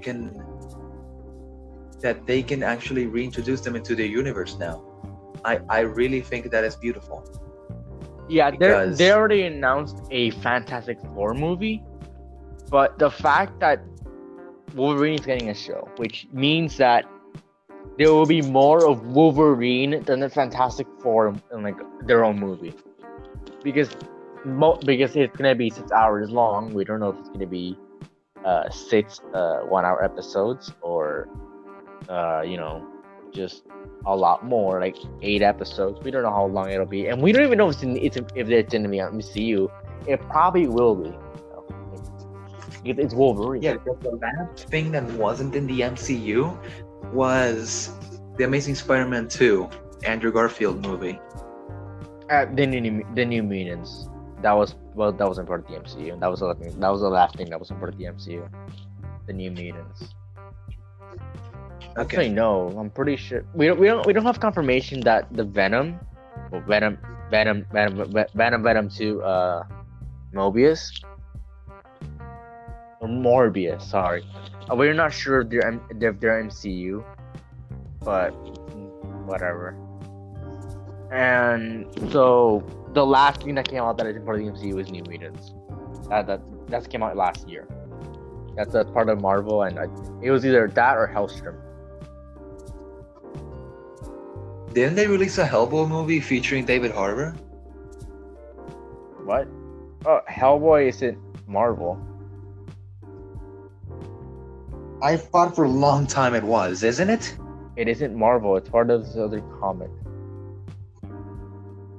can actually reintroduce them into the universe now. I really think that is beautiful. Yeah, Because they already announced a Fantastic Four movie, but the fact that Wolverine is getting a show, which means that there will be more of Wolverine than the Fantastic Four in like their own movie, because it's gonna be 6 hours long. We don't know if it's gonna be 6 1-hour episodes or just a lot more, like 8 episodes. We don't know how long it'll be, and we don't even know if it's gonna be on MCU. It probably will be. It's Wolverine. yeah, the last thing that wasn't in the MCU was the Amazing Spider-Man 2, Andrew Garfield movie. The New Mutants. That wasn't part of the MCU. That was the last thing that wasn't part of the MCU. The New Mutants. Okay. Actually, no. I'm pretty sure we don't have confirmation that the Venom 2, Mobius or Morbius. Sorry, we're not sure if they're MCU, but whatever. And so the last thing that came out that is part of the MCU is New Mutants. That came out last year. That's a part of Marvel, and it was either that or Hellstrom. Didn't they release a Hellboy movie featuring David Harbour? What? Oh, Hellboy isn't Marvel. I thought for a long time it was, isn't it? It isn't Marvel. It's part of this other comic.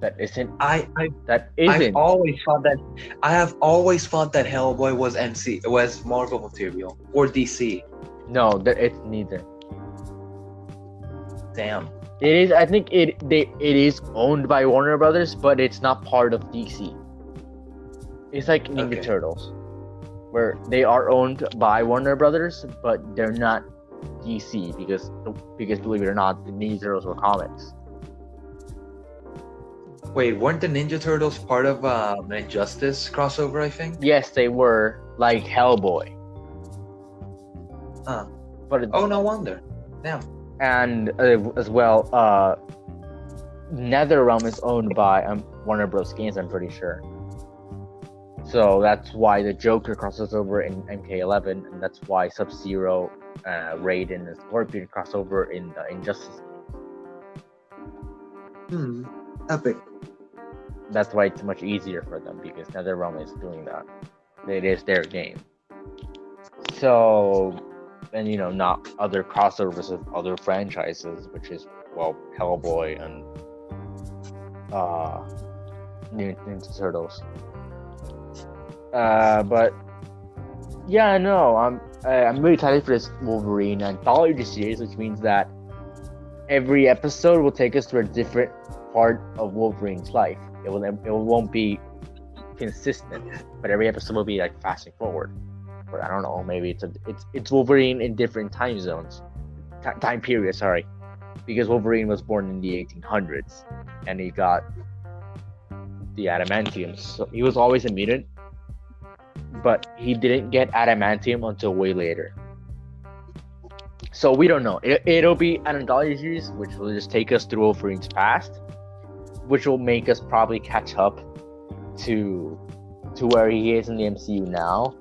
That isn't. That isn't. I have always thought that Hellboy was Marvel material or DC. No, that it's neither. Damn. It is. I think it is owned by Warner Brothers, but it's not part of DC. It's like Ninja Turtles, where they are owned by Warner Brothers, but they're not DC because believe it or not, the Ninja Turtles were comics. Wait, weren't the Ninja Turtles part of an Injustice crossover, I think? Yes, they were, like Hellboy. But no wonder. Damn. And as well, NetherRealm is owned by Warner Bros. Games, I'm pretty sure. So that's why the Joker crosses over in MK11, and that's why Sub-Zero, Raiden, and Scorpion cross over in Injustice. Epic. That's why it's much easier for them, because NetherRealm is doing that. It is their game. So, and not other crossovers of other franchises, which is, well, Hellboy and Ninja Turtles. But yeah, no, I'm really excited for this Wolverine anthology series, which means that every episode will take us to a different part of Wolverine's life. It won't be consistent, but every episode will be like fast forward. Or I don't know, maybe it's Wolverine in different time zones, time periods. Sorry, because Wolverine was born in the 1800s, and he got the adamantium. So he was always a mutant, but he didn't get adamantium until way later. So we don't know. It'll be an anthology series, which will just take us through Wolverine's past, which will make us probably catch up to where he is in the MCU now.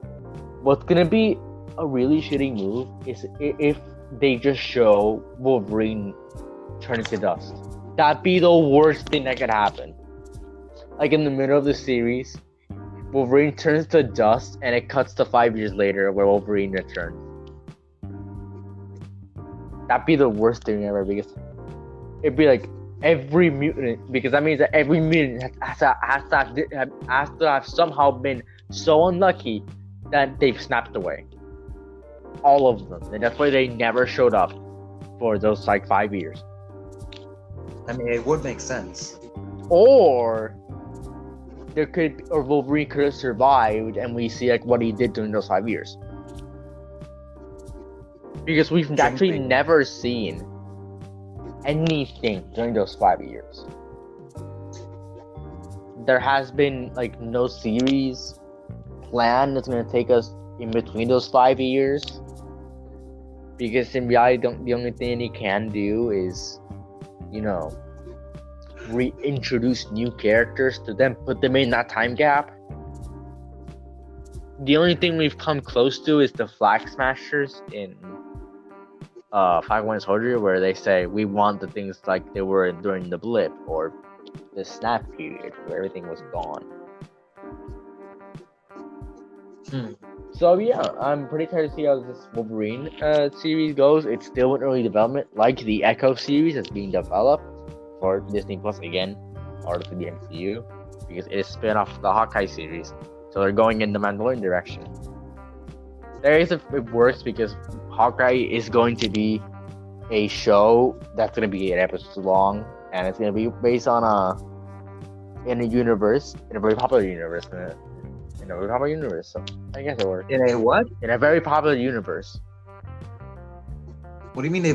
What's gonna be a really shitty move is if they just show Wolverine turning to dust. That'd be the worst thing that could happen. Like in the middle of the series, Wolverine turns to dust, and it cuts to 5 years later where Wolverine returns. That'd be the worst thing ever, because it'd be like every mutant, because that means that every mutant has to have somehow been so unlucky that they've snapped away. All of them. And that's why they never showed up for those like 5 years. I mean, it would make sense. Or Wolverine could have survived, and we see like what he did during those 5 years. Because we've actually never seen anything during those 5 years. There has been like no series plan that's gonna take us in between those 5 years. Because in reality, the only thing he can do is, reintroduce new characters to them, put them in that time gap. The only thing we've come close to is the Flag Smashers in Falcon Winter Soldier, where they say we want the things like they were during the blip or the snap period where everything was gone. So yeah, I'm pretty excited to see how this Wolverine series goes. It's still in early development, like the Echo series that's being developed for Disney Plus again, part of the MCU, because it is a spin-off of the Hawkeye series. So they're going in the Mandalorian direction. It works because Hawkeye is going to be a show that's going to be 8 episodes long, and it's going to be based on in a very popular universe. So I guess it works. In a what? In a very popular universe. What do you mean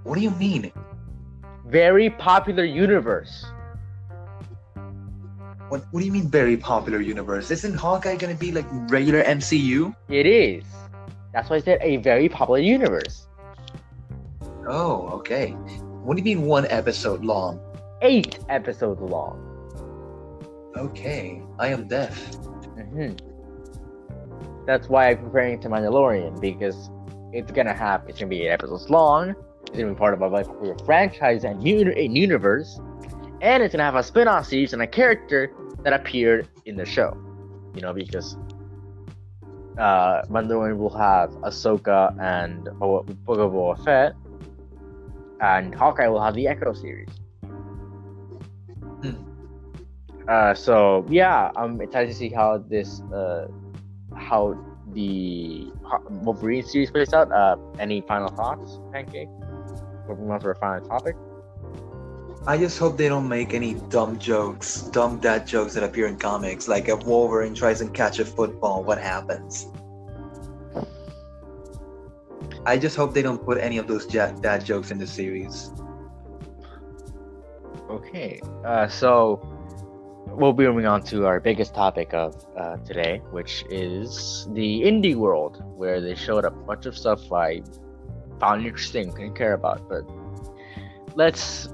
what do you mean? Very popular universe. What do you mean very popular universe? Isn't Hawkeye gonna be like regular MCU? It is. That's why I said a very popular universe. Oh, okay. What do you mean 1 episode long? 8 episodes long. Okay, I am deaf. That's why I'm comparing it to Mandalorian, because it's gonna be 8 episodes long. It's gonna be part of a very popular franchise and universe, and it's gonna have a spin-off series and a character that appeared in the show. Because Mandalorian will have Ahsoka and Book of Boba Fett, and Hawkeye will have the Echo series. So yeah, I'm excited to see how the Wolverine series plays out. Any final thoughts, Pancake? Moving on to our final topic. I just hope they don't make any dumb dad jokes that appear in comics. Like if Wolverine tries and catch a football, what happens? I just hope they don't put any of those dad jokes in the series. Okay, so we'll be moving on to our biggest topic of today, which is the indie world, where they showed a bunch of stuff I found interesting, couldn't care about. But let's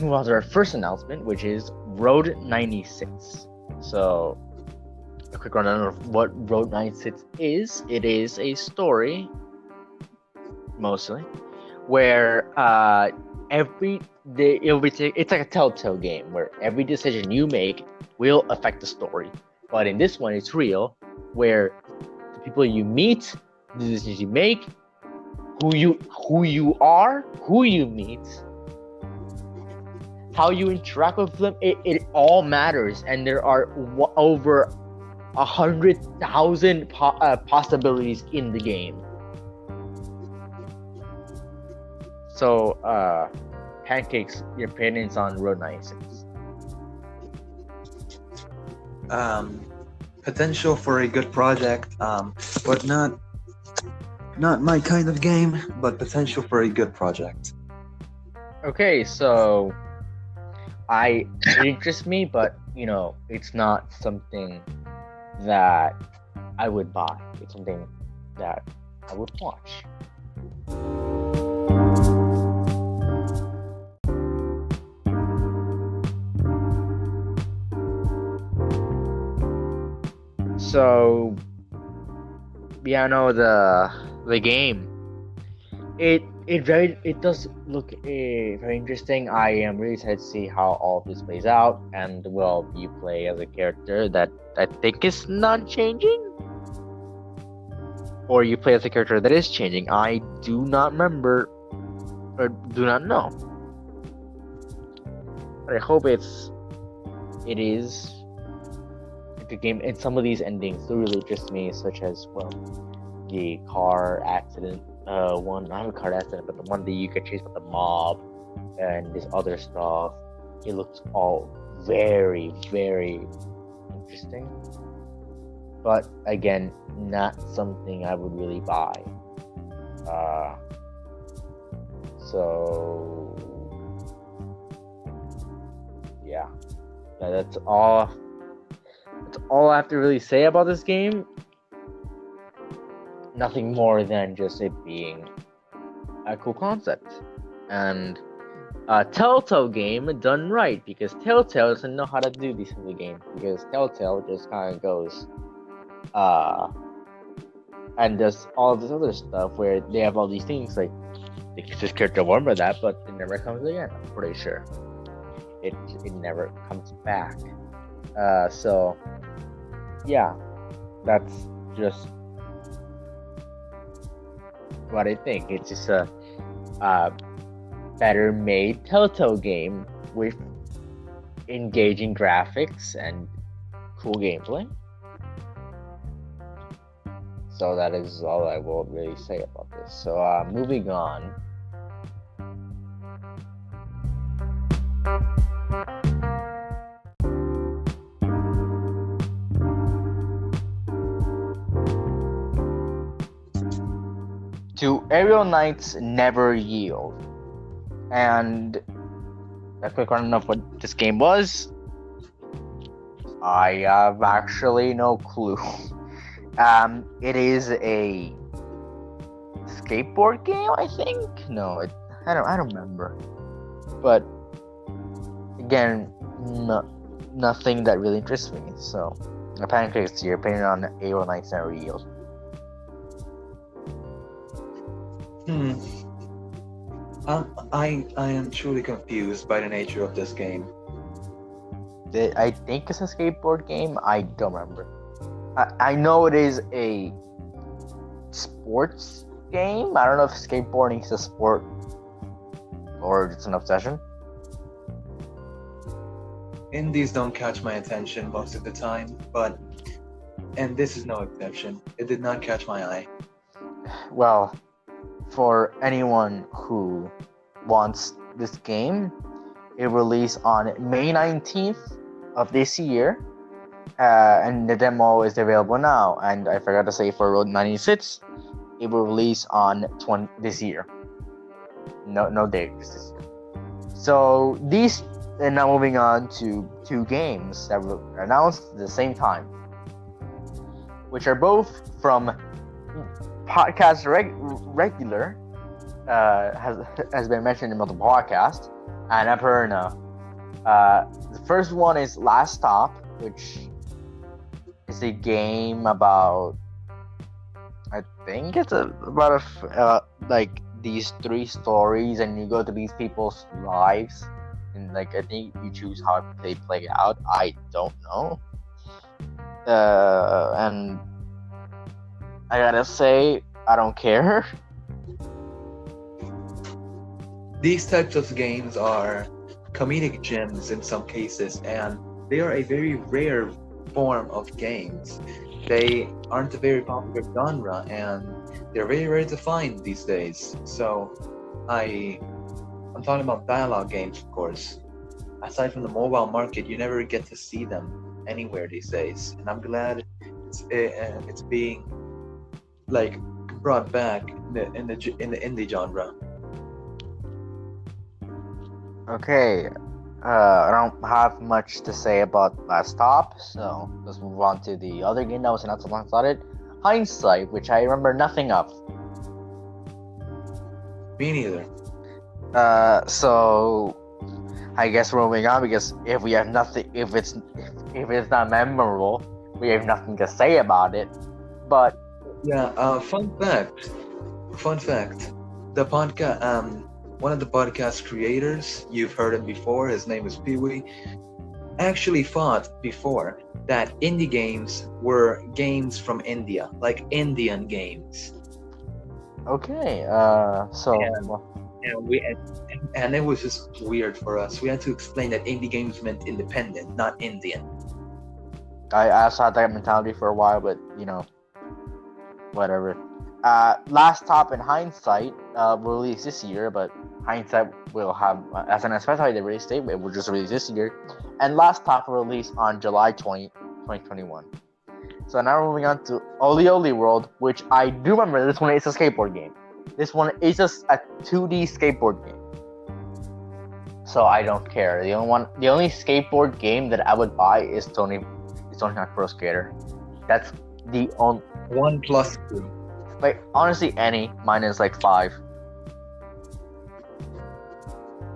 move on to our first announcement, which is Road 96. So, a quick rundown of what Road 96 is. It is a story, mostly, where it's like a telltale game where every decision you make will affect the story. But in this one, it's real, where the people you meet, the decisions you make, who you are, who you meet, how you interact with them, it all matters. And there are over 100,000 possibilities in the game. So, Pancakes, your opinions on Road 96? Potential for a good project, but not my kind of game, but potential for a good project. Okay, so it interests me, but it's not something that I would buy. It's something that I would watch. So, yeah, no, the game, it does look very interesting. I am really excited to see how all of this plays out, and you play as a character that I think is not changing. or you play as a character that is changing. I do not remember or do not know. But I hope it is a good game. And some of these endings do really interest me, such as the car accident one, not a car accident, but the one that you get chased by the mob and this other stuff. It looks all very, very interesting. But again, not something I would really buy. So yeah, that's all. That's all I have to really say about this game. Nothing more than just it being a cool concept and a Telltale game done right, because Telltale doesn't know how to do these kinds of games, because Telltale just kind of goes and does all this other stuff where they have all these things like this character remember that, but it never comes again. I'm pretty sure it never comes back. So yeah, that's just what I think. It's just a better made Telltale game with engaging graphics and cool gameplay. So that is all I will really say about this. So moving on. To Aerial Knights Never Yield. And a quick run of what this game was. I have actually no clue. It is a skateboard game, I think. No, I don't remember. But again, nothing that really interests me. So, Pancakes, your opinion on Aerial Knights Never Yield. I am truly confused by the nature of this game. I think it's a skateboard game. I don't remember. I know it is a sports game. I don't know if skateboarding is a sport or it's an obsession. Indies don't catch my attention most of the time, and this is no exception. It did not catch my eye. Well, for anyone who wants this game, it released on May 19th of this year, and the demo is available now. And I forgot to say, for Road 96, it will release on this year. No date, just this year. So these, and now moving on to two games that were announced at the same time, which are both from podcast regular, has been mentioned in multiple podcasts, and Annapurna. The first one is Last Stop, which is a game about, I think it's about like these three stories, and you go to these people's lives, and like I think you choose how they play out. I don't know, and I gotta say, I don't care. These types of games are comedic gems in some cases, and they are a very rare form of games. They aren't a very popular genre, and they're very rare to find these days. So I'm talking about dialogue games, of course. Aside from the mobile market, you never get to see them anywhere these days, and I'm glad it's being like brought back in the indie genre. Okay, I don't have much to say about Last Stop, so let's move on to the other game that was announced alongside it, Hindsight, which I remember nothing of. Me neither. So I guess we're moving on, because if we have nothing, if it's not memorable, we have nothing to say about it. But yeah, fun fact. The podcast, one of the podcast creators, you've heard him before. His name is Piwi. actually thought before that indie games were games from India, like Indian games. Okay. And and it was just weird for us. We had to explain that indie games meant independent, not Indian. I also had that mentality for a while, but whatever. Last Top in hindsight released this year, but hindsight will have as an unspecified release date. It will just release this year, and Last Top will release on July 2021. So now we're moving on to Oli Oli World, which I do remember. This one is a skateboard game. This one is just a 2D skateboard game. So I don't care. The only skateboard game that I would buy is Tony Hawk Pro Skater. That's the only 1+2. like honestly any. Mine is like 5.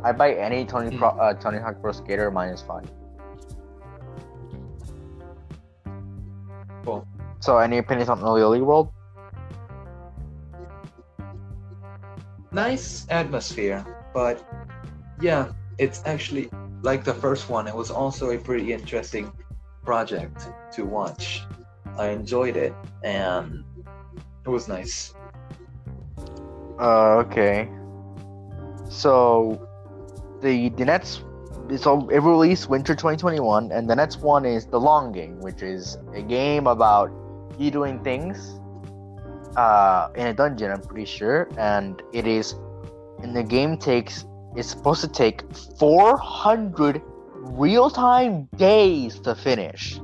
I buy any Tony Hawk Pro Skater. Mine is 5. Cool. So any opinions on Oli Oli World? Nice atmosphere, but yeah, it's actually like the first one. It was also a pretty interesting project to watch. I enjoyed it, and it was nice. Okay. So the next so it released winter 2021, and the next one is The Longing, which is a game about you doing things in a dungeon, I'm pretty sure, and it is in the game it's supposed to take 400 real-time days to finish.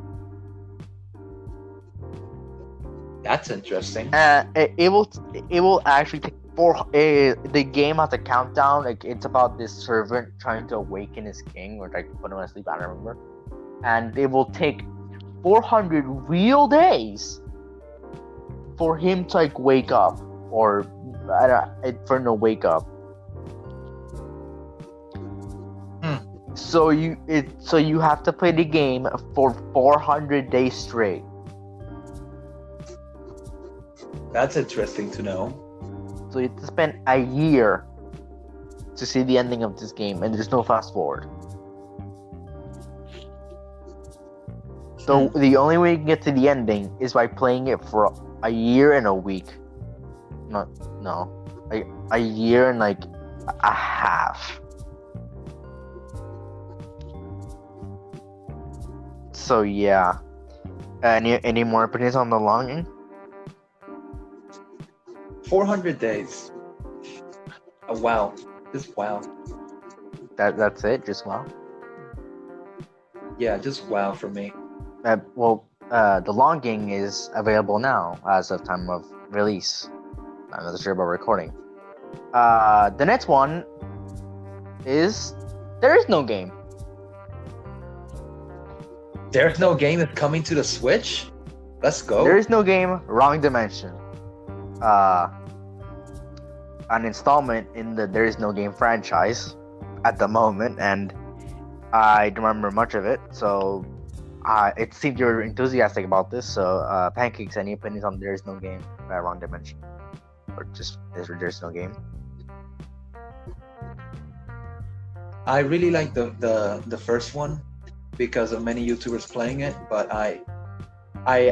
That's interesting. It will actually take the game has a countdown. Like it's about this servant trying to awaken his king, or like put him to sleep. I don't remember. And it will take 400 real days for him to like wake up, or for him to wake up. So you have to play the game for 400 days straight. That's interesting to know. So you have to spend a year to see the ending of this game, and there's no fast forward. So the only way you can get to the ending is by playing it for a year and a week. A year and like a half. So yeah. Any more opinions on The Longing? 400 days. Wow. Just wow. That's it? Just wow? Yeah, just wow for me. The Longing is available now as of time of release. I'm not sure about recording. The next one is There Is No Game. There's No Game is coming to the Switch? Let's go. There Is No Game, Wrong Dimension. An installment in the There Is No Game franchise at the moment, and I don't remember much of it, so it seemed you're enthusiastic about this. So Pancakes, any opinions on There Is No Game, Wrong Dimension, or just There's No Game? I really like the first one because of many YouTubers playing it, but I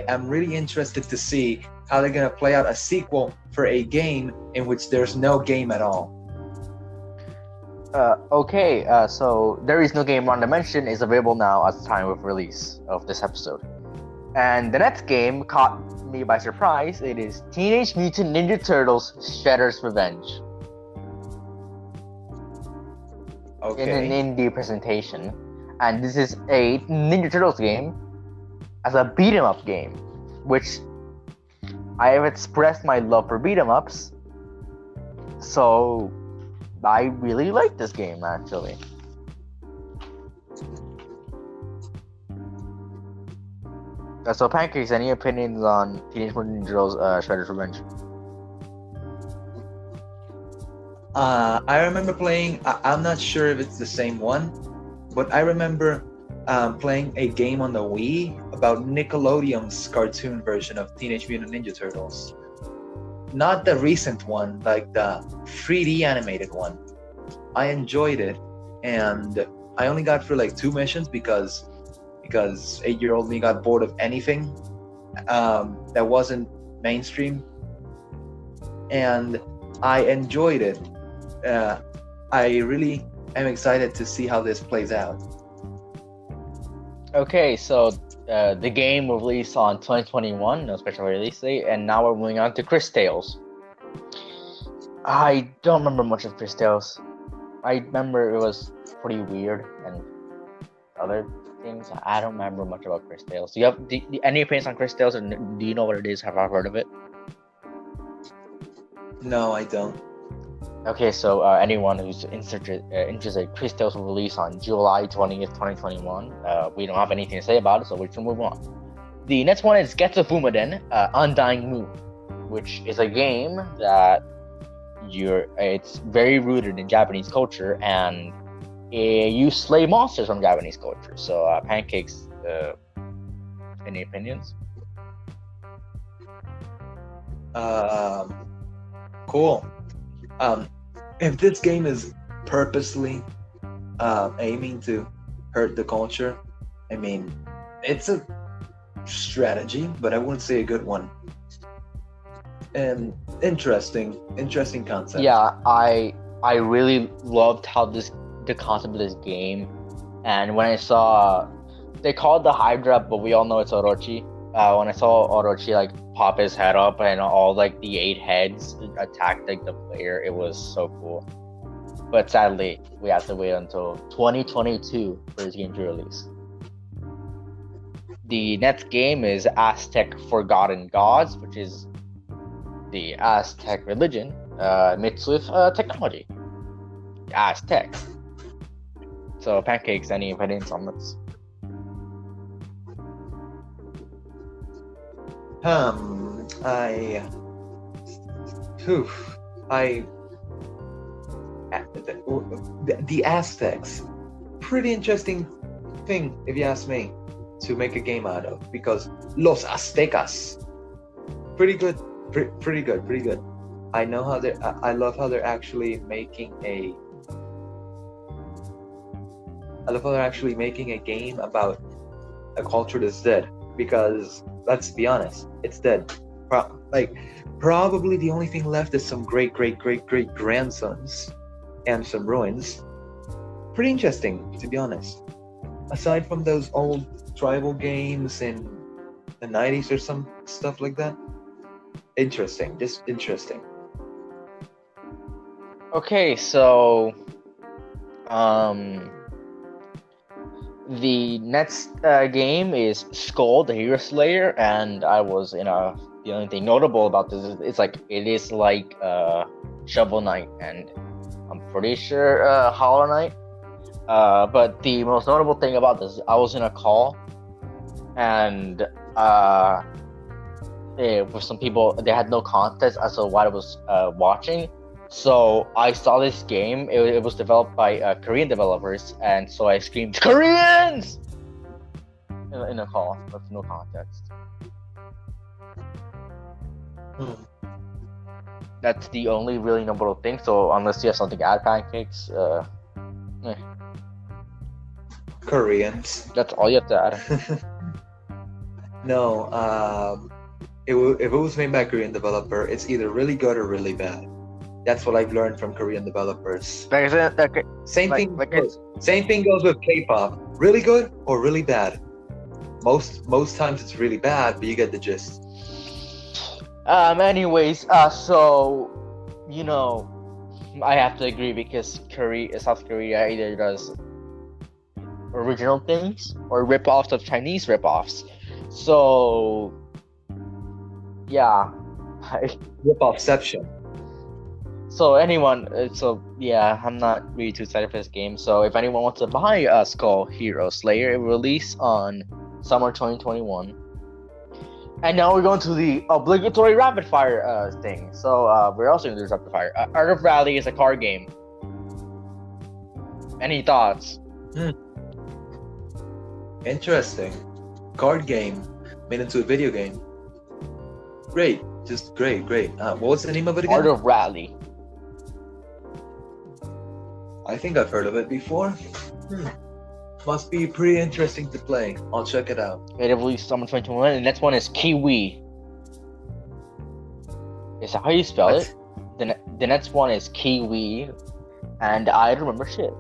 am really interested to see how they're gonna play out a sequel for a game in which there's no game at all. So There Is No Game, Wrong Dimension is available now at the time of release of this episode. And the next game caught me by surprise. It is Teenage Mutant Ninja Turtles Shredder's Revenge. Okay. In an indie presentation. And this is a Ninja Turtles game as a beat 'em up game, which I have expressed my love for beat 'em ups, so I really like this game actually. So Pancakes, any opinions on Teenage Mutant Ninja Turtles Shredder's Revenge? I remember playing. I'm not sure if it's the same one, but I remember playing a game on the Wii about Nickelodeon's cartoon version of Teenage Mutant Ninja Turtles. Not the recent one, like the 3D animated one. I enjoyed it, and I only got through like 2 missions because because 8-year-old me got bored of anything that wasn't mainstream, and I enjoyed it. I really am excited to see how this plays out. Okay, so the game will release on 2021, no special release date, and now we're moving on to Chris Tales. I don't remember much of Chris Tales. I remember it was pretty weird and other things. I don't remember much about Chris Tales. Do you have any opinions on Chris Tales, or do you know what it is? Have I heard of it? No, I don't. Okay, so anyone who's interested, Chris Tales will release on July 20th, 2021. We don't have anything to say about it, so we can move on. The next one is Getsufumaden, Undying Moon, which is a game that it's very rooted in Japanese culture, and you slay monsters from Japanese culture. So, Pancakes, any opinions? Cool. If this game is purposely aiming to hurt the culture, I mean, it's a strategy, but I wouldn't say a good one. And interesting concept. Yeah, I really loved how the concept of this game, and when I saw they call it the Hydra, but we all know it's Orochi. When I saw Orochi like pop his head up and all like the 8 heads attacked like the player, it was so cool. But sadly, we have to wait until 2022 for this game to release. The next game is Aztec Forgotten Gods, which is the Aztec religion mixed with technology. Aztec. So, Pancakes, any opinions on this? The Aztecs, pretty interesting thing if you ask me to make a game out of, because Los Aztecas, pretty good. I love how they're actually making a game about a culture that's dead, because let's be honest, it's dead. Probably the only thing left is some great grandsons and some ruins. Pretty interesting, to be honest. Aside from those old tribal games in the 90s or some stuff like that. Interesting. Okay, so the next game is Skull, the Hero Slayer, and the only thing notable about this is it is like Shovel Knight, and I'm pretty sure Hollow Knight. But the most notable thing about this, I was in a call, and with some people, they had no context as to what I was watching. So I saw this game. It was developed by Korean developers, and so I screamed Koreans in a call with no context. That's the only really notable thing. So unless you have something to add, Pancakes, Koreans. That's all you have to add. No, if it was made by a Korean developer, it's either really good or really bad. That's what I've learned from Korean developers. Same thing goes with K-pop. Really good or really bad. Most times it's really bad, but you get the gist. Anyways, so I have to agree, because South Korea either does original things or rip-offs of Chinese rip-offs. So yeah, Rip-offception. So I'm not really too excited for this game. So if anyone wants to buy Skull Hero Slayer, it will release on summer 2021. And now we're going to the obligatory rapid fire thing. So we're also going to do rapid fire. Art of Rally is a card game. Any thoughts? Interesting. Card game made into a video game. Great. Just great. What was the name of it again? Art of Rally. I think I've heard of it before. Must be pretty interesting to play. I'll check it out. It released summer 2021, and the next one is Kiwi. Is that how you spell What? it? The next one is Kiwi, and I don't remember shit.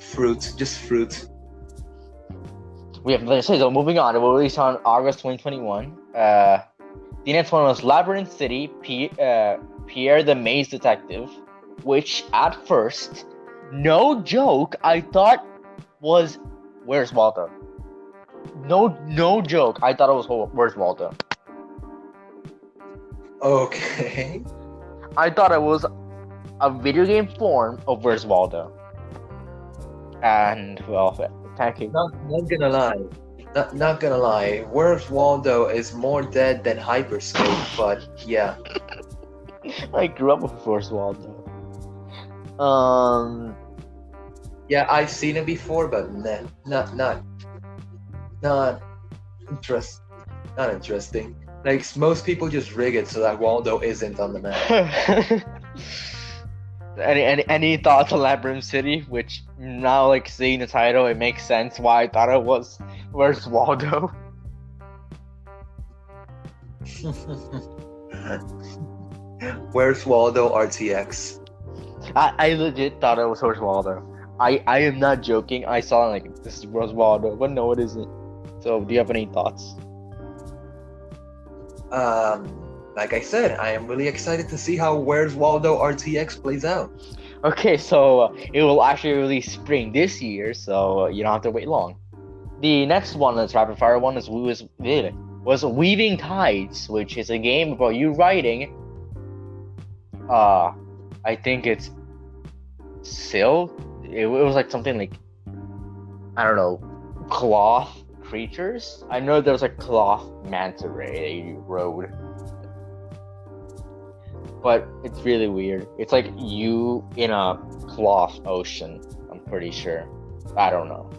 Fruit, just fruit. We have, so moving on, it will release on August 2021. The next one was Labyrinth City, Pierre the Maze Detective, which at first, no joke, I thought was Where's Waldo? No joke, I thought it was Where's Waldo. Okay. I thought it was a video game form of Where's Waldo. And, well, Pancakes. Not gonna lie. Not gonna lie. Where's Waldo is more dead than Hyperscape, but yeah. I grew up with Where's Waldo. Yeah, I've seen it before, but nah, not interesting. Like most people just rig it so that Waldo isn't on the map. Any thoughts on Labyrinth City? Which now, like seeing the title, it makes sense why I thought it was Where's Waldo. Where's Waldo RTX? I legit thought it was Where's Waldo. I am not joking. I saw like this is Where's Waldo, but no, it isn't. So, do you have any thoughts? Like I said, I am really excited to see how Where's Waldo RTX plays out. Okay, so it will actually release spring this year, so you don't have to wait long. The next one, the rapid fire one, was Weaving Tides, which is a game about you writing. I think it's silk. It was like something like, I don't know, cloth creatures. I know there was a cloth manta ray that you rode. But it's really weird. It's like you in a cloth ocean, I'm pretty sure. I don't know.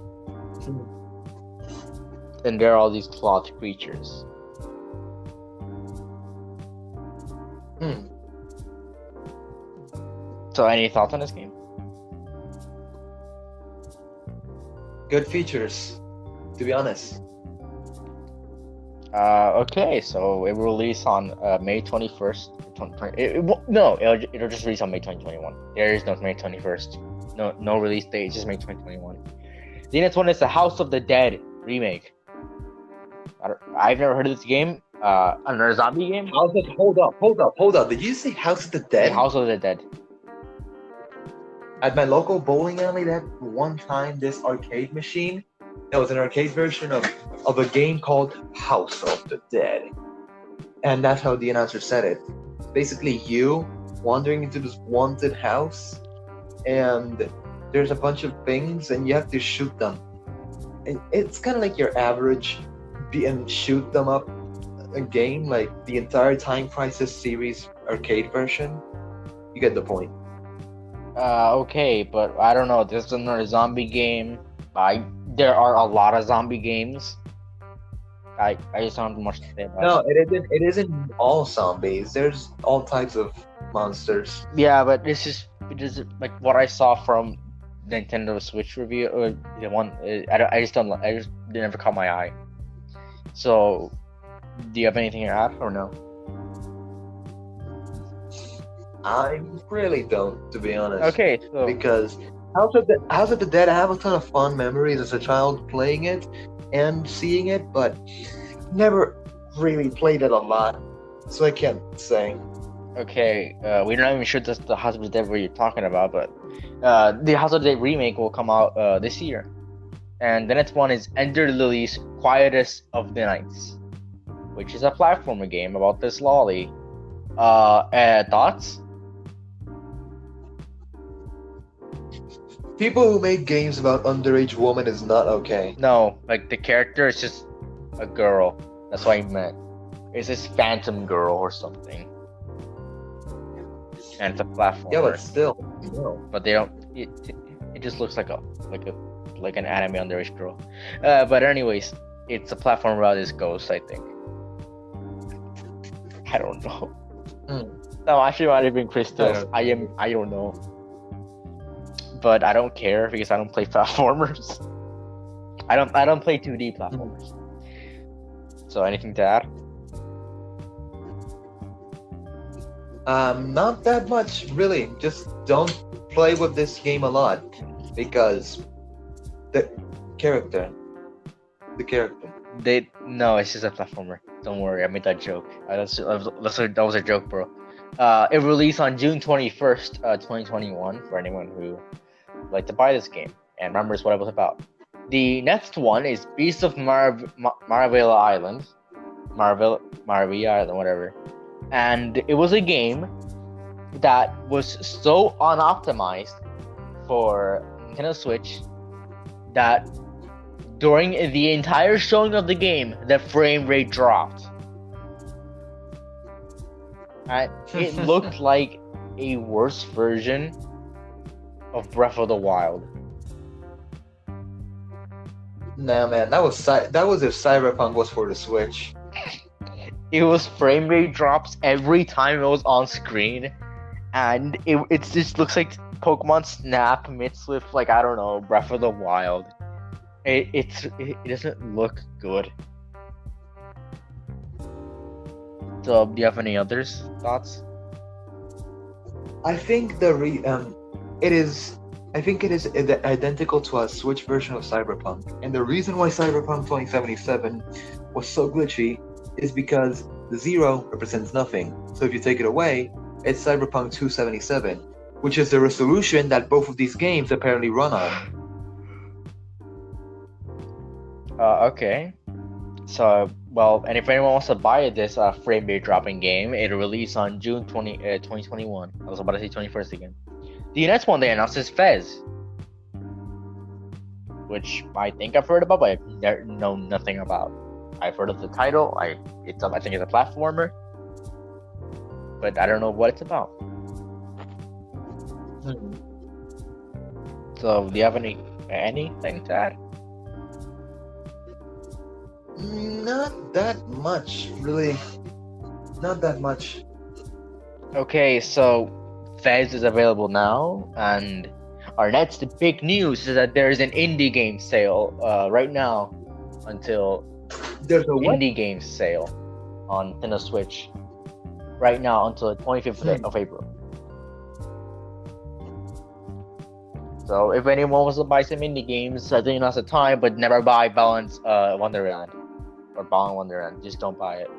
And there are all these cloth creatures. So any thoughts on this game? Good features, to be honest. Okay, so it will release on May 21st. 2020. It'll just release on May 2021. There is no May 21st. No release date, it's just May 2021. The next one is the House of the Dead remake. I've never heard of this game. Another zombie game? Hold up. Did you say House of the Dead? The House of the Dead. At my local bowling alley, that one time this arcade machine, that was an arcade version of a game called House of the Dead. And that's how the announcer said it. Basically you wandering into this haunted house, and there's a bunch of things and you have to shoot them. And it's kind of like your average and shoot them up a game, like the entire Time Crisis series arcade version. You get the point. Okay, but I don't know. This is another zombie game. There are a lot of zombie games. I just don't have much to say about it. No, it isn't all zombies. There's all types of monsters. Yeah, but it is like what I saw from Nintendo Switch review, or the one. I just never caught my eye. So, do you have anything to add or no? I really don't, to be honest. Okay, so Because House of the Dead, I have a ton of fond memories as a child playing it and seeing it, but never really played it a lot, so I can't say. okay, we're not even sure that's the House of the Dead what you're talking about, but the House of the Dead remake will come out this year. And the next one is Ender Lily's Quietest of the Nights, which is a platformer game about this lolly. Thoughts? People who make games about underage women is not okay. No, like the character is just a girl. That's what I meant. It's this phantom girl or something. And it's a platformer. Yeah, but still, no. But they don't. It just looks like an anime underage girl. But anyways, it's a platform about this ghost. I think. I don't know. No, actually, might have been Christos. I don't know. but I don't care because I don't play platformers. I don't play 2D platformers. So anything to add? Not that much, really. Just don't play with this game a lot because the character. No, it's just a platformer. Don't worry, I made that joke. That was a joke, bro. It released on June 21st, 2021, for anyone who would like to buy this game and remembers what it was about. The next one is Beast of Maravilla Island. Maravilla Island, whatever. And it was a game that was so unoptimized for Nintendo Switch that during the entire showing of the game, the frame rate dropped. It looked like a worse version of Breath of the Wild. Nah, man, that was if Cyberpunk was for the Switch. It was frame rate drops every time it was on screen, and it just looks like Pokemon Snap mixed with, like, I don't know, Breath of the Wild. It doesn't look good. So, do you have any others thoughts? I think it is identical to a Switch version of Cyberpunk, and the reason why Cyberpunk 2077 was so glitchy is because the 0 represents nothing. So if you take it away, it's Cyberpunk 277, which is the resolution that both of these games apparently run on. Okay. So, well, and if anyone wants to buy this frame rate dropping game, it'll release on June 2021. I was about to say 21st again. The next one they announced is Fez, which I think I've heard about, but I know nothing about. I've heard of the title. I think it's a platformer, but I don't know what it's about. So, do you have anything to add? Not that much, really. Not that much. Okay, so Fez is available now, and our next big news is that there's an indie game sale right now until There's a indie game sale on Nintendo Switch right now until the 25th of April. So if anyone wants to buy some indie games, I think now's the time, but never buy Balance Wonderland or Balance Wonderland. Just don't buy it.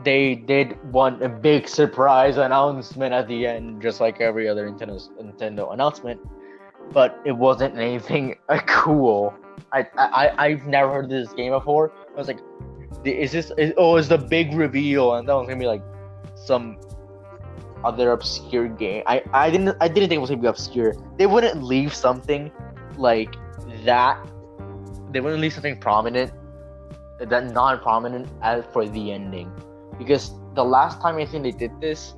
They did a big surprise announcement at the end, just like every other Nintendo announcement, but it wasn't anything cool. I've never heard of this game before. I was like, it's the big reveal, and that was gonna be like some other obscure game. I didn't think it was gonna be obscure. They wouldn't leave something like that. They wouldn't leave something prominent, that non-prominent, as for the ending. Because the last time I think they did this,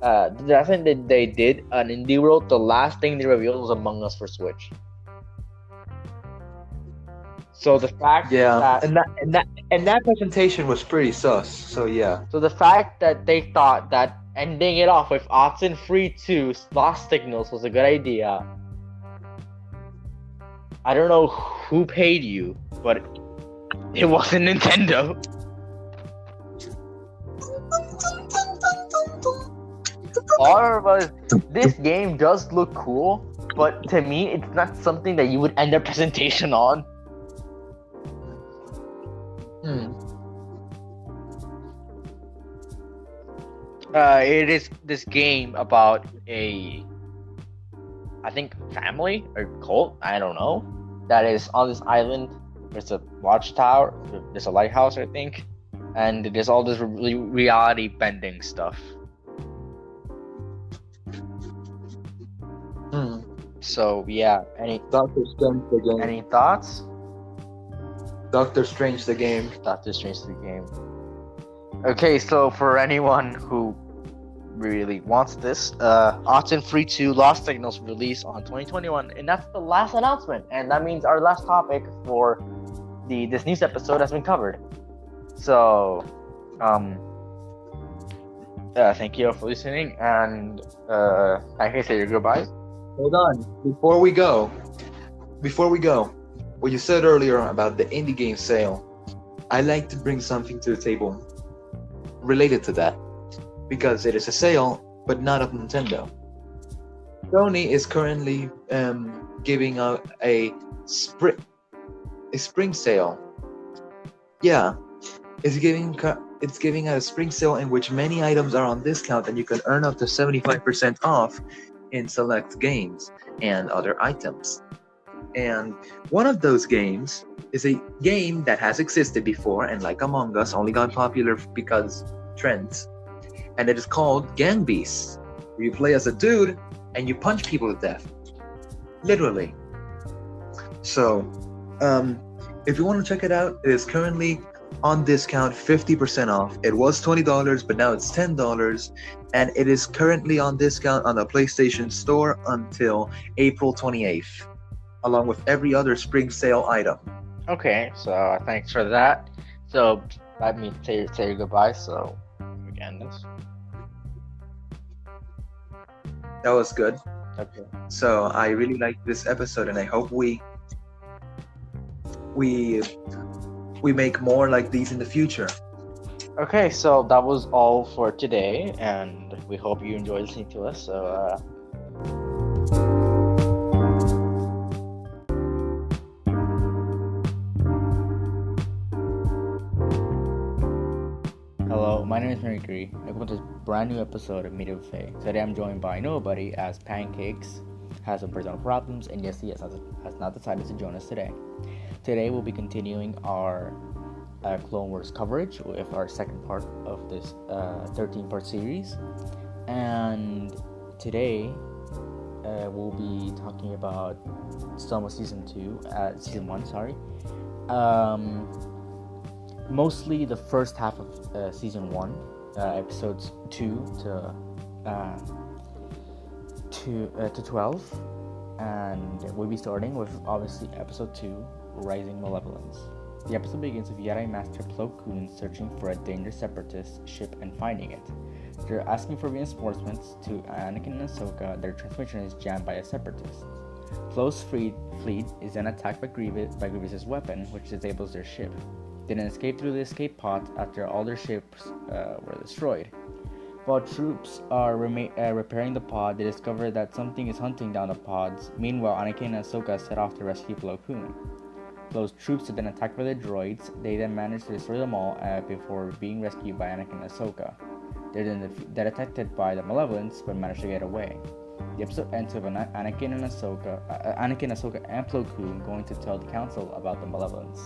the last time that they did an indie world, the last thing they revealed was Among Us for Switch. So the fact that that presentation was pretty sus. So yeah. So the fact that they thought that ending it off with Oxenfree 2 Lost Signals was a good idea. I don't know who paid you, but it wasn't Nintendo. All of us, this game does look cool, but to me, it's not something that you would end a presentation on. It is this game about I think family or cult, I don't know, that is on this island. There's a watchtower, there's a lighthouse, I think, and there's all this reality bending stuff. So yeah, Doctor Strange the game. Any thoughts? Doctor Strange the game. Doctor Strange the game. Okay, so for anyone who really wants this, Oxenfree 2 Lost Signals release on 2021, and that's the last announcement, and that means our last topic for this news episode has been covered. So, Thank you all for listening, and I can say your goodbyes. Hold on. Before we go, what you said earlier about the indie game sale, I like to bring something to the table related to that because it is a sale, but not of Nintendo. Sony is currently giving out a spring sale. Yeah, it's giving out a spring sale in which many items are on discount and you can earn up to 75% off in select games and other items. And one of those games is a game that has existed before and like Among Us only got popular because trends. And it is called Gang Beasts, where you play as a dude and you punch people to death. Literally. So, if you want to check it out, it is currently on discount, 50% off. It was $20, but now it's $10, and it is currently on discount on the PlayStation Store until April 28th, along with every other spring sale item. Okay, so thanks for that. So let me say your goodbye. So we can end this. That was good. Okay. So I really liked this episode, and I hope we make more like these in the future. Okay, so that was all for today, and we hope you enjoyed listening to us. So, hello, my name is Mercury, and welcome to this brand new episode of Media Buffet. Today I'm joined by nobody, as Pancakes has some personal problems, and yes, he has not decided to join us today. Today we'll be continuing our Clone Wars coverage with our second part of this 13-part series, and today we'll be talking about some of season 1, sorry. Mostly the first half of season 1, episodes 2 to 12, and we'll be starting with obviously episode 2, Rising Malevolence. The episode begins with Jedi Master Plo Koon searching for a dangerous separatist ship and finding it. They're asking for reinforcements to Anakin and Ahsoka. Their transmission is jammed by a separatist. Plo's fleet is then attacked by Grievous's weapon, which disables their ship. They then escape through the escape pod after all their ships were destroyed. While troops are repairing the pod, they discover that something is hunting down the pods. Meanwhile, Anakin and Ahsoka set off to rescue Plo Koon. Plo's troops are then attacked by the droids. They then manage to destroy them all before being rescued by Anakin and Ahsoka. They're detected by the Malevolence, but manage to get away. The episode ends with Anakin, Ahsoka, and Plo Koon going to tell the Council about the Malevolence.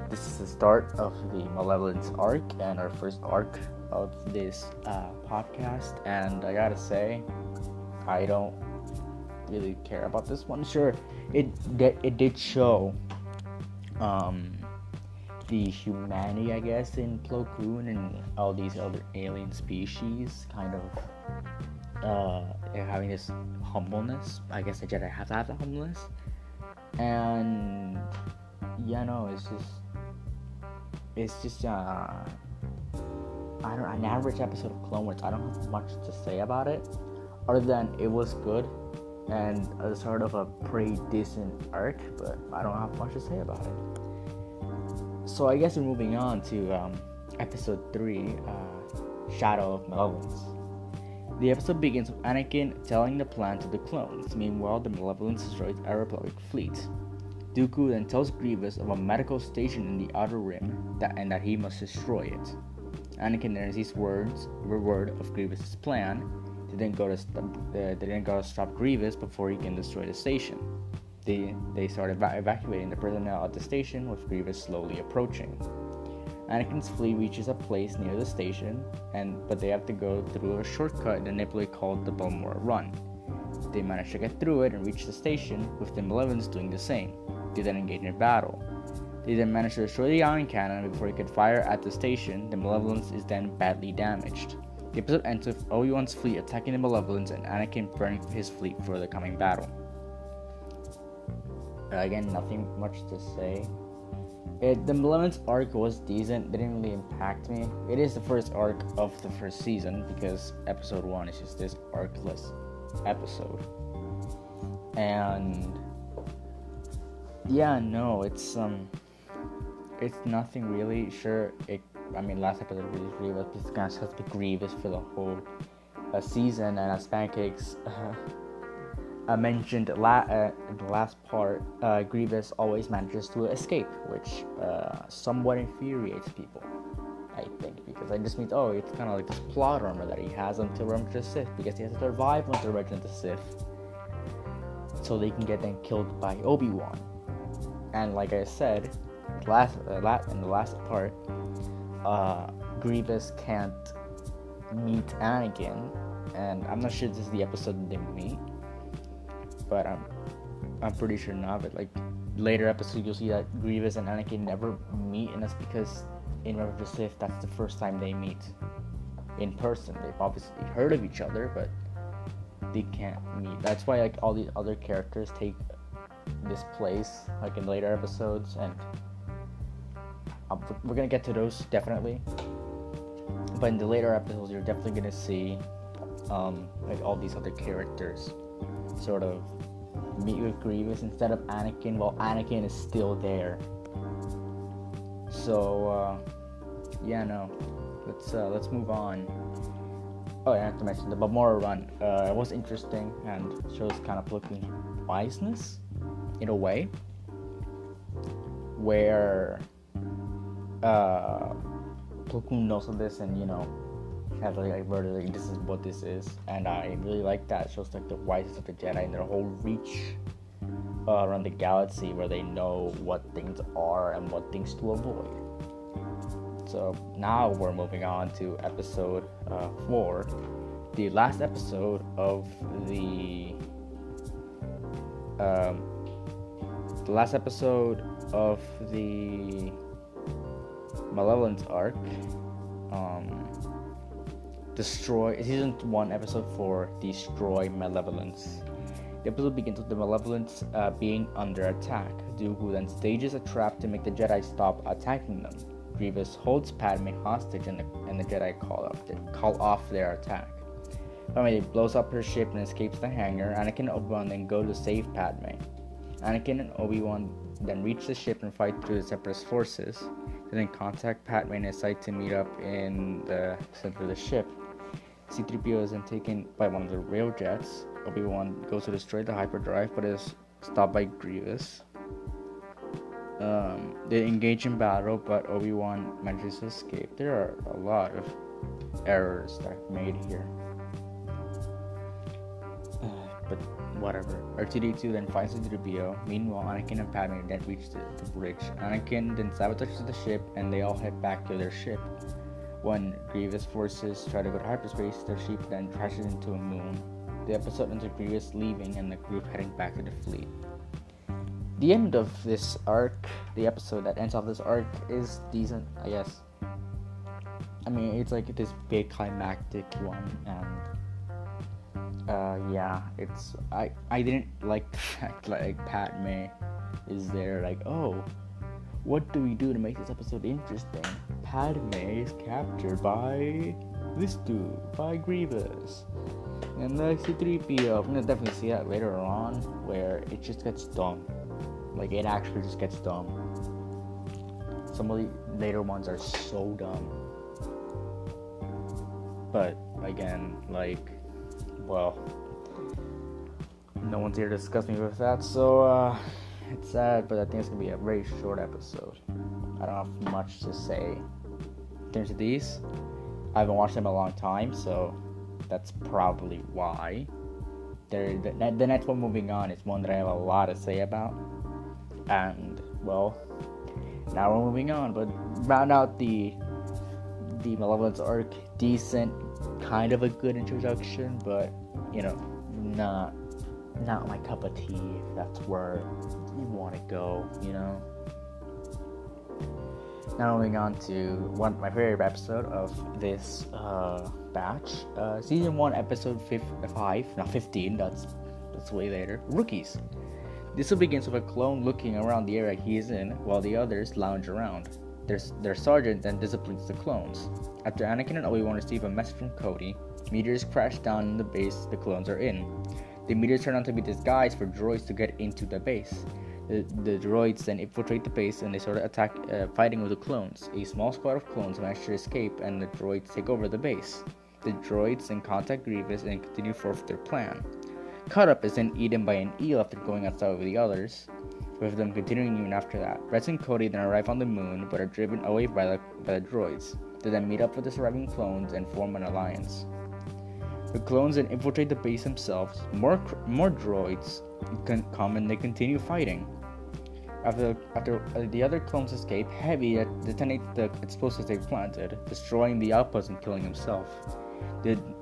This is the start of the Malevolence arc and our first arc of this podcast. And I gotta say, I don't really care about this one. Sure, it did show the humanity, I guess, in Plo Koon and all these other alien species, kind of having this humbleness. I guess the Jedi have to have that humbleness, and yeah, no, it's just an average episode of Clone Wars. I don't have much to say about it, other than it was good and a sort of a pretty decent arc, but I don't have much to say about it. So I guess we're moving on to episode 3, Shadow of Malevolence. The episode begins with Anakin telling the plan to the clones. Meanwhile, the Malevolence destroys a Republic fleet. Dooku then tells Grievous of a medical station in the Outer Rim and that he must destroy it. Anakin then receives word of Grievous' plan. They didn't go to stop Grievous before he can destroy the station. They start evacuating the personnel at the station, with Grievous slowly approaching. Anakin's fleet reaches a place near the station, but they have to go through a shortcut in the nebula called the Balmora Run. They manage to get through it and reach the station, with the Malevolence doing the same. They then engage in battle. They then manage to destroy the ion cannon before he could fire at the station. The Malevolence is then badly damaged. The episode ends with Obi-Wan's fleet attacking the Malevolence and Anakin preparing his fleet for the coming battle. Again, nothing much to say. The Malevolence arc was decent. Didn't really impact me. It is the first arc of the first season because episode 1 is just this arcless episode. And yeah, no, it's nothing really. Sure, last episode really Grievous, but it's gonna have to be Grievous for the whole season. And as Pancakes mentioned in the last part, Grievous always manages to escape, which somewhat infuriates people, I think, because it just means, it's kind of like this plot armor that he has until Revenge of the Sith, because he has to survive until Revenge of the Sith, so they can get then killed by Obi-Wan. And like I said, in the last part, Grievous can't meet Anakin, and I'm not sure this is the episode they meet, but I'm pretty sure not. But like later episodes, you'll see that Grievous and Anakin never meet, and that's because in Revenge of the Sith, that's the first time they meet in person. They've obviously heard of each other, but they can't meet. That's why like all these other characters take this place like in later episodes, and we're gonna get to those definitely. But in the later episodes, you're definitely gonna see like all these other characters sort of meet with Grievous instead of Anakin. Well, Anakin is still there. So let's move on. I have to mention the Balmora run. It was interesting and shows kind of Plo Koon's wiseness in a way, where Plo Koon knows of this and have like this is what this is, and I really like that. It shows like the wisest of the Jedi and their whole reach around the galaxy, where they know what things are and what things to avoid. So now we're moving on to episode 4, the last episode of the Malevolence arc. Season 1, episode 4, Destroy Malevolence. The episode begins with the Malevolence being under attack. Dooku then stages a trap to make the Jedi stop attacking them. Grievous holds Padme hostage, and the Jedi call off their attack. Padme blows up her ship and escapes the hangar. Anakin and Obi-Wan then go to save Padme. Anakin and Obi-Wan then reach the ship and fight through the Separatist forces. They then contact Padme and decide to meet up in the center of the ship. C-3PO is then taken by one of the railjets. Obi-Wan goes to destroy the hyperdrive, but is stopped by Grievous. They engage in battle, but Obi-Wan manages to escape. There are a lot of errors that I've made here. But whatever. R2-D2 then finds C-3PO. Meanwhile, Anakin and Padme then reach the bridge. Anakin then sabotages the ship, and they all head back to their ship. When Grievous forces try to go to hyperspace, their ship then crashes into a moon. The episode ends with Grievous leaving and the group heading back to the fleet. The end of this arc, the episode that ends off this arc, is decent, I guess. I mean, it's like this big climactic one, and it's I didn't like the fact like Padme is there, like, oh, what do we do to make this episode interesting? Padme is captured by this dude, by Grievous. And the C-3PO, I'm gonna definitely see that later on, where it just gets dumb. Like, it actually just gets dumb. Some of the later ones are so dumb. But, again, no one's here to discuss me with that, so, it's sad, but I think it's gonna be a very short episode. I don't have much to say. In terms of these, I haven't watched them in a long time, so that's probably why. The next one, moving on, is one that I have a lot to say about. And, well, now we're moving on, but round out the Malevolence arc. Decent, kind of a good introduction, but, not my cup of tea, if that's where you want to go, Now moving on to my favorite episode of this batch, season 1, episode 15. That's way later. Rookies. This begins with a clone looking around the area he is in, while the others lounge around. Their sergeant then disciplines the clones. After Anakin and Obi-Wan receive a message from Cody, meteors crash down in the base the clones are in. The meteors turn out to be disguised for droids to get into the base. The droids then infiltrate the base and they start fighting with the clones. A small squad of clones manage to escape and the droids take over the base. The droids then contact Grievous and continue forth with their plan. Cut Up is then eaten by an eel after going outside with the others, with them continuing even after that. Rex and Cody then arrive on the moon but are driven away by the droids. They then meet up with the surviving clones and form an alliance. The clones then infiltrate the base themselves. More droids come and they continue fighting. After the other clones escape, Heavy detonates the explosives they planted, destroying the outpost and killing himself. Then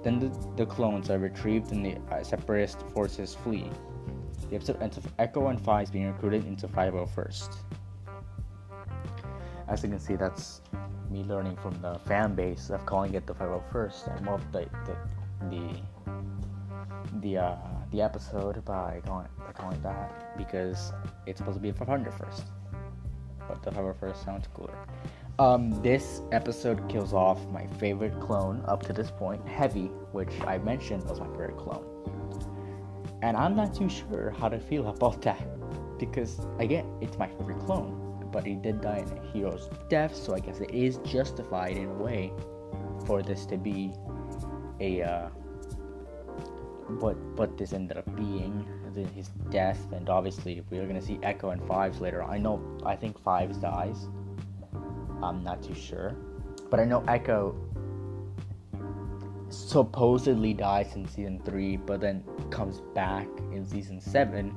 the clones are retrieved and the separatist forces flee. The episode ends with Echo and Fives being recruited into 501st. As you can see, that's me learning from the fan base of calling it the 501st and more of the episode by calling that, because it's supposed to be 501st, but the 501st sounds cooler. This episode kills off my favorite clone up to this point, Heavy, which I mentioned was my favorite clone. And I'm not too sure how to feel about that, because again, it's my favorite clone, but he did die in a hero's death, so I guess it is justified in a way for this to be a what this ended up being, his death. And obviously we're gonna see Echo and Fives later on. I think Fives dies. I'm not too sure, but I know Echo supposedly dies in season 3, but then comes back in season 7,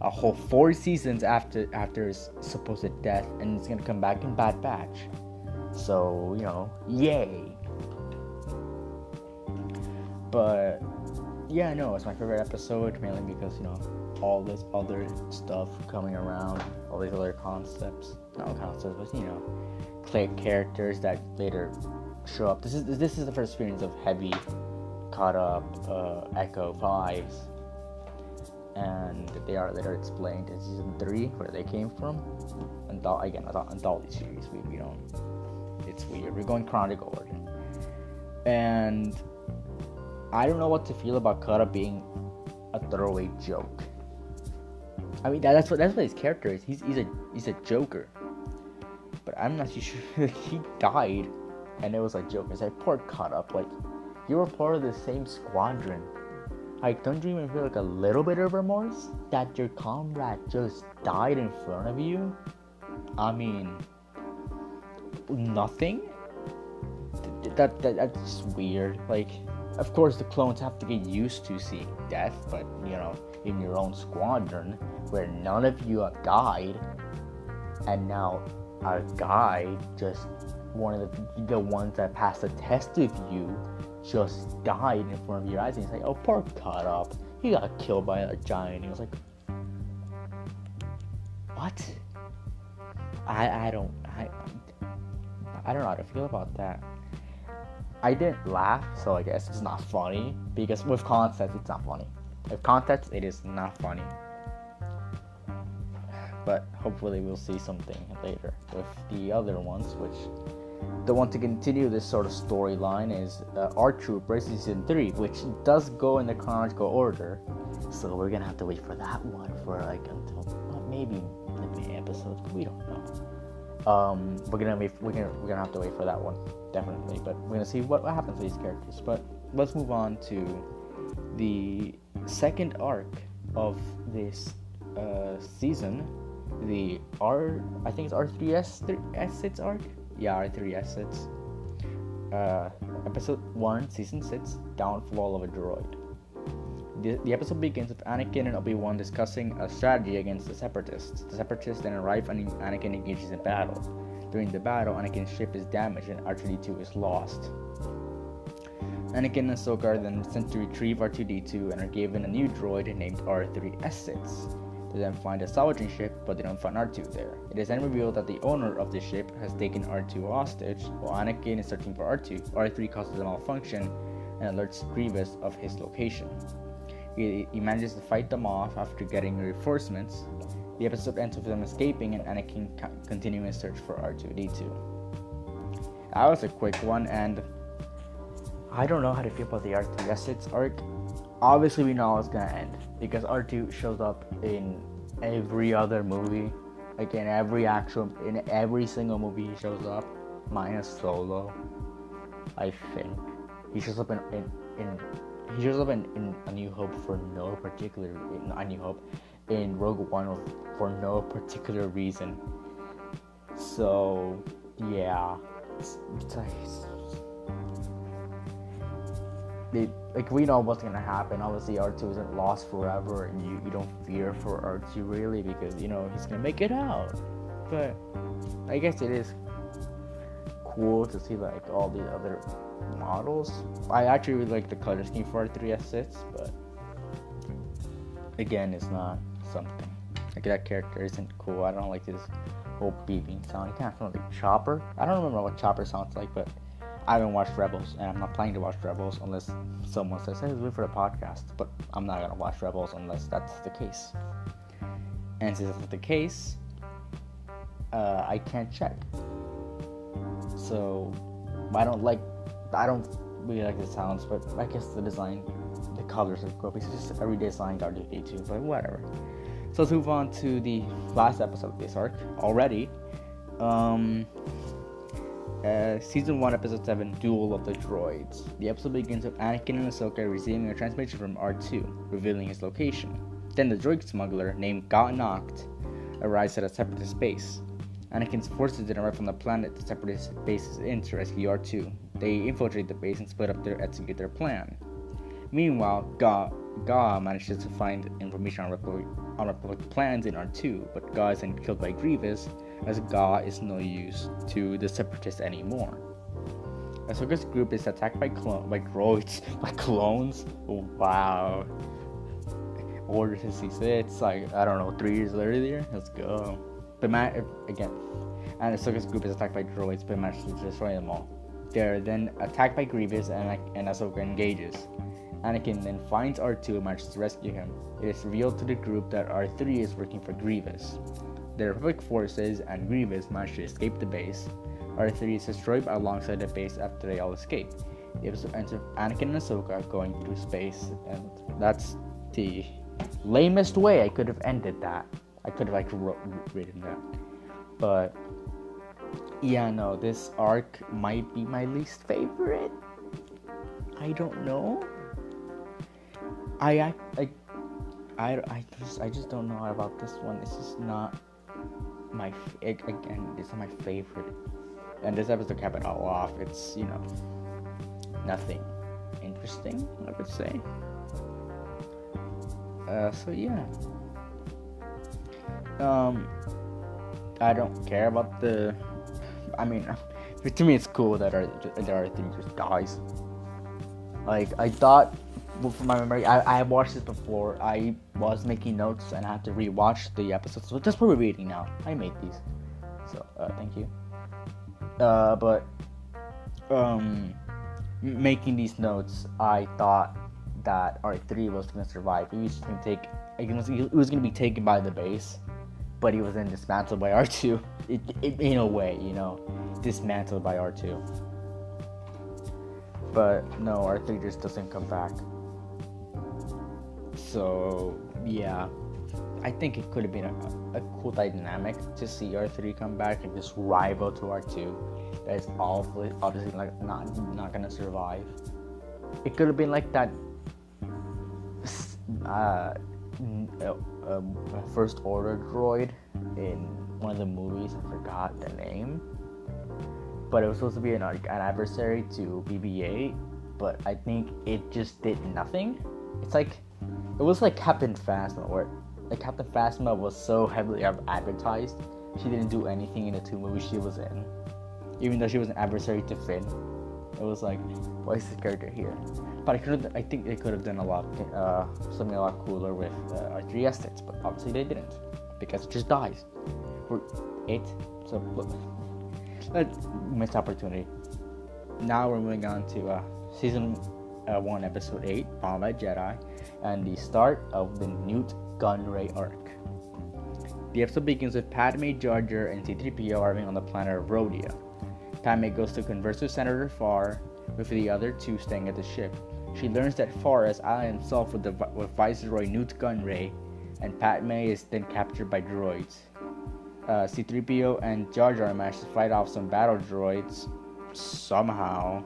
a whole 4 seasons after his supposed death, and it's gonna come back in Bad Batch. So, yay. But yeah, no, it's my favorite episode, mainly because, all this other stuff coming around, all these other concepts, not concepts, but, clear characters that later show up. This is the first experience of Heavy, Caught Up, Echo, Fives, and they are later explained in season 3 where they came from. And anthology series, we don't, it's weird. We're going chronological order, and I don't know what to feel about Caught Up being a throwaway joke. I mean, that's what his character is. He's a joker. But I'm not too sure he died, and it was a joke. It's like, poor Caught Up. Like, you were part of the same squadron. Like, don't you even feel like a little bit of remorse that your comrade just died in front of you? I mean, nothing. That's just weird. Like, of course, the clones have to get used to seeing death, but in your own squadron where none of you have died, and now a guy, just one of the ones that passed the test with you, just died in front of your eyes, and he's like, oh, poor Caught Up, he got killed by a giant. And he was like, what? I don't know how to feel about that. I didn't laugh, so I guess it's not funny, because with context, it's not funny. With context, it is not funny. But hopefully we'll see something later with the other ones, which the one to continue this sort of storyline is R-Troopers Season 3, which does go in the chronological order. So we're gonna have to wait for that one for until maybe the episodes, but we don't know. We're gonna have to wait for that one, definitely. But we're gonna see what happens to these characters. But let's move on to the second arc of this season. I think it's R3S6 arc. Yeah, R3 assets. Episode 1, Season 6, Downfall of a Droid. The episode begins with Anakin and Obi-Wan discussing a strategy against the Separatists. The Separatists then arrive and Anakin engages in battle. During the battle, Anakin's ship is damaged and R2-D2 is lost. Anakin and Ahsoka are then sent to retrieve R2-D2 and are given a new droid named R3S6. They then find a salvaging ship, but they don't find R2 there. It is then revealed that the owner of the ship has taken R2 hostage, while Anakin is searching for R2. R3 causes a malfunction and alerts Grievous of his location. He manages to fight them off after getting reinforcements. The episode ends with them escaping and Anakin continuing his search for R2-D2. That was a quick one, and I don't know how to feel about the R3-S6 arc. Obviously, we know how it's gonna end because R2 shows up in every other movie, like in every single movie he shows up, minus Solo. I think he shows up in A New Hope for no particular in Rogue One for no particular reason. So yeah, like we know what's gonna happen. Obviously, R2 isn't lost forever, and you don't fear for R2 really because you know he's gonna make it out. But I guess it is cool to see like all these other models. I actually really like the color scheme for R3-S6, but again, it's not something like that character isn't cool. I don't like this whole beeping sound. It kind of sounds like Chopper. I don't remember what Chopper sounds like, but I haven't watched Rebels, and I'm not planning to watch Rebels unless someone says, hey, let's wait for the podcast. But I'm not gonna watch Rebels unless that's the case. And since that's the case, I can't check. So I don't really like the sounds, but I guess the design, the colors are cool. It's just everyday design R2-D2, but whatever. So let's move on to the last episode of this arc already. Season 1, Episode 7, Duel of the Droids. The episode begins with Anakin and Ahsoka receiving a transmission from R2, revealing his location. Then the droid smuggler, named Got arrives at a separatist base. Anakin's forces then arrive from the planet the separatist base is in to rescue R2. They infiltrate the base and split up to execute their plan. Meanwhile, Ga manages to find information on Republic plans in R2, but Ga is then killed by Grievous, as Ga is no use to the Separatists anymore. Ahsoka's group is attacked by droids, by clones. Oh, wow. Order 66, like, I don't know, 3 years earlier? Let's go. But again, and Ahsoka's group is attacked by droids, but manages to destroy them all. They're then attacked by Grievous, and Ahsoka engages. Anakin then finds R2 and manages to rescue him. It is revealed to the group that R3 is working for Grievous. The Republic forces and Grievous manage to escape the base. R3 is destroyed alongside the base after they all escape. The episode ends with Anakin and Ahsoka going through space, and that's the lamest way I could have ended that. I could have written that. But yeah, no, this arc might be my least favorite. I don't know. I just don't know about this one. This is not my it's not my favorite. And this episode capped it all off. It's, you know, nothing interesting, I would say. So yeah. I don't care about the. I mean, to me, it's cool that R3 just dies. Like, I thought, from my memory, I have watched this before. I was making notes and I had to rewatch the episodes. So just for reading now, I made these. So, thank you. But making these notes, I thought that R3 was gonna survive. He was gonna be taken by the base, but he was then dismantled by R2. In a way, you know, dismantled by R2. But no, R3 just doesn't come back. So yeah, I think it could have been a cool dynamic to see R3 come back and just rival to R2. That is obviously like not gonna survive. It could have been like that. First Order droid in one of the movies. I forgot the name, but it was supposed to be an adversary to BB-8, but I think it just did nothing. It was like Captain Phasma, where like Captain Phasma was so heavily advertised. She didn't do anything in the 2 movies she was in, even though she was an adversary to Finn. It was like, why is this character here? But I think they could have done something a lot cooler with R3-S6, but obviously they didn't, because it just dies. So missed opportunity. Now we're moving on to season 1, episode 8, Fallen by Jedi. and the start of the Newt Gunray arc. The episode begins with Padme, Jar Jar, and C-3PO arriving on the planet of Rhodia. Padme goes to converse with Senator Farr, with the other two staying at the ship. She learns that Farr has allied himself with Viceroy Newt Gunray, and Padme is then captured by droids. C-3PO and Jar Jar manage to fight off some battle droids somehow.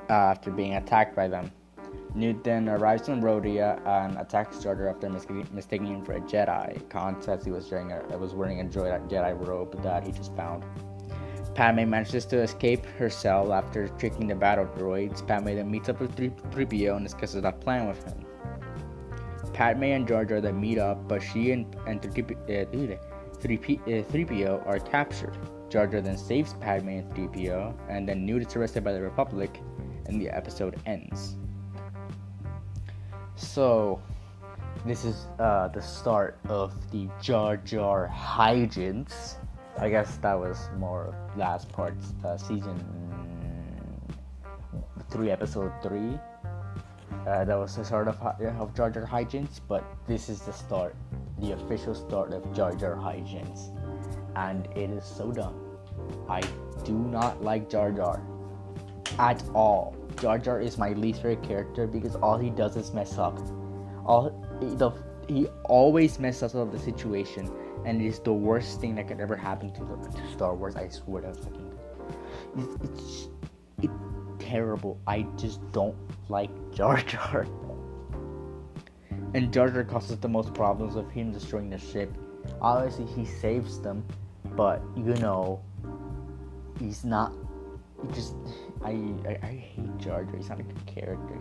After being attacked by them. Newt then arrives on Rhodia and attacks Jar Jar after mistaking him for a Jedi. Khan says he was wearing a Jedi robe that he just found. Padme manages to escape her cell after tricking the battle droids. Padme then meets up with 3PO and discusses a plan with him. Padme and Jar Jar then meet up, but she and 3PO are captured. Jar Jar then saves Padme and 3PO, and then Newt is arrested by the Republic, and the episode ends. So, this is the start of the Jar Jar hijinks. I guess that was more last part's season 3, episode 3. That was the start of Jar Jar hijinks, but this is the official start of Jar Jar hijinks, and it is so dumb. I do not like Jar Jar at all. Jar Jar is my least favorite character because all he does is mess up. He always messes up the situation, and it is the worst thing that could ever happen to Star Wars. I swear to fucking. It's terrible. I just don't like Jar Jar. And Jar Jar causes the most problems of him destroying the ship. Obviously, he saves them, but he's not. I hate Jar Jar. He's not a good character.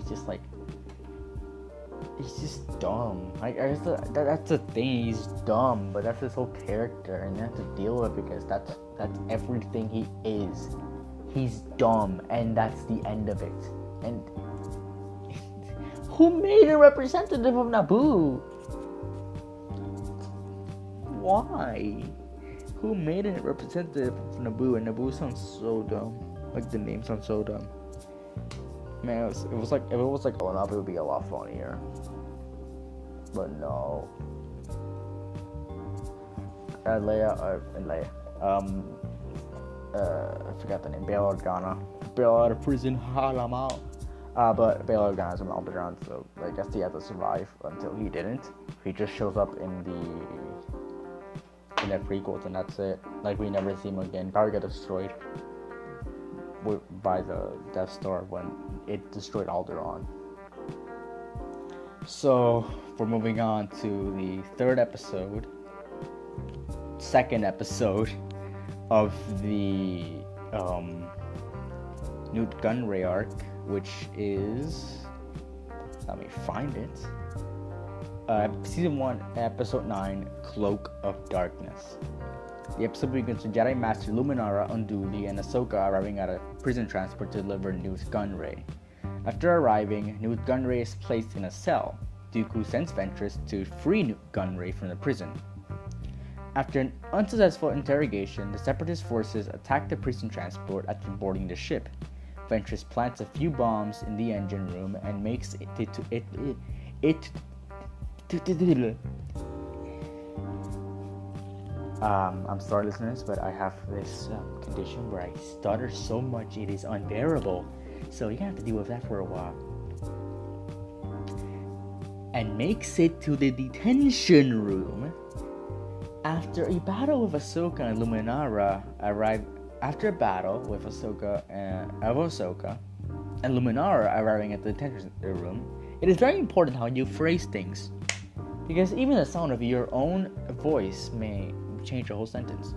He's just dumb. That's the thing. He's dumb, but that's his whole character, and you have to deal with it because that's everything he is. He's dumb, and that's the end of it. And who made a representative of Naboo? Why? Who made a representative of Naboo? And Naboo sounds so dumb. Like the name sounds so dumb. Man, if it was like growing up, it would be a lot funnier. But no. Leia. I forgot the name. Bail Organa. Bail out of prison. Halamao. But Bail Organa is an Alderaan, so I guess he had to survive until he didn't. He just shows up in the prequels, and that's it. Like, we never see him again. Probably got destroyed by the Death Star when it destroyed Alderaan. So, we're moving on to the second episode of the Newt Gunray arc, which is, let me find it, season 1, episode 9, Cloak of Darkness. The episode begins with Jedi Master Luminara on duty and Ahsoka arriving at a prison transport to deliver Newt Gunray. After arriving, Newt Gunray is placed in a cell. Dooku sends Ventress to free Newt Gunray from the prison. After an unsuccessful interrogation, the Separatist forces attack the prison transport after boarding the ship. Ventress plants a few bombs in the engine room and makes I'm sorry, listeners, but I have this condition where I stutter so much it is unbearable. So you're gonna have to deal with that for a while. And makes it to the detention room. After a battle with Ahsoka and Luminara after a battle with Ahsoka and Luminara arriving at the detention room, it is very important how you phrase things, because even the sound of your own voice may change a whole sentence.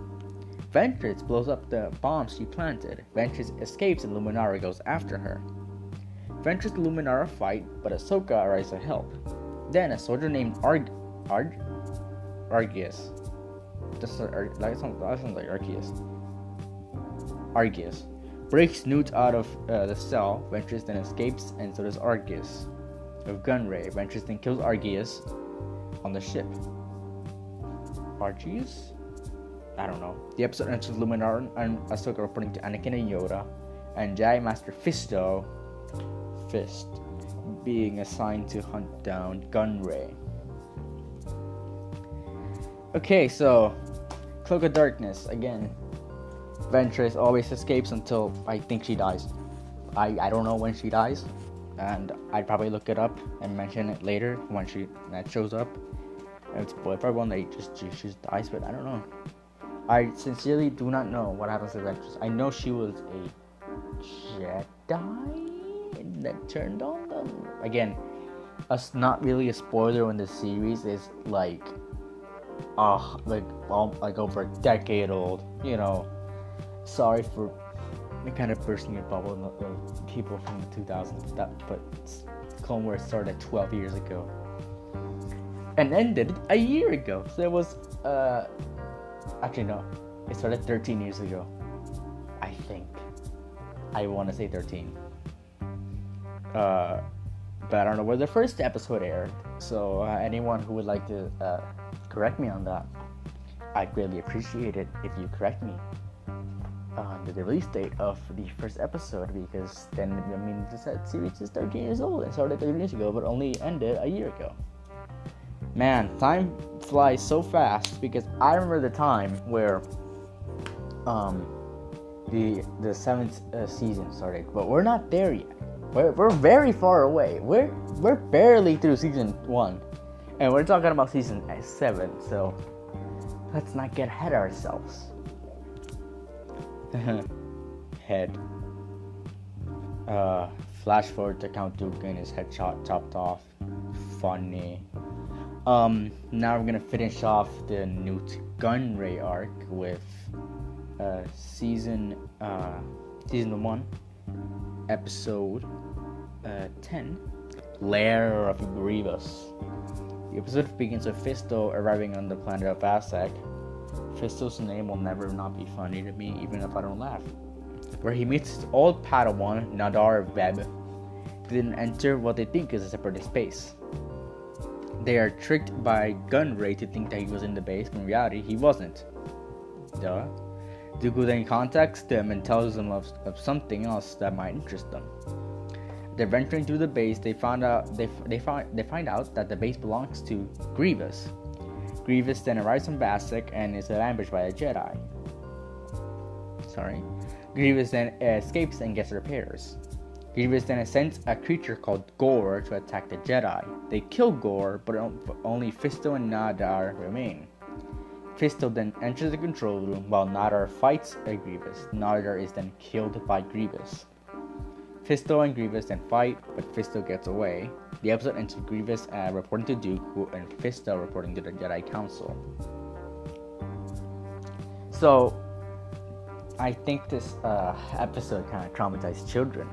Ventress blows up the bombs she planted. Ventress escapes and Luminara goes after her. Ventress and Luminara fight, but Ahsoka arrives to help. Then a soldier named Argius. That sounds like Arceus. Argius breaks Newt out of the cell. Ventress then escapes, and so does Argius. With Gunray, Ventress then kills Argius on the ship. Argius? I don't know. The episode ends with Luminara and Ahsoka reporting to Anakin and Yoda, and Jedi Master Fisto Fist, being assigned to hunt down Gunray. Okay, so Cloak of Darkness again. Ventress always escapes until I think she dies. I don't know when she dies, and I'd probably look it up and mention it later when that shows up. And it's for everyone that she just dies, but I don't know. I sincerely do not know what happens to Ventress. I know she was a Jedi that turned on them. Again, it's not really a spoiler when the series is like over a decade old. You know, sorry for the kind of bursting your bubble of people from the 2000s. But Clone Wars started 12 years ago and ended a year ago. So it was actually no, it started 13 years ago. I think. I want to say 13. But I don't know where the first episode aired. So anyone who would like to correct me on that, I'd greatly appreciate it if you correct me on the release date of the first episode, because then I mean this series is 13 years old and started 13 years ago, but only ended a year ago. Man, time flies so fast, because I remember the time where the seventh season started, but we're not there yet. We're very far away. We're barely through season 1, and we're talking about season 7. So let's not get ahead of ourselves. Head. Flash forward to Count Dooku and his head chopped off. Funny. Now we're gonna finish off the Newt Gunray arc with season 1, episode 10, Lair of Grievous. The episode begins with Fisto arriving on the planet of Aztec. Fisto's name will never not be funny to me, even if I don't laugh. Where he meets his old Padawan, Nadar Veb. They then enter what they think is a separatist base. They are tricked by Gunray to think that he was in the base, but in reality, he wasn't. Duh. Dooku then contacts them and tells them of something else that might interest them. They're venturing through the base. They find out that the base belongs to Grievous. Grievous then arrives on Aztec and is ambushed by a Jedi. Grievous then escapes and gets repairs. Grievous then sends a creature called Gore to attack the Jedi. They kill Gore, but only Fisto and Nadar remain. Fisto then enters the control room while Nadar fights Grievous. Nadar is then killed by Grievous. Fisto and Grievous then fight, but Fisto gets away. The episode ends with Grievous reporting to Dooku and Fisto reporting to the Jedi Council. So, I think this episode kind of traumatized children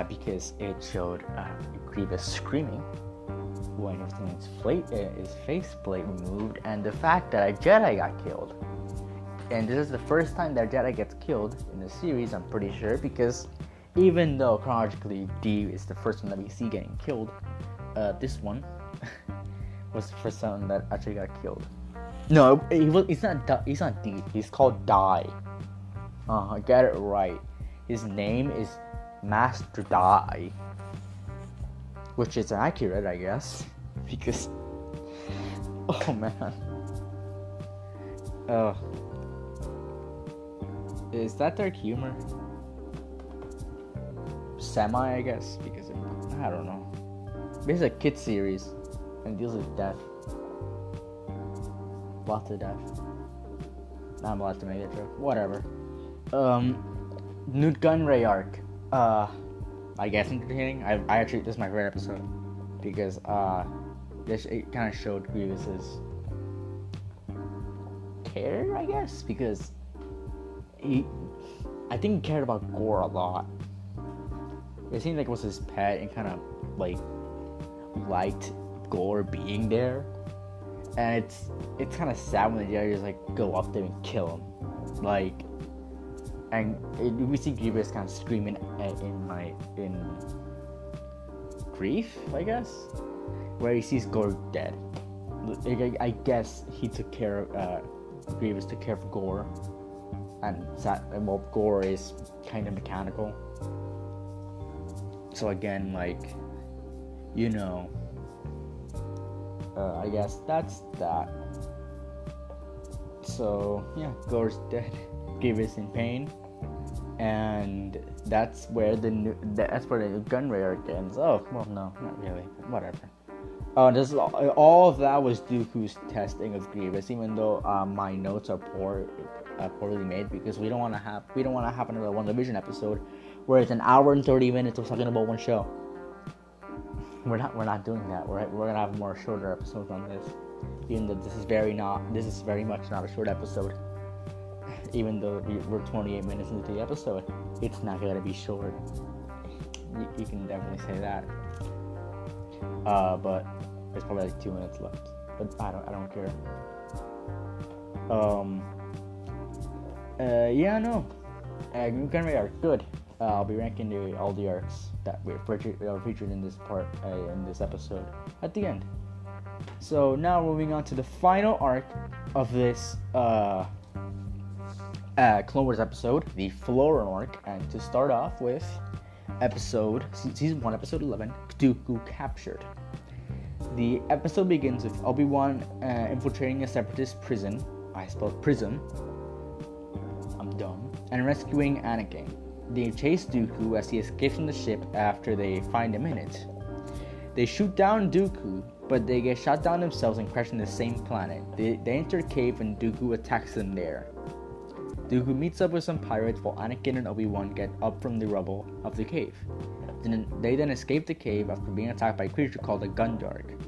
because it showed Grievous screaming when his faceplate removed, and the fact that a Jedi got killed. And this is the first time that Jedi gets killed in the series, I'm pretty sure, because even though chronologically D is the first one that we see getting killed, this one was the first one that actually got killed. No, he's not D. He's called Die. I got it right. His name is Master Die, which is accurate, I guess, because oh man, is that dark humor? Semi, I guess, because I don't know. This is a kid series and deals with death. Lots of death. I'm allowed to make that joke. Whatever. Newt Gunray arc. I guess entertaining. I actually, this is my favorite episode because it kind of showed Grievous's care, I guess, because I think he cared about Gore a lot. It seemed like it was his pet and kind of like liked Gore being there, and it's kind of sad when the Jedi just like go up there and kill him, like, and we see Grievous kind of screaming in grief, I guess, where he sees Gore dead. I guess he took care of Grievous took care of Gore, and Gore is kind of mechanical. So again, I guess that's that. So yeah, Gore's dead. Grievous in pain, and that's where the gun rare ends. Oh well, no, not really. Whatever. This is all of that was Dooku's testing of Grievous, even though my notes are poorly made because we don't want to have another WandaVision episode where it's an hour and 30 minutes of talking about one show. We're not doing that. We're gonna have more shorter episodes on this, even though this is very much not a short episode. Even though we're 28 minutes into the episode, it's not gonna be short. You can definitely say that. But there's probably like 2 minutes left. But I don't care. Green are good. I'll be ranking all the arcs that were featured in this part in this episode at the end. So now moving on to the final arc of this Clone Wars episode, the Floran arc, and to start off with season 1, episode 11, Dooku Captured. The episode begins with Obi-Wan infiltrating a separatist prison, I spelled prism, I'm dumb, and rescuing Anakin. They chase Dooku as he escapes from the ship after they find him in it. They shoot down Dooku, but they get shot down themselves and crash on the same planet. They enter a cave and Dooku attacks them there. Dooku meets up with some pirates while Anakin and Obi-Wan get up from the rubble of the cave. They then escape the cave after being attacked by a creature called a Gundark.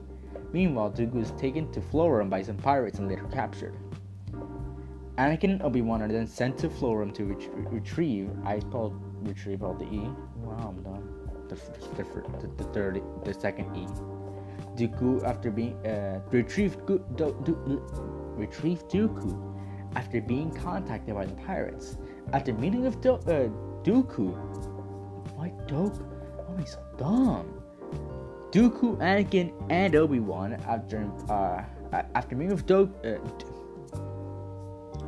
Meanwhile, Dooku is taken to Floran by some pirates and later captured. Anakin and Obi-Wan are then sent to Floran to retrieve. I spelled retrieve all the E. Wow, I'm done. The second E. Dooku after being retrieve Dooku after being contacted by the pirates. After meeting with Dooku. What Dooku? Oh, I'm so dumb. Dooku, Anakin, and Obi-Wan after meeting with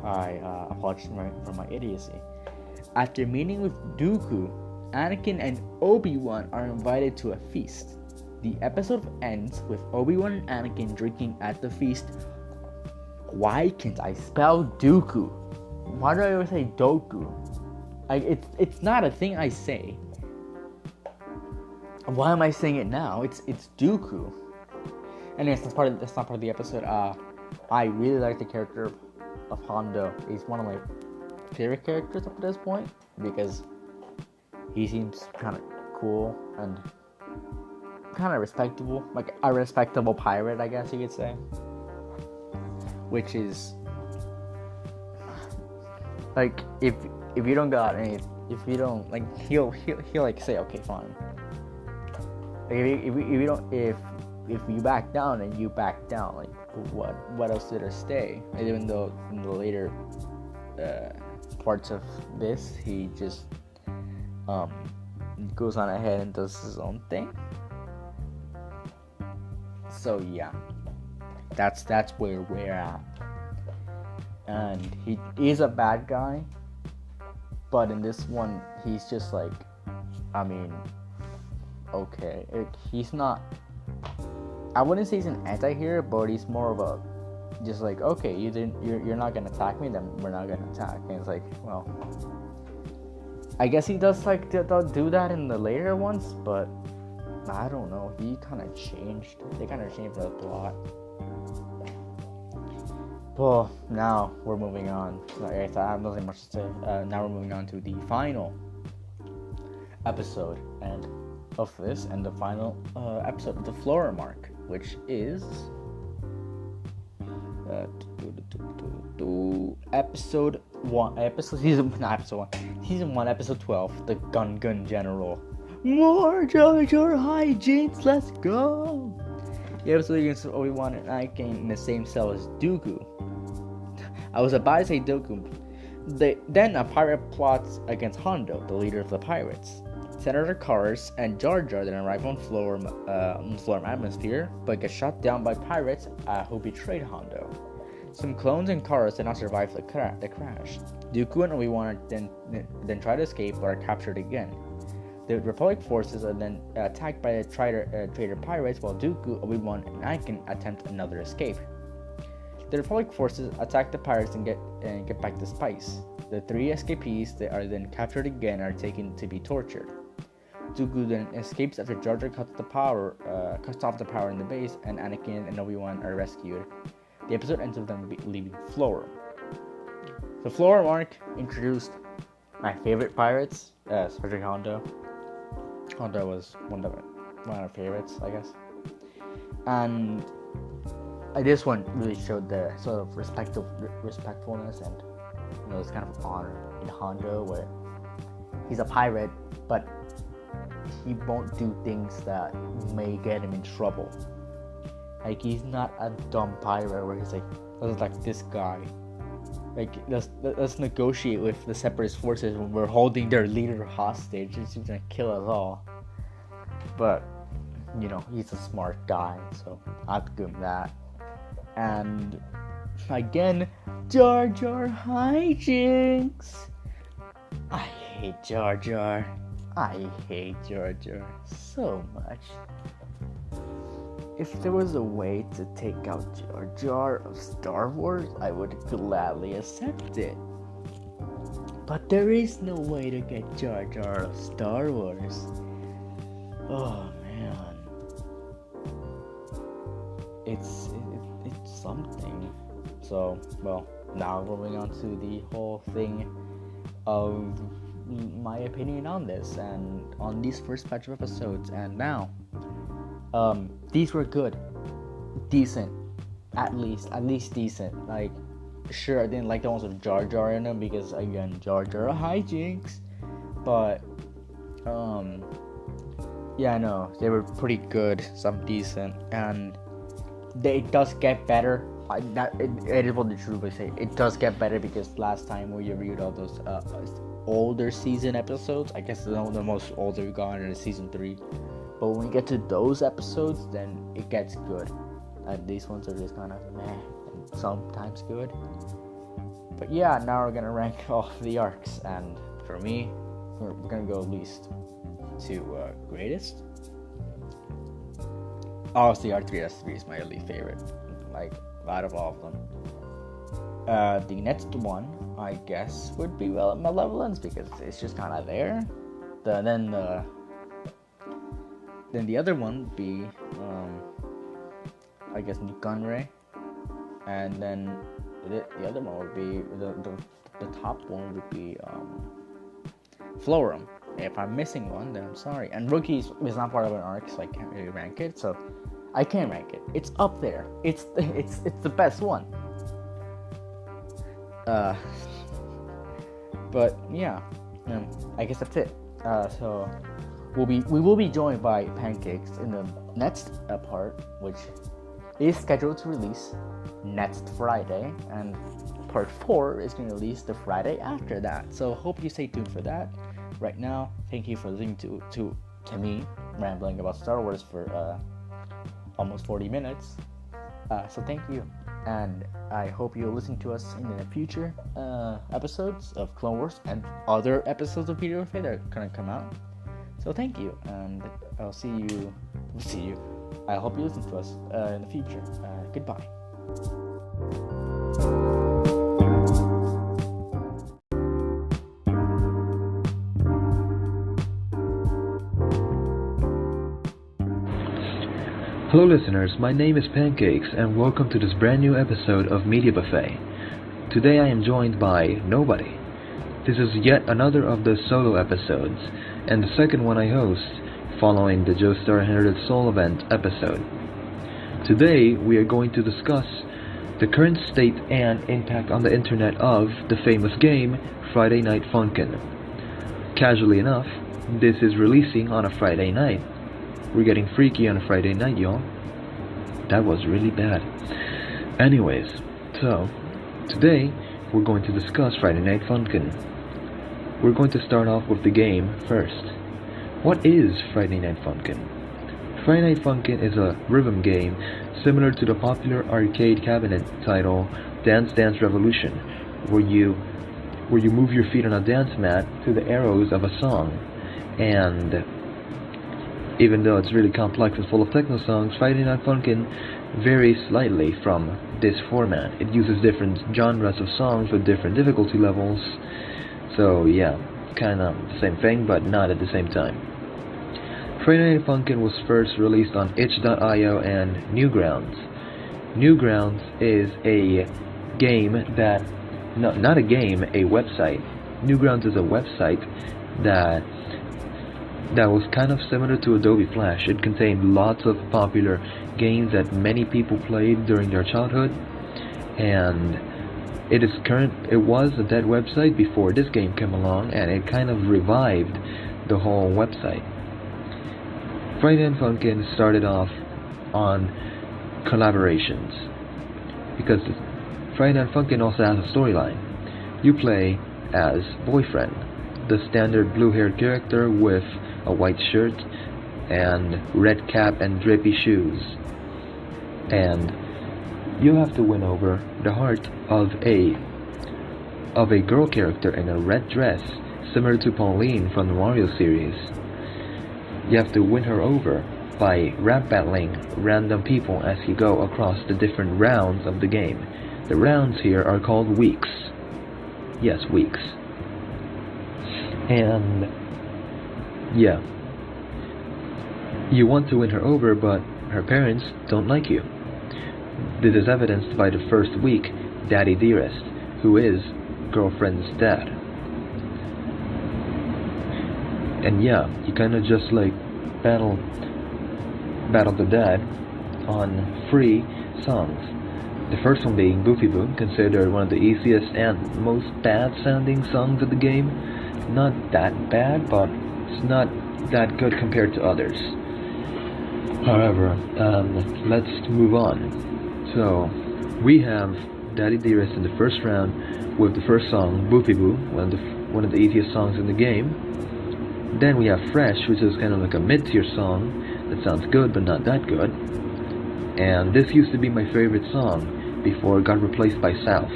I apologize for my idiocy. After meeting with Dooku, Anakin and Obi-Wan are invited to a feast. The episode ends with Obi-Wan and Anakin drinking at the feast. Why can't I spell Dooku? Why do I always say Doku? It's not a thing I say. Why am I saying it now? It's Dooku. Anyways, that's not part of the episode. I really like the character of Hondo. He's one of my favorite characters up to this point because he seems kind of cool and kind of respectable, like a respectable pirate, I guess you could say. Which is like if you don't got any, if you don't like, he'll like say okay fine. Like if you back down and you back down, like what else did there stay? And even though in the later parts of this he just goes on ahead and does his own thing. So yeah, that's where we're at. And he is a bad guy, but in this one he's just like, I mean, okay, he's not, I wouldn't say he's an anti-hero, but he's more of a just like, okay, you're not gonna attack me, then we're not gonna attack. And it's like, well, I guess he does like do that in the later ones, but I don't know. He kind of changed. They kind of changed the plot. Well, now we're moving on. I have nothing much to say. Now we're moving on to the final episode of this, and the final episode of the Floran arc, which is season 1, episode 12, the Gun General. More Jar Jar hijinks, let's go! The episode begins with Obi-Wan and Anakin in the same cell as Dooku. I was about to say Dooku. Then a pirate plots against Hondo, the leader of the pirates. Senator Kars and Jar Jar then arrive on Floran atmosphere, but get shot down by pirates who betrayed Hondo. Some clones and Kars did not survive the crash. Dooku and Obi-Wan then try to escape but are captured again. The Republic forces are then attacked by the traitor pirates, while Dooku, Obi-Wan, and Anakin attempt another escape. The Republic forces attack the pirates and get back the spice. The 3 escapees they are then captured again and are taken to be tortured. Dooku then escapes after Jar Jar cuts off the power in the base, and Anakin and Obi-Wan are rescued. The episode ends with them leaving Florum. The Florum arc introduced my favorite pirates, Sergeant Hondo. Hondo was one of our favorites, I guess. And this one really showed the sort of respectfulness and this kind of honor in Hondo, where he's a pirate, but he won't do things that may get him in trouble. Like, he's not a dumb pirate where he's like this guy. Like, let's negotiate with the Separatist forces when we're holding their leader hostage. He's gonna kill us all. But, he's a smart guy, so I'll give him that. And, again, Jar Jar hijinks! I hate Jar Jar. I hate Jar Jar so much. If there was a way to take out Jar Jar of Star Wars, I would gladly accept it. But there is no way to get Jar Jar of Star Wars. Oh man. It's something. So, well, now moving on to the whole thing of my opinion on this and on these first batch of episodes. And now, these were good, decent, at least decent. Like, sure, I didn't like the ones with Jar Jar in them because, again, Jar Jar hijinks. But yeah, no, they were pretty good, some decent, and it does get better. It is what the truth would say. It does get better because last time we reviewed all those older season episodes, I guess the most older we got in season 3. But when we get to those episodes, then it gets good. And these ones are just kind of meh and sometimes good. But yeah, now we're gonna rank off the arcs, and for me, we're gonna go least to greatest. Obviously, R3S3 is my least favorite, like out of all of them. The next one, I guess, would be Malevolence because it's just kind of there. Then the other one would be, I guess, Gunray, and then the other one would be the top one would be Florum. If I'm missing one, then I'm sorry. And Rookies is not part of an arc, so I can't really rank it. So I can't rank it. It's up there. It's the best one. But yeah, I guess that's it. So we will be joined by Pancakes in the next part, which is scheduled to release next Friday, and part 4 is going to release the Friday after that. So hope you stay tuned for that. Right now, thank you for listening to me rambling about Star Wars for almost 40 minutes. So thank you, and I hope you'll listen to us in the future episodes of Clone Wars and other episodes of Video Faith that are gonna come out. So thank you, and I'll see you. I hope you listen to us in the future. Goodbye. Hello listeners, my name is Pancakes and welcome to this brand new episode of Media Buffet. Today I am joined by nobody. This is yet another of the solo episodes, and the second one I host, following the Joestar Inherited Soul event episode. Today we are going to discuss the current state and impact on the internet of the famous game Friday Night Funkin. Casually enough, this is releasing on a Friday night. We're getting freaky on a Friday night, y'all. That was really bad. Anyways, so today we're going to discuss Friday Night Funkin. We're going to start off with the game first. What is Friday Night Funkin? Friday Night Funkin is a rhythm game similar to the popular arcade cabinet title Dance Dance Revolution, where you move your feet on a dance mat to the arrows of a song, and even though it's really complex and full of techno songs, Friday Night Funkin' varies slightly from this format. It uses different genres of songs with different difficulty levels, so yeah, kinda the same thing, but not at the same time. Friday Night Funkin' was first released on itch.io and Newgrounds. Newgrounds is a game that, no, not a game, a website. Newgrounds is a website that was kind of similar to Adobe Flash. It contained lots of popular games that many people played during their childhood, and it was a dead website before this game came along, and it kind of revived the whole website. Friday Night Funkin' started off on collaborations, because Friday Night Funkin' also has a storyline. You play as Boyfriend, the standard blue-haired character with a white shirt and red cap and drippy shoes, and you have to win over the heart of a girl character in a red dress, similar to Pauline from the Mario series. You have to win her over by rap battling random people as you go across the different rounds of the game. The rounds here are called weeks. Yes, weeks. And yeah, you want to win her over, but her parents don't like you. This is evidenced by the first week, Daddy Dearest, who is girlfriend's dad. And yeah, you kinda just like battle the dad on free songs. The first one being Boofy Boo, considered one of the easiest and most bad sounding songs of the game. Not that bad, but it's not that good compared to others. However, let's move on. So, we have Daddy Dearest in the first round with the first song, Boofy Boo, one of the easiest songs in the game. Then we have Fresh, which is kind of like a mid-tier song that sounds good but not that good. And this used to be my favorite song before it got replaced by South.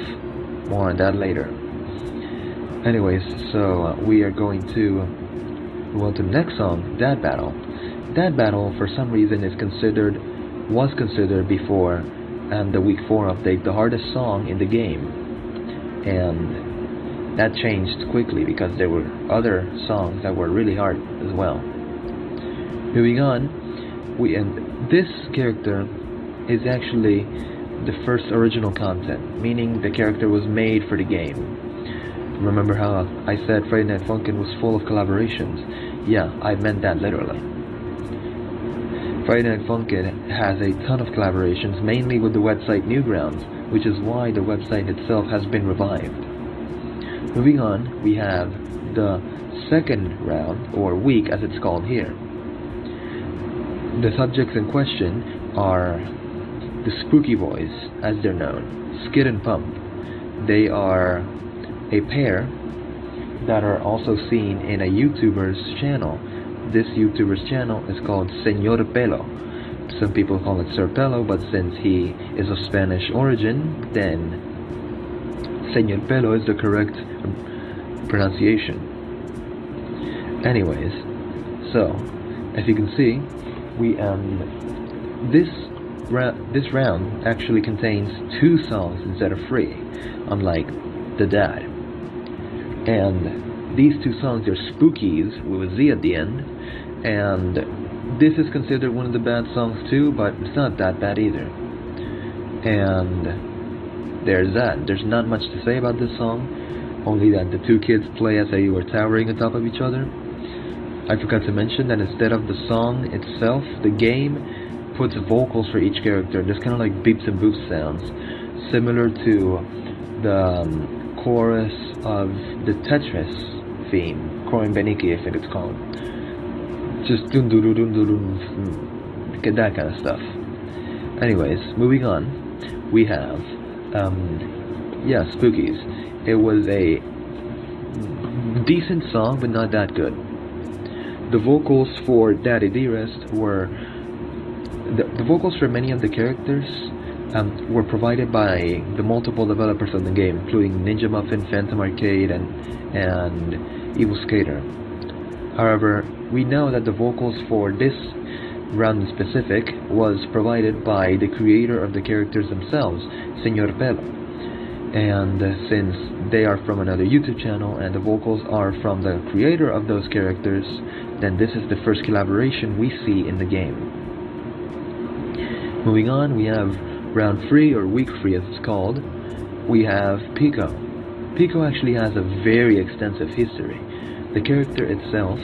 More on that later. Anyways, so we are going to move on to the next song, Dad Battle. Dad Battle, for some reason, was considered before the Week 4 update the hardest song in the game. And that changed quickly because there were other songs that were really hard as well. Moving on, this character is actually the first original content, meaning the character was made for the game. Remember how I said Friday Night Funkin' was full of collaborations? Yeah, I meant that literally. Friday Night Funkin' has a ton of collaborations, mainly with the website Newgrounds, which is why the website itself has been revived. Moving on, we have the second round, or week as it's called here. The subjects in question are the Spooky Boys, as they're known, Skid and Pump. They are a pair that are also seen in a YouTuber's channel. This YouTuber's channel is called Señor Pelo. Some people call it Sir Pelo, but since he is of Spanish origin, then Señor Pelo is the correct pronunciation. Anyways, so as you can see, we this round actually contains 2 songs instead of 3, unlike the Dad. And these 2 songs are Spookies with a Z at the end, and this is considered one of the bad songs too, but it's not that bad either. And there's that. There's not much to say about this song, only that the 2 kids play as they were towering on top of each other. I forgot to mention that instead of the song itself, the game puts vocals for each character. There's kind of like beeps and boops sounds, similar to the chorus of the Tetris theme, Corin Beniki I think it's called. Just dun dun dun dun dun, get that kind of stuff. Anyways, moving on, we have Spookies. It was a decent song, but not that good. The vocals for Daddy Dearest were the vocals for many of the characters were provided by the multiple developers of the game, including Ninja Muffin, Phantom Arcade, and Evil Skater. However, we know that the vocals for this round in specific was provided by the creator of the characters themselves, Señor Pelo. And since they are from another YouTube channel and the vocals are from the creator of those characters, then this is the first collaboration we see in the game. Moving on, we have round 3, or week 3 as it's called. We have Pico. Pico actually has a very extensive history. The character itself...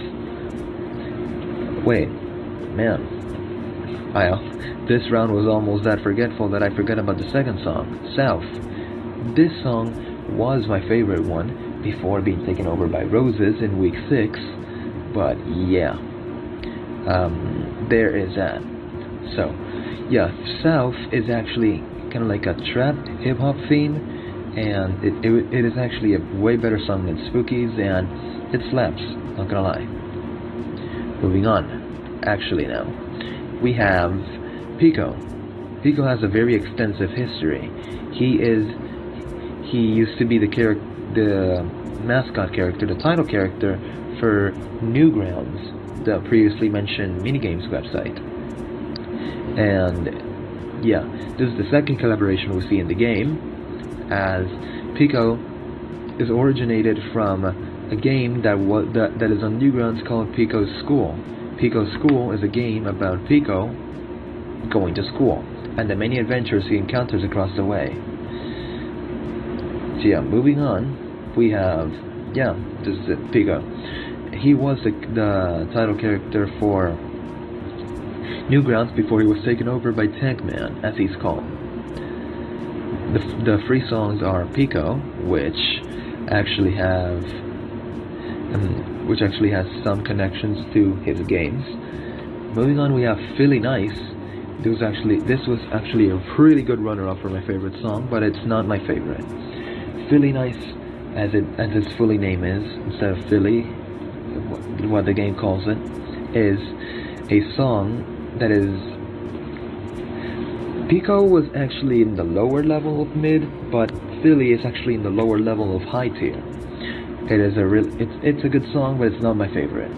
Wait, man. This round was almost that forgetful that I forgot about the second song, South. This song was my favorite one before being taken over by Roses in week 6, but yeah, there is that. So, yeah, South is actually kind of like a trap hip-hop theme, and it is actually a way better song than Spooky's, and it slaps, not gonna lie. Moving on, actually now, we have Pico. Pico has a very extensive history. He used to be the mascot character, the title character for Newgrounds, the previously mentioned minigames website. And yeah, this is the second collaboration we see in the game, as Pico is originated from a game that is on Newgrounds called Pico's School. Pico's School is a game about Pico going to school and the many adventures he encounters across the way. So yeah, moving on, we have, this is it, Pico. He was the title character for Newgrounds before he was taken over by Tankman, as he's called. The free songs are Pico, which actually has some connections to his games. Moving on, we have Philly Nice. This was actually a really good runner-up for my favorite song, but it's not my favorite. Philly Nice, as its fully name is, instead of Philly, what the game calls it, is a song that is... Pico was actually in the lower level of mid, but Philly is actually in the lower level of high tier. It is it's a good song, but it's not my favorite.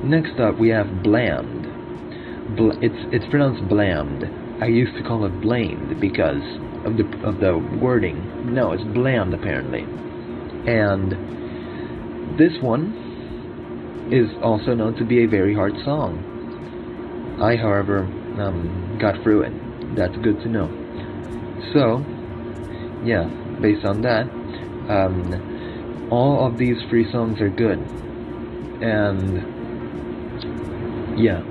Next up, we have Blammed. It's pronounced Blammed. I used to call it Blamed because of the wording. No, it's Blammed apparently. And this one is also known to be a very hard song. I, however, got through it. That's good to know. So, yeah, based on that, all of these free songs are good. And yeah,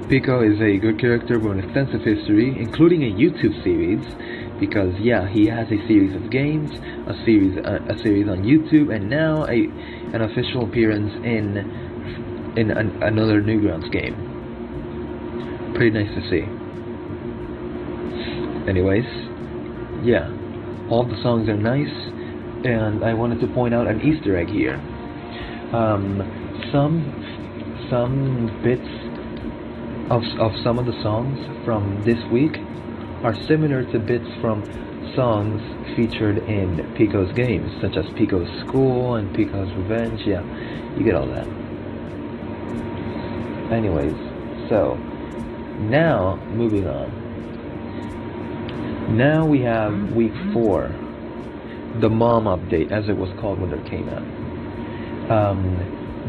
Pico is a good character with an extensive history, including a YouTube series, because yeah, he has a series of games, a series on YouTube, and now an official appearance in another Newgrounds game. Pretty nice to see. Anyways, yeah, all the songs are nice, and I wanted to point out an Easter egg here. Some bits of some of the songs from this week are similar to bits from songs featured in Pico's games, such as Pico's School and Pico's Revenge. Yeah, you get all that. Anyways, so now moving on. Now we have week 4, the mom update, as it was called when it came out.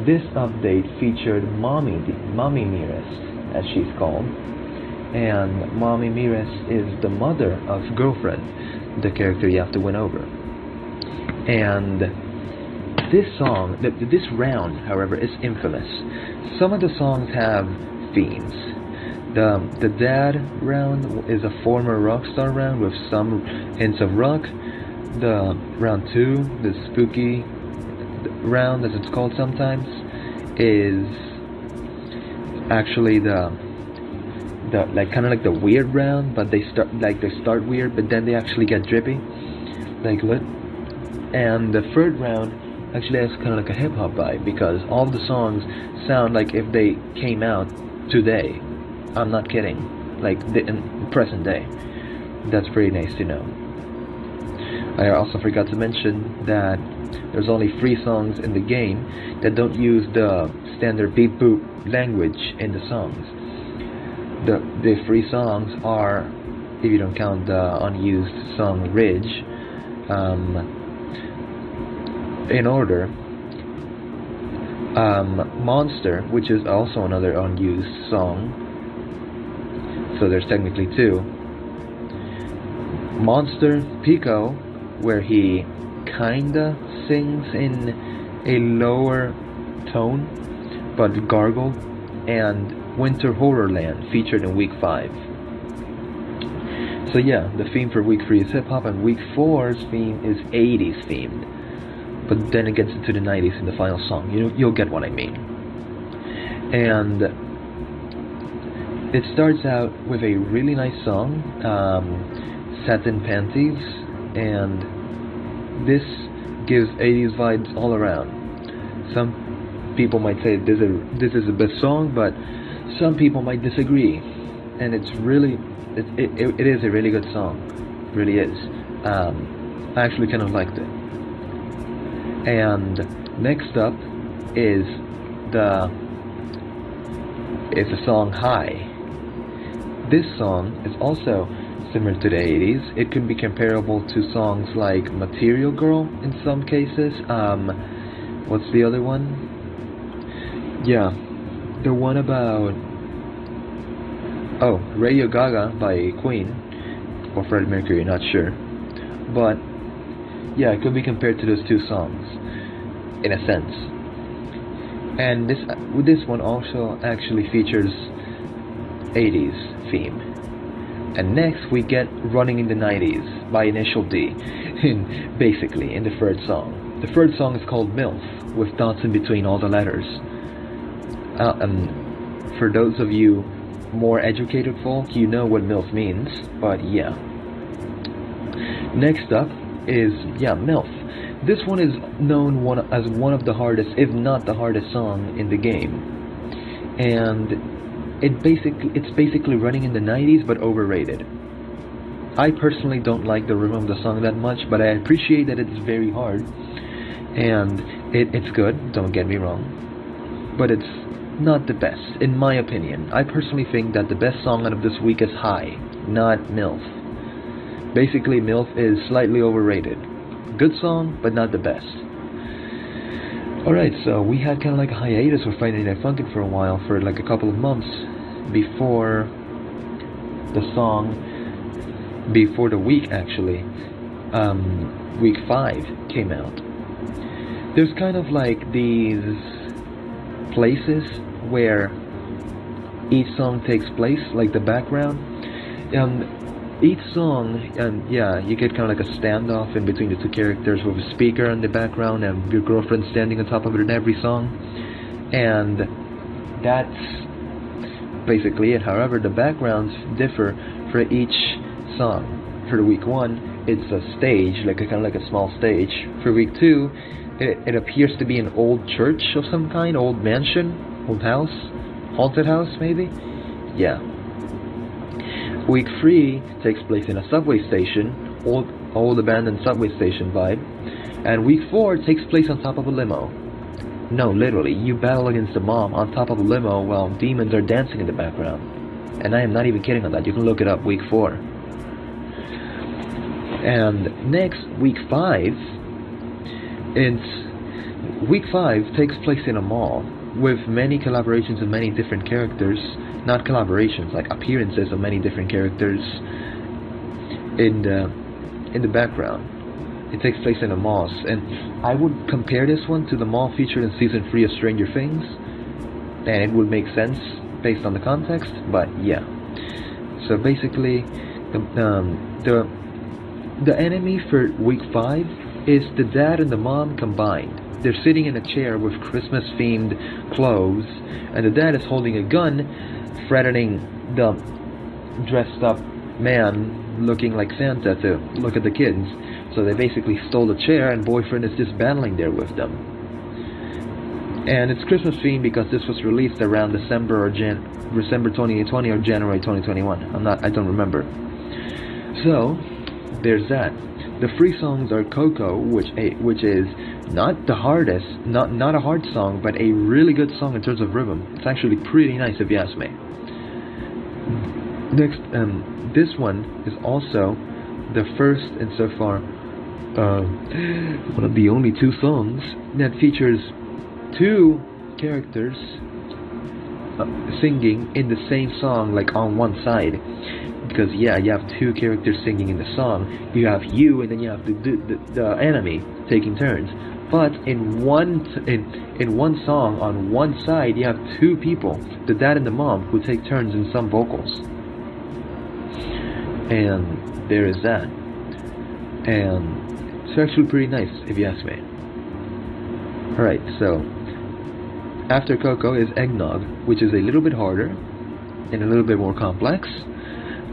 This update featured Mommy Miras, as she's called, and Mommy Miras is the mother of Girlfriend, the character you have to win over. And this song, this round, however, is infamous. Some of the songs have themes. The dad round is a former Rockstar round with some hints of rock. The round 2, the spooky round, as it's called sometimes, is actually the like kind of like the weird round, but they start weird, but then they actually get drippy, like lit. And the third round actually has kind of like a hip hop vibe, because all the songs sound like if they came out today. I'm not kidding, like in present day. That's pretty nice to know. I also forgot to mention that there's only 3 songs in the game that don't use the standard beep boop language in the songs. The free songs are, if you don't count the unused song Ridge, in order. Monster, which is also another unused song, so there's technically two. Monster, Pico, where he kinda sings in a lower tone but gargled, and Winter Horrorland, featured in week 5. So yeah, the theme for week 3 is hip hop, and week 4's theme is 80s themed, but then it gets into the 90s in the final song. You'll get what I mean. And it starts out with a really nice song, Satin Panties, and this gives 80s vibes all around. Some people might say this is the best song, but some people might disagree, and it is a really good song. It really is. I actually kind of liked it. And next up is the song High. This song is also similar to the 80s. It could be comparable to songs like Material Girl in some cases. What's the other one? Yeah, the one about Radio Gaga by Queen or Freddie Mercury, not sure. But yeah, it could be compared to those two songs in a sense. And this one also actually features 80s theme. And next we get Running in the 90s by Initial D, basically in the third song. The third song is called MILF, with dots in between all the letters. And for those of you more educated folk, you know what MILF means, but yeah. Next up is, MILF. This one is known as one of the hardest, if not the hardest song in the game. And it's basically running in the 90s, but overrated. I personally don't like the rhythm of the song that much, but I appreciate that it's very hard. And it's good, don't get me wrong. But it's not the best, in my opinion. I personally think that the best song out of this week is High, not MILF. Basically, MILF is slightly overrated. Good song, but not the best. Alright, so we had kind of like a hiatus with Friday Night Funkin' for a while, for like a couple of months, before the week actually, week 5 came out. There's kind of like these places where each song takes place, like the background. Each song, you get kind of like a standoff in between the two characters with a speaker in the background and your girlfriend standing on top of it in every song. And that's basically it. However, the backgrounds differ for each song. For week 1, it's a stage, like kind of like a small stage. For week 2, it appears to be an old church of some kind, old mansion, old house, haunted house maybe? Yeah. Week 3 takes place in a subway station, old abandoned subway station vibe. And week 4 takes place on top of a limo. No, literally, you battle against the mom on top of a limo while demons are dancing in the background. And I am not even kidding on that, you can look it up, week 4. And next, week 5, week 5 takes place in a mall, with many collaborations of many different characters, not collaborations, like appearances of many different characters in the background. It takes place in a mall, and I would compare this one to the mall featured in season 3 of Stranger Things, and it would make sense based on the context, but yeah. So basically, the enemy for week 5 is the dad and the mom combined. They're sitting in a chair with Christmas-themed clothes, and the dad is holding a gun, threatening the dressed-up man looking like Santa to look at the kids. So they basically stole the chair, and boyfriend is just battling there with them. And it's Christmas-themed because this was released around December 2020 or January 2021. I don't remember. So there's that. The free songs are Coco, which is not the hardest, not a hard song, but a really good song in terms of rhythm. It's actually pretty nice if you ask me. Next, this one is also the first and so far one of the only two songs that features two characters singing in the same song, like on one side. Because yeah, you have two characters singing in the song. You have you, and then you have the enemy taking turns. But in one song on one side, you have two people, the dad and the mom, who take turns in some vocals. And there is that. And it's actually pretty nice, if you ask me. Alright, so after Coco is Eggnog, which is a little bit harder and a little bit more complex.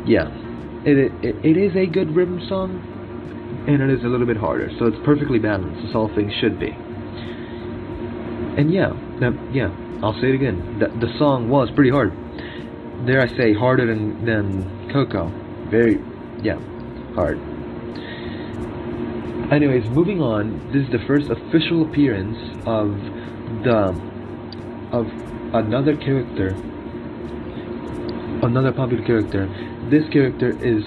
Yeah, it is a good rhythm song, and it is a little bit harder, so it's perfectly balanced, as all things should be. And yeah, I'll say it again, the song was pretty hard. Dare I say, harder than Coco. Very, yeah, hard. Anyways, moving on, this is the first official appearance of another character, another popular character. This character is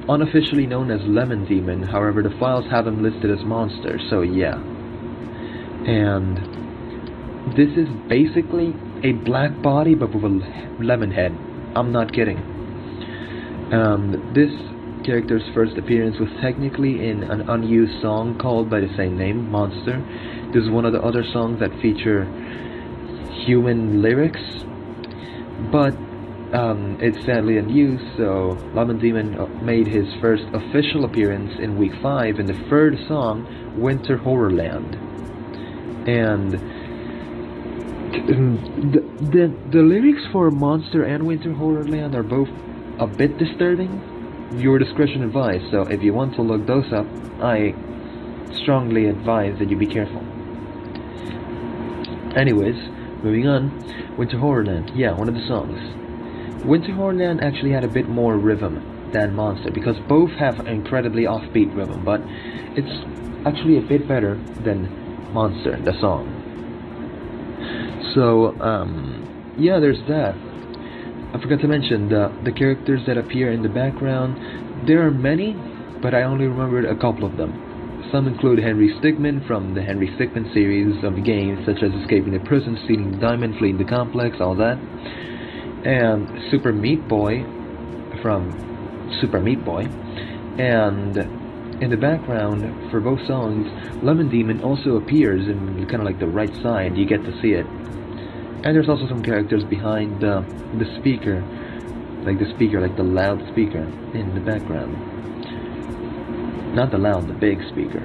unofficially known as Lemon Demon, however the files have him listed as Monster, so yeah. And this is basically a black body but with a lemon head. I'm not kidding. This character's first appearance was technically in an unused song called by the same name, Monster. This is one of the other songs that feature human lyrics, but it's sadly unused, so Lemon Demon made his first official appearance in week 5 in the third song, Winter Horrorland. And the lyrics for Monster and Winter Horrorland are both a bit disturbing. Your discretion advised, so if you want to look those up, I strongly advise that you be careful. Anyways, moving on, Winter Horrorland, yeah, one of the songs. Winter Horrorland actually had a bit more rhythm than Monster, because both have incredibly offbeat rhythm, but it's actually a bit better than Monster, the song. So, yeah, there's that. I forgot to mention the characters that appear in the background. There are many, but I only remembered a couple of them. Some include Henry Stickmin from the Henry Stickmin series of games, such as escaping the prison, stealing the diamond, fleeing the complex, all that. And Super Meat Boy from Super Meat Boy. And in the background for both songs, Lemon Demon also appears in kind of like the right side. You get to see it. And there's also some characters behind the speaker, like the loud speaker in the background. Not the loud, the big speaker.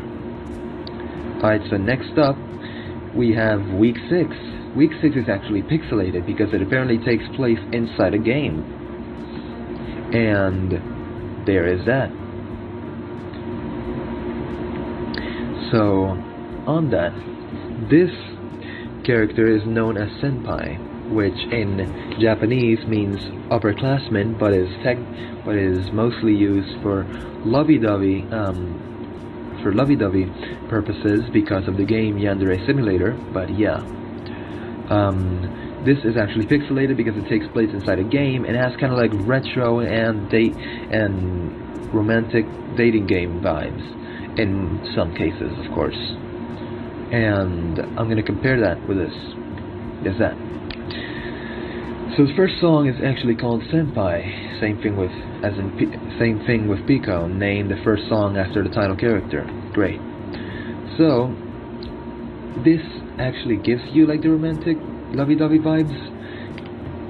Alright, so next up, we have Week 6. Week 6 is actually pixelated because it apparently takes place inside a game. And there is that. So, on that, this character is known as Senpai, which in Japanese means upperclassman, but is mostly used for lovey-dovey purposes because of the game Yandere Simulator. But yeah, this is actually pixelated because it takes place inside a game and has kind of like retro and romantic dating game vibes in some cases, of course. And I'm gonna compare that with this. There's that. So the first song is actually called Senpai. Same thing with Pico. Name the first song after the title character. Great. So this actually gives you like the romantic, lovey-dovey vibes,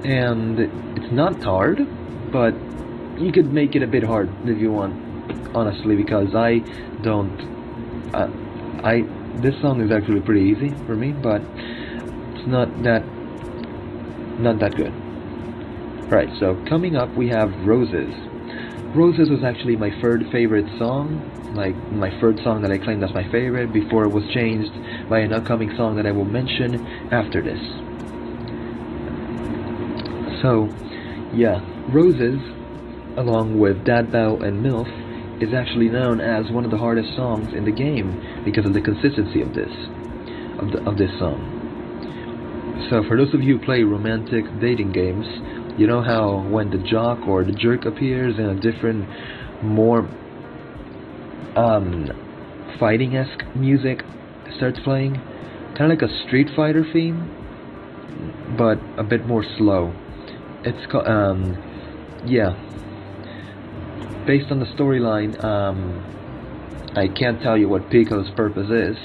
and it's not hard, but you could make it a bit hard if you want. Honestly, because this song is actually pretty easy for me, but it's not that good. Right, so coming up we have Roses. Roses was actually my third favorite song, like my third song that I claimed as my favorite before it was changed by an upcoming song that I will mention after this. So, yeah, Roses, along with Dad Bow and MILF, is actually known as one of the hardest songs in the game because of the consistency of this. of this song. So for those of you who play romantic dating games, you know how when the jock or the jerk appears and a different, more fighting-esque music starts playing, kind of like a Street Fighter theme, but a bit more slow. It's called yeah. Based on the storyline, I can't tell you what Pico's purpose is,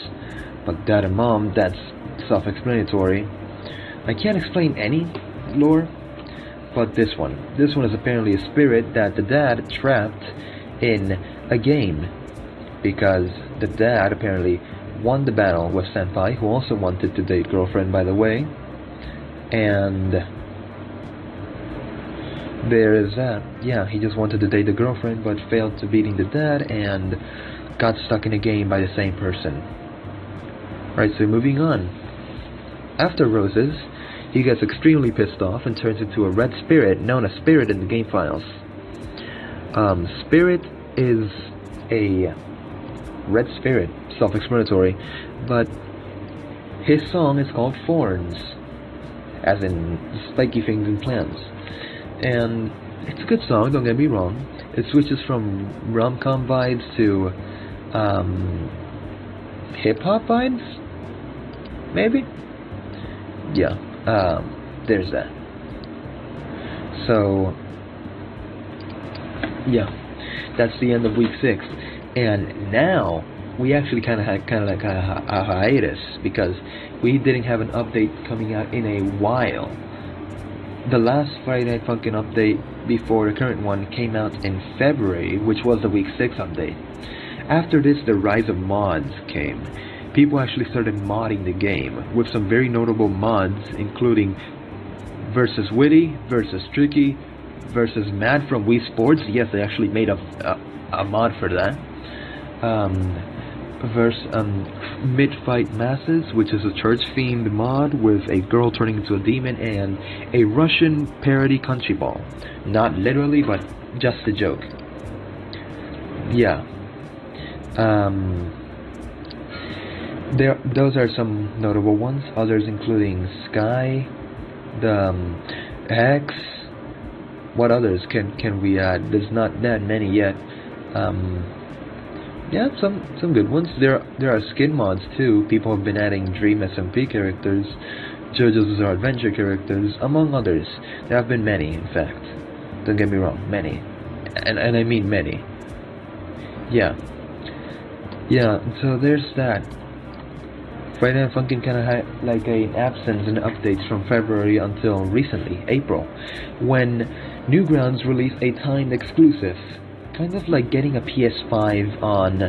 but Dad and Mom, that's self-explanatory. I can't explain any lore, but this one is apparently a spirit that the dad trapped in a game, because the dad apparently won the battle with Senpai, who also wanted to date girlfriend, by the way, and there is that. Yeah, he just wanted to date the girlfriend, but failed to beating the dad, and got stuck in a game by the same person. Right, so moving on. After Roses, he gets extremely pissed off and turns into a red spirit, known as Spirit in the game files. Spirit is a red spirit, self-explanatory, but his song is called Thorns, as in spiky things and plants. And it's a good song, don't get me wrong. It switches from rom-com vibes to hip-hop vibes? Maybe? Yeah, there's that. So, yeah, that's the end of week 6. And now, we actually kind of had like a hiatus, because we didn't have an update coming out in a while. The last Friday Night Funkin' update before the current one came out in February, which was the week 6 update. After this, the rise of mods came. People actually started modding the game, with some very notable mods, including versus Witty, versus Tricky, versus Mad from Wii Sports. Yes, they actually made a mod for that. Mid-Fight Masses, which is a church-themed mod with a girl turning into a demon, and a Russian parody country ball. Not literally, but just a joke. Yeah. Those are some notable ones. Others including Sky, the Hex. What others can we add? There's not that many yet. Yeah, some good ones. There are skin mods too. People have been adding Dream SMP characters, JoJo's Bizarre Adventure characters, among others. There have been many, in fact. Don't get me wrong, many, and I mean many. Yeah. So there's that. Friday Night Funkin' kind of had like an absence in updates from February until recently, April, when Newgrounds released a timed exclusive. Kind of like getting a PS5 on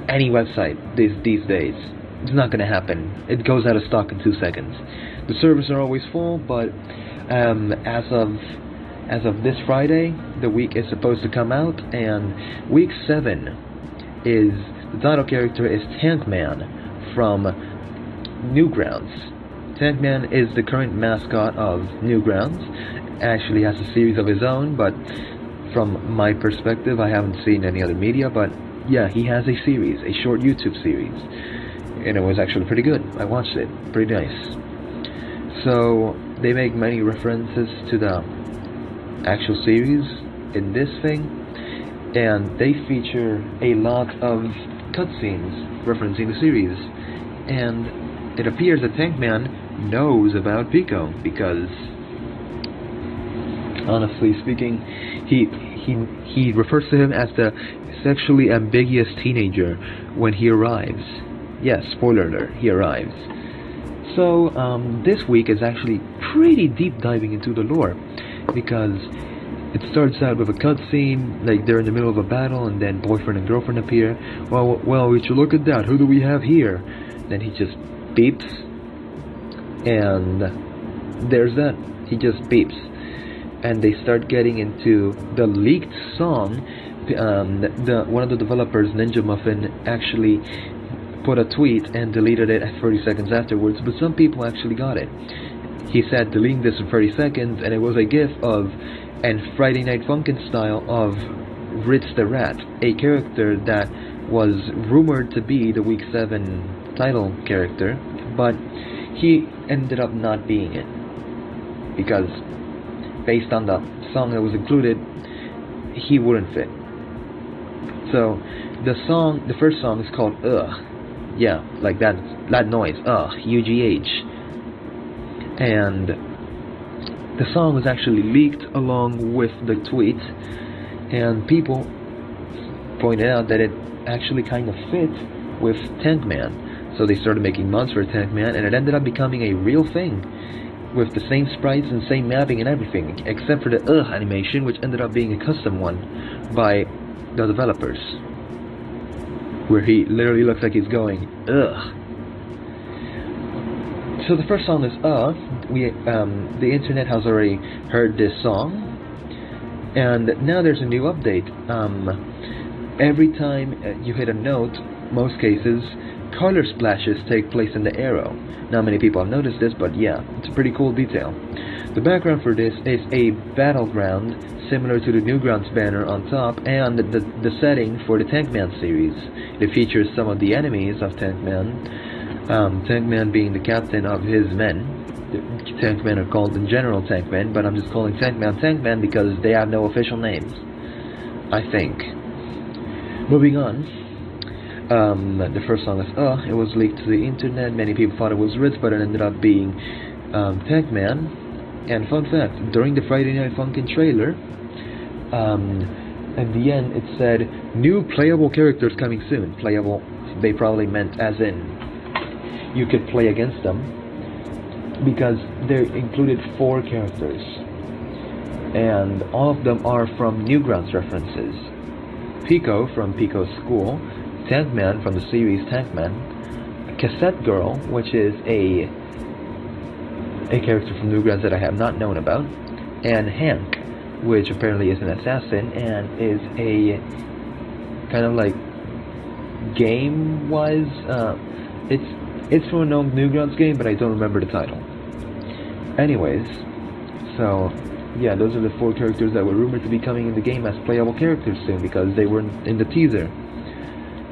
any website these days. It's not gonna happen. It goes out of stock in 2 seconds. The servers are always full, but as of this Friday, the week is supposed to come out, and week 7 is the title character is Tankman from Newgrounds. Tankman is the current mascot of Newgrounds. Actually has a series of his own, but from my perspective, I haven't seen any other media, but yeah, he has a series, a short YouTube series, and it was actually pretty good. I watched it, pretty nice. So they make many references to the actual series in this thing, and they feature a lot of cutscenes referencing the series, and it appears that Tankman knows about Pico, because honestly speaking, he refers to him as the sexually ambiguous teenager when he arrives. Yes, spoiler alert, he arrives. So this week is actually pretty deep diving into the lore, because it starts out with a cutscene, like they're in the middle of a battle, and then boyfriend and girlfriend appear. Well, would you look at that? Who do we have here? Then he just beeps, and there's that. He just beeps. And they start getting into the leaked song. One of the developers, Ninja Muffin, actually put a tweet and deleted it at 30 seconds afterwards, but some people actually got it. He said deleting this in 30 seconds, and it was a gif of, and Friday Night Funkin' style, of Ritz the Rat, a character that was rumored to be the Week 7 title character, but he ended up not being it because based on the song that was included, he wouldn't fit. So the first song is called Ugh. Yeah, like that noise, Ugh, UGH. And the song was actually leaked along with the tweet, and people pointed out that it actually kind of fit with Tankman. So they started making mods for Tankman, and it ended up becoming a real thing with the same sprites and same mapping and everything, except for the Ugh animation, which ended up being a custom one by the developers, where he literally looks like he's going Ugh. So the first song is the internet has already heard this song, and now there's a new update. Every time you hit a note, most cases, color splashes take place in the arrow. Not many people have noticed this, but yeah, it's a pretty cool detail. The background for this is a battleground similar to the Newgrounds banner on top, and the setting for the Tankman series. It features some of the enemies of Tankman, Tankman being the captain of his men. The Tankmen are called in general Tankmen, but I'm just calling Tankman Tankman because they have no official names, I think. Moving on, the first song is it was leaked to the internet. Many people thought it was Ritz, but it ended up being Tankman. And fun fact, during the Friday Night Funkin trailer, at the end it said, new playable characters coming soon. Playable, they probably meant as in you could play against them, because they included 4 characters, and all of them are from Newgrounds references. Pico from Pico's school, Tankman from the series Tankman, Cassette Girl, which is a character from Newgrounds that I have not known about, and Hank, which apparently is an assassin and is a kind of like game-wise, it's from a known Newgrounds game, but I don't remember the title. Anyways, so yeah, those are the 4 characters that were rumored to be coming in the game as playable characters soon, because they were in the teaser.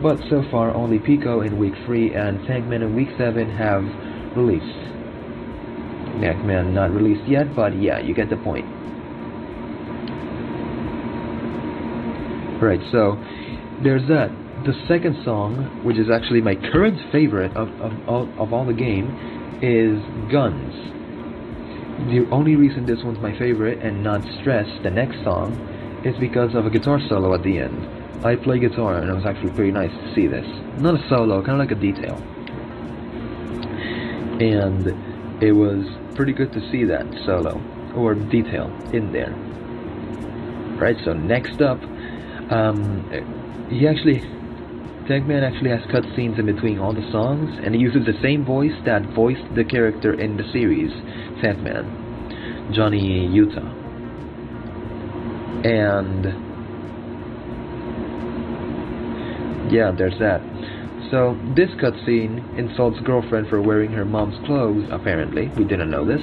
But so far, only Pico in week 3 and Tankman in week 7 have released. Tankman not released yet, but yeah, you get the point. Right, so there's that. The second song, which is actually my current favorite of all the game, is Guns. The only reason this one's my favorite and not Stress, the next song, is because of a guitar solo at the end. I play guitar, and it was actually pretty nice to see this. Not a solo, kind of like a detail. And it was pretty good to see that solo, or detail, in there. Right, so next up, Tankman actually has cutscenes in between all the songs, and he uses the same voice that voiced the character in the series, Tankman, Johnny Utah. And yeah, there's that. So this cutscene insults girlfriend for wearing her mom's clothes, apparently. We didn't know this.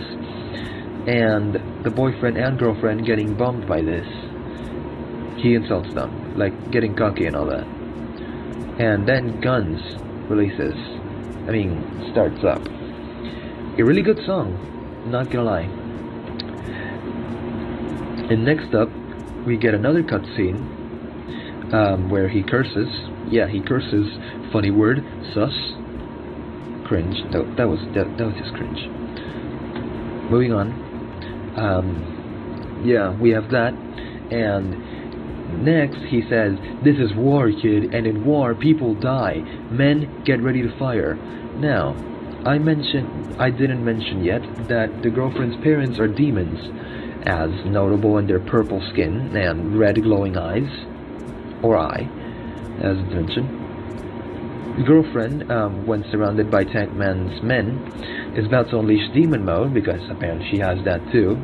And the boyfriend and girlfriend getting bummed by this. He insults them, like getting cocky and all that. And then Guns releases. Starts up. A really good song, not gonna lie. And next up, we get another cutscene where he curses. Yeah, he curses. Funny word, sus. Cringe. That was just cringe. Moving on. Yeah, we have that, and next he says, "This is war, kid, and in war people die. Men, get ready to fire." Now, I didn't mention yet that the girlfriend's parents are demons, as notable in their purple skin and red glowing eyes, or eye, as mentioned. The girlfriend, when surrounded by Tankman's men, is about to unleash demon mode, because apparently she has that too.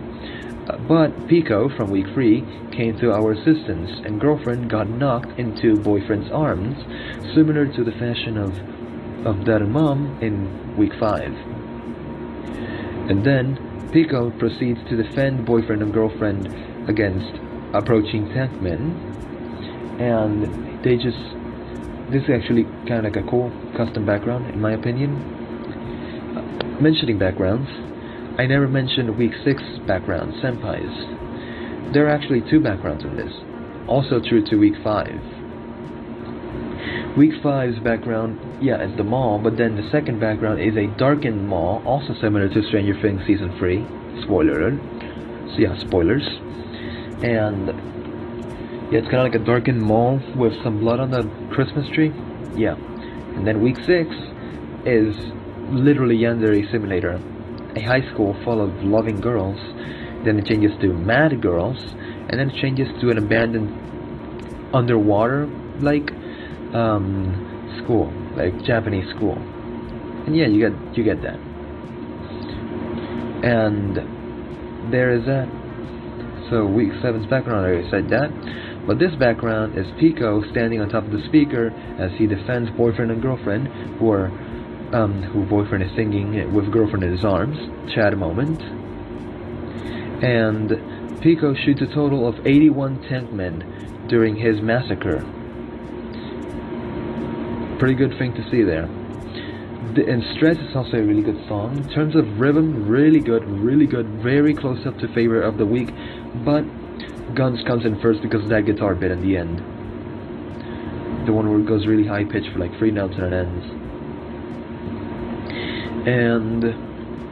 But Pico, from week 3, came to our assistance, and girlfriend got knocked into boyfriend's arms, similar to the fashion of dad and mom in week 5. And then Pico proceeds to defend boyfriend and girlfriend against approaching Tankmen, and this is actually kind of like a cool custom background, in my opinion. mentioning backgrounds, I never mentioned week 6 backgrounds, senpais. There are actually 2 backgrounds in this, also true to week 5. Week 5's background, yeah, is the mall, but then the second background is a darkened mall, also similar to Stranger Things Season 3. Spoiler alert. So yeah, spoilers. And yeah, it's kind of like a darkened mall with some blood on the Christmas tree. Yeah. And then week 6 is literally Yandere Simulator, a high school full of loving girls. Then it changes to Mad Girls, and then it changes to an abandoned underwater like school, like Japanese school. And yeah, you get that. And there is that. So week 7's background, I already said that. But this background is Pico standing on top of the speaker as he defends boyfriend and girlfriend who boyfriend is singing with girlfriend in his arms. Chat moment. And Pico shoots a total of 81 tank men during his massacre. Pretty good thing to see there. And Stress is also a really good song. In terms of rhythm, really good, very close up to favorite of the week. But Guns comes in first because of that guitar bit in the end. The one where it goes really high pitched for like 3 notes and it ends. And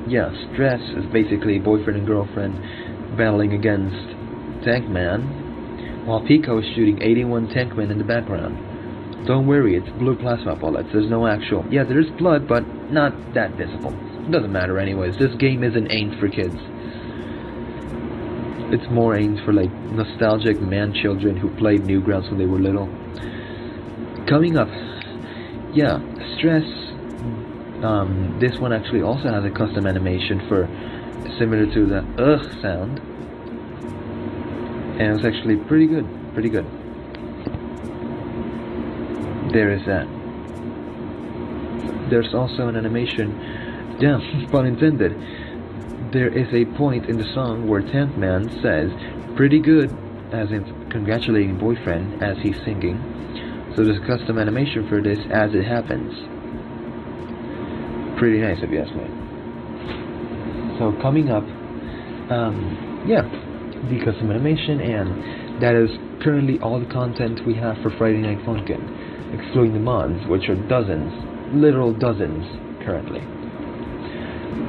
yeah, Stress is basically boyfriend and girlfriend battling against Tankman, while Pico is shooting 81 Tankmen in the background. Don't worry, it's blue plasma bullets. There's no actual... Yeah, there is blood, but not that visible. It doesn't matter anyways. This game isn't aimed for kids. It's more aimed for like nostalgic man-children who played Newgrounds when they were little. Coming up, yeah, Stress. This one actually also has a custom animation for similar to the ugh sound, and it's actually pretty good. There is that. There's also an animation, yeah, pun intended. There is a point in the song where Tankman says, pretty good, as in congratulating boyfriend as he's singing. So there's a custom animation for this as it happens. Pretty nice if you ask me. So coming up, yeah, the custom animation, and that is currently all the content we have for Friday Night Funkin', excluding the mods, which are dozens, literal dozens, currently.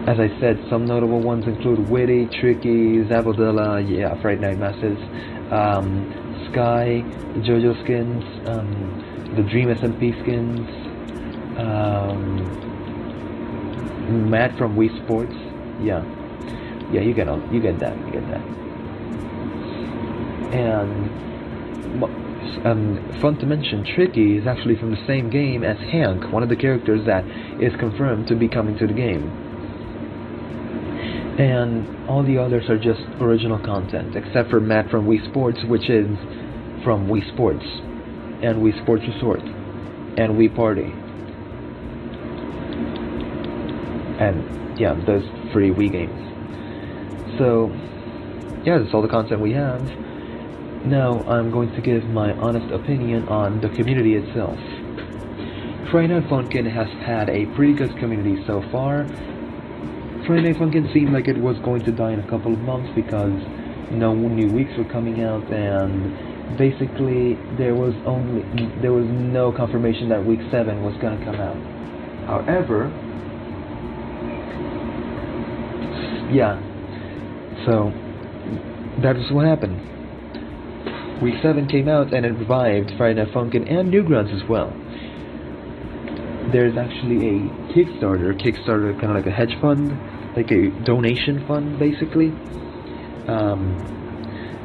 As I said, some notable ones include Witty, Tricky, Zabodilla, yeah, Friday Night Masses, Sky, the JoJo skins, the Dream SMP skins, Matt from Wii Sports, yeah, you get that. And fun to mention, Tricky is actually from the same game as Hank, one of the characters that is confirmed to be coming to the game. And all the others are just original content, except for Matt from Wii Sports, which is from Wii Sports, and Wii Sports Resort, and Wii Party. And yeah, those free Wii games. So yeah, that's all the content we have. Now I'm going to give my honest opinion on the community itself. Friday Night Funkin' has had a pretty good community so far. Friday Night Funkin' seemed like it was going to die in a couple of months because no new weeks were coming out, and basically there was no confirmation that week 7 was gonna come out. However, yeah, so that is what happened. Week 7 came out and it revived Friday Night Funkin' and Newgrounds as well. There's actually a Kickstarter kind of like a hedge fund, like a donation fund basically. A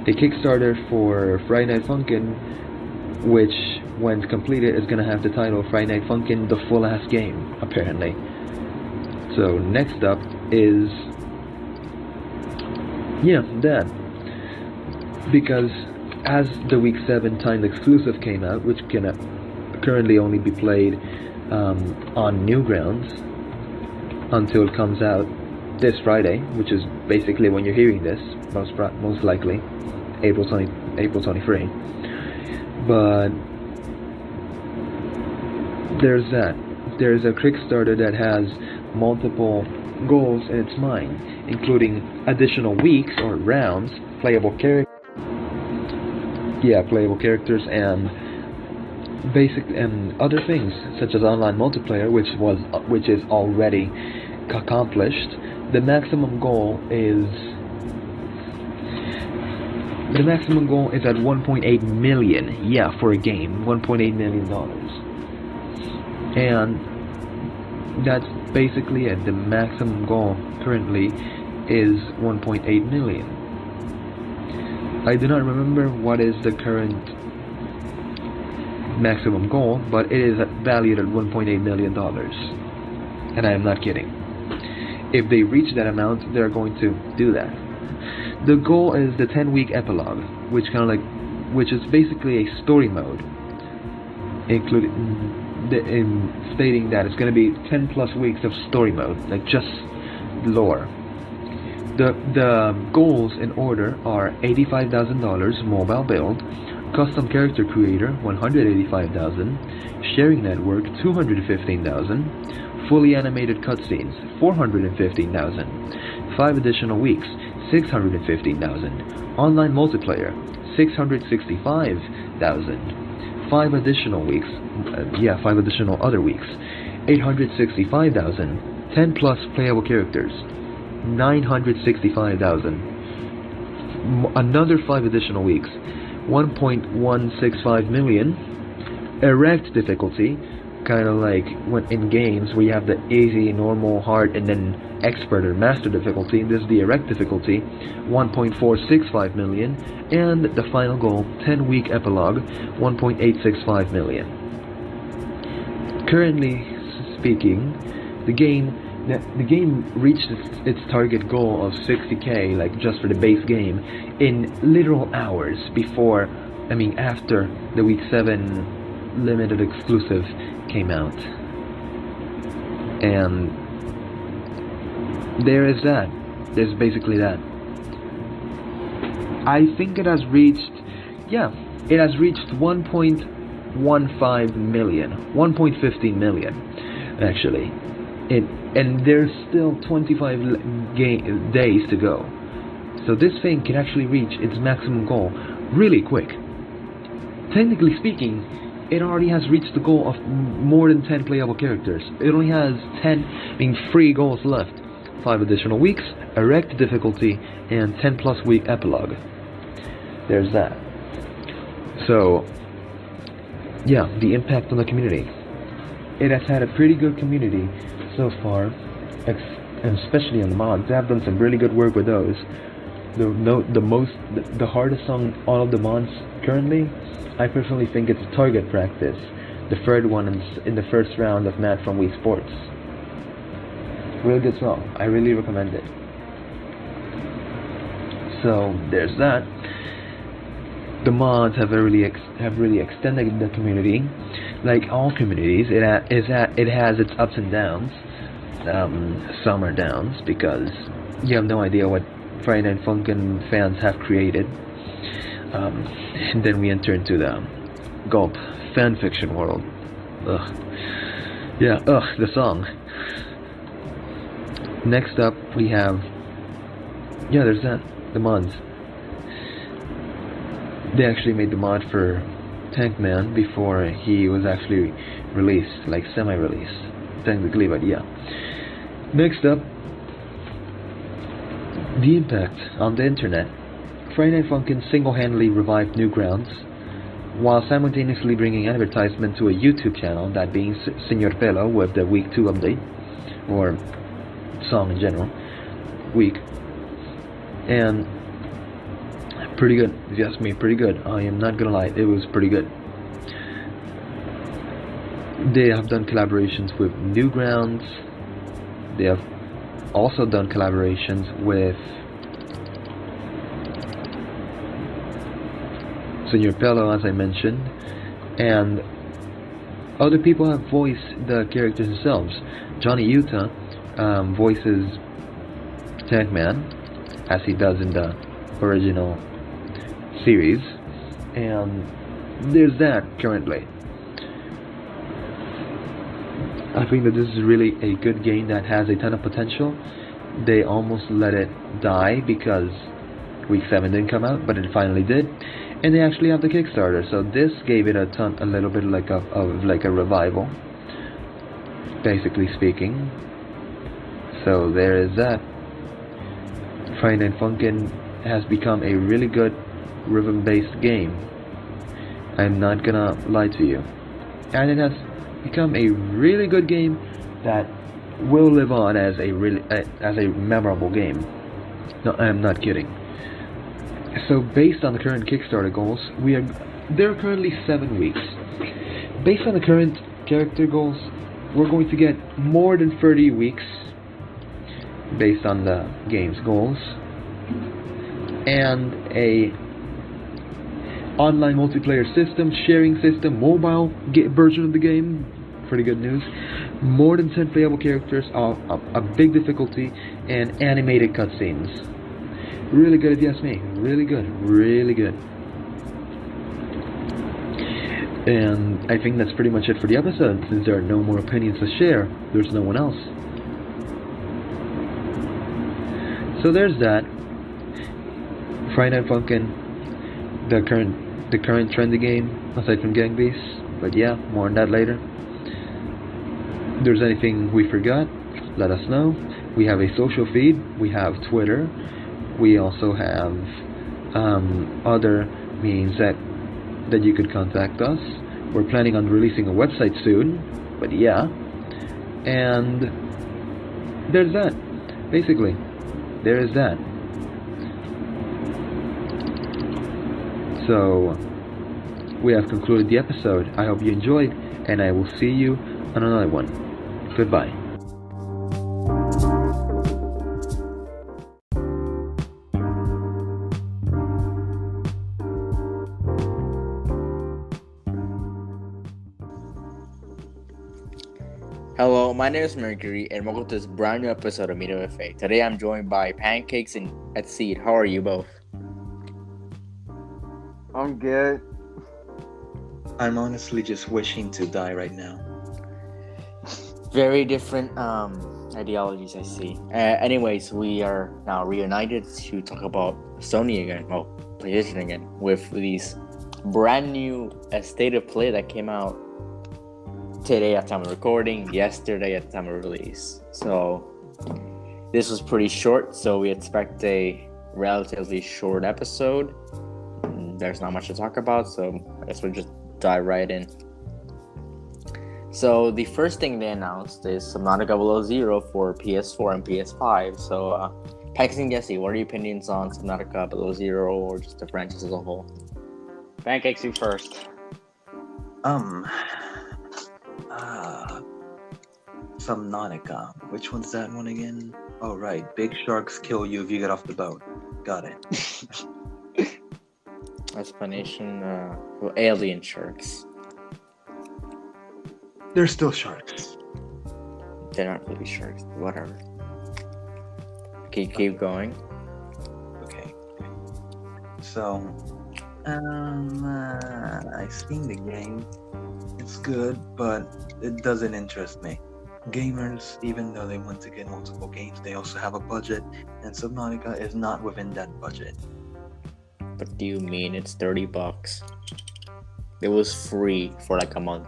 Kickstarter for Friday Night Funkin', which when completed is gonna have the title Friday Night Funkin' the full ass game, apparently. So next up is, yeah, that. Because as the week 7 timed exclusive came out, which can currently only be played on Newgrounds until it comes out this Friday, which is basically when you're hearing this, most likely April 23. But there's that. There's a Kickstarter that has multiple goals in its mind, including additional weeks or rounds, playable characters, and basic and other things such as online multiplayer, which is already accomplished. The maximum goal is at 1.8 million. Yeah, for a game, 1.8 million dollars, and that's basically it. The maximum goal currently is 1.8 million. I do not remember what is the current maximum goal, but it is valued at 1.8 million dollars, and I am not kidding. If they reach that amount, they're going to do that. The goal is the 10-week epilogue, which is basically a story mode, stating that it's going to be 10 plus weeks of story mode, like just lore. The goals in order are $85,000 mobile build, custom character creator $185,000, sharing network $215,000, fully animated cutscenes $415,000, 5 additional weeks $615,000, online multiplayer $665,000, 5 additional weeks, 5 additional other weeks $865,000, 10 plus playable characters $965,000, another 5 additional weeks $1.165 million, erect difficulty, kind of like when in games where you have the easy, normal, hard, and then expert or master difficulty. This is the erect difficulty, $1.465 million, and the final goal, 10-week epilogue, $1.865 million. Currently speaking, the game reached its target goal of 60k, like just for the base game, in literal hours after the week 7 limited exclusive came out. And there's basically that. I think it has reached 1.15 million, 1.15 million actually. And there's still 25 days to go. So this thing can actually reach its maximum goal really quick. Technically speaking, it already has reached the goal of more than 10 playable characters. It only has 3 goals left. 5 additional weeks, erect difficulty, and 10 plus week epilogue. There's that. So, yeah, the impact on the community. It has had a pretty good community so far, and especially on the mods. They have done some really good work with those. The hardest on all of the mods currently, I personally think it's Target Practice, the third one in the first round of Matt from Wii Sports. Really good song. I really recommend it. So there's that. The mods have really extended the community. Like all communities, it has its ups and downs. Some are downs because you have no idea what Friday Night Funkin fans have created. And then we enter into the Gulp fanfiction world. The song. Next up we have, there's that, the mods. They actually made the mod for Tankman before he was actually released, like semi-released, technically, but yeah. Next up, the impact on the internet. Friday Night Funkin' single-handedly revived Newgrounds, while simultaneously bringing advertisement to a YouTube channel, that being Senor Pelo with the Week 2 update, or song in general, week. And pretty good, if you ask me, pretty good. I am not gonna lie, it was pretty good. They have done collaborations with Newgrounds. They have also done collaborations with Senor Pelo, as I mentioned, and other people have voiced the characters themselves. Johnny Utah voices Tankman, as he does in the original series, and there's that currently. I think that this is really a good game that has a ton of potential. They almost let it die because week 7 didn't come out, but it finally did, and they actually have the Kickstarter, so this gave it a little bit like a revival, basically speaking. So there is that. Friday Night Funkin has become a really good rhythm-based game. I'm not gonna lie to you, and it has become a really good game that will live on as a memorable game. No, I'm not kidding. So based on the current Kickstarter goals, there are currently 7 weeks. Based on the current character goals, we're going to get more than 30 weeks based on the game's goals, and a online multiplayer system, sharing system, mobile version of the game. Pretty good news. More than 10 playable characters, a big difficulty, and animated cutscenes. Really good if you ask me. Really good. Really good. And I think that's pretty much it for the episode. Since there are no more opinions to share, there's no one else. So there's that. Friday Night Funkin', the current trendy game, aside from Gang Beasts. But yeah, more on that later. If there's anything we forgot, let us know. We have a social feed. We have Twitter. We also have other means that you could contact us. We're planning on releasing a website soon, but yeah. And there's that. Basically, there is that. So, we have concluded the episode. I hope you enjoyed, and I will see you on another one. Goodbye. Hello, my name is Mercury, and welcome to this brand new episode of Media Buffet. Today I'm joined by Pancakes and Seed. How are you both? I'm good. I'm honestly just wishing to die right now. Very different ideologies, I see. Anyways, we are now reunited to talk about Sony again, well, PlayStation again, with these brand new State of Play that came out today at time of recording, yesterday at time of release. So this was pretty short, so we expect a relatively short episode. There's not much to talk about, so I guess we'll just dive right in. So the first thing they announced is Subnautica Below Zero for PS4 and PS5. So Pancakes and Jesse, what are your opinions on Subnautica Below Zero or just the franchise as a whole? Pancakes, you first. Subnautica. Which one's that one again? Oh, right. Big sharks kill you if you get off the boat. Got it. Explanation for alien sharks. They're still sharks. They're not really sharks, whatever. Keep going. Okay. So, I've seen the game. It's good, but it doesn't interest me. Gamers, even though they want to get multiple games, they also have a budget, and Subnautica is not within that budget. What do you mean? It's $30. It was free for like a month.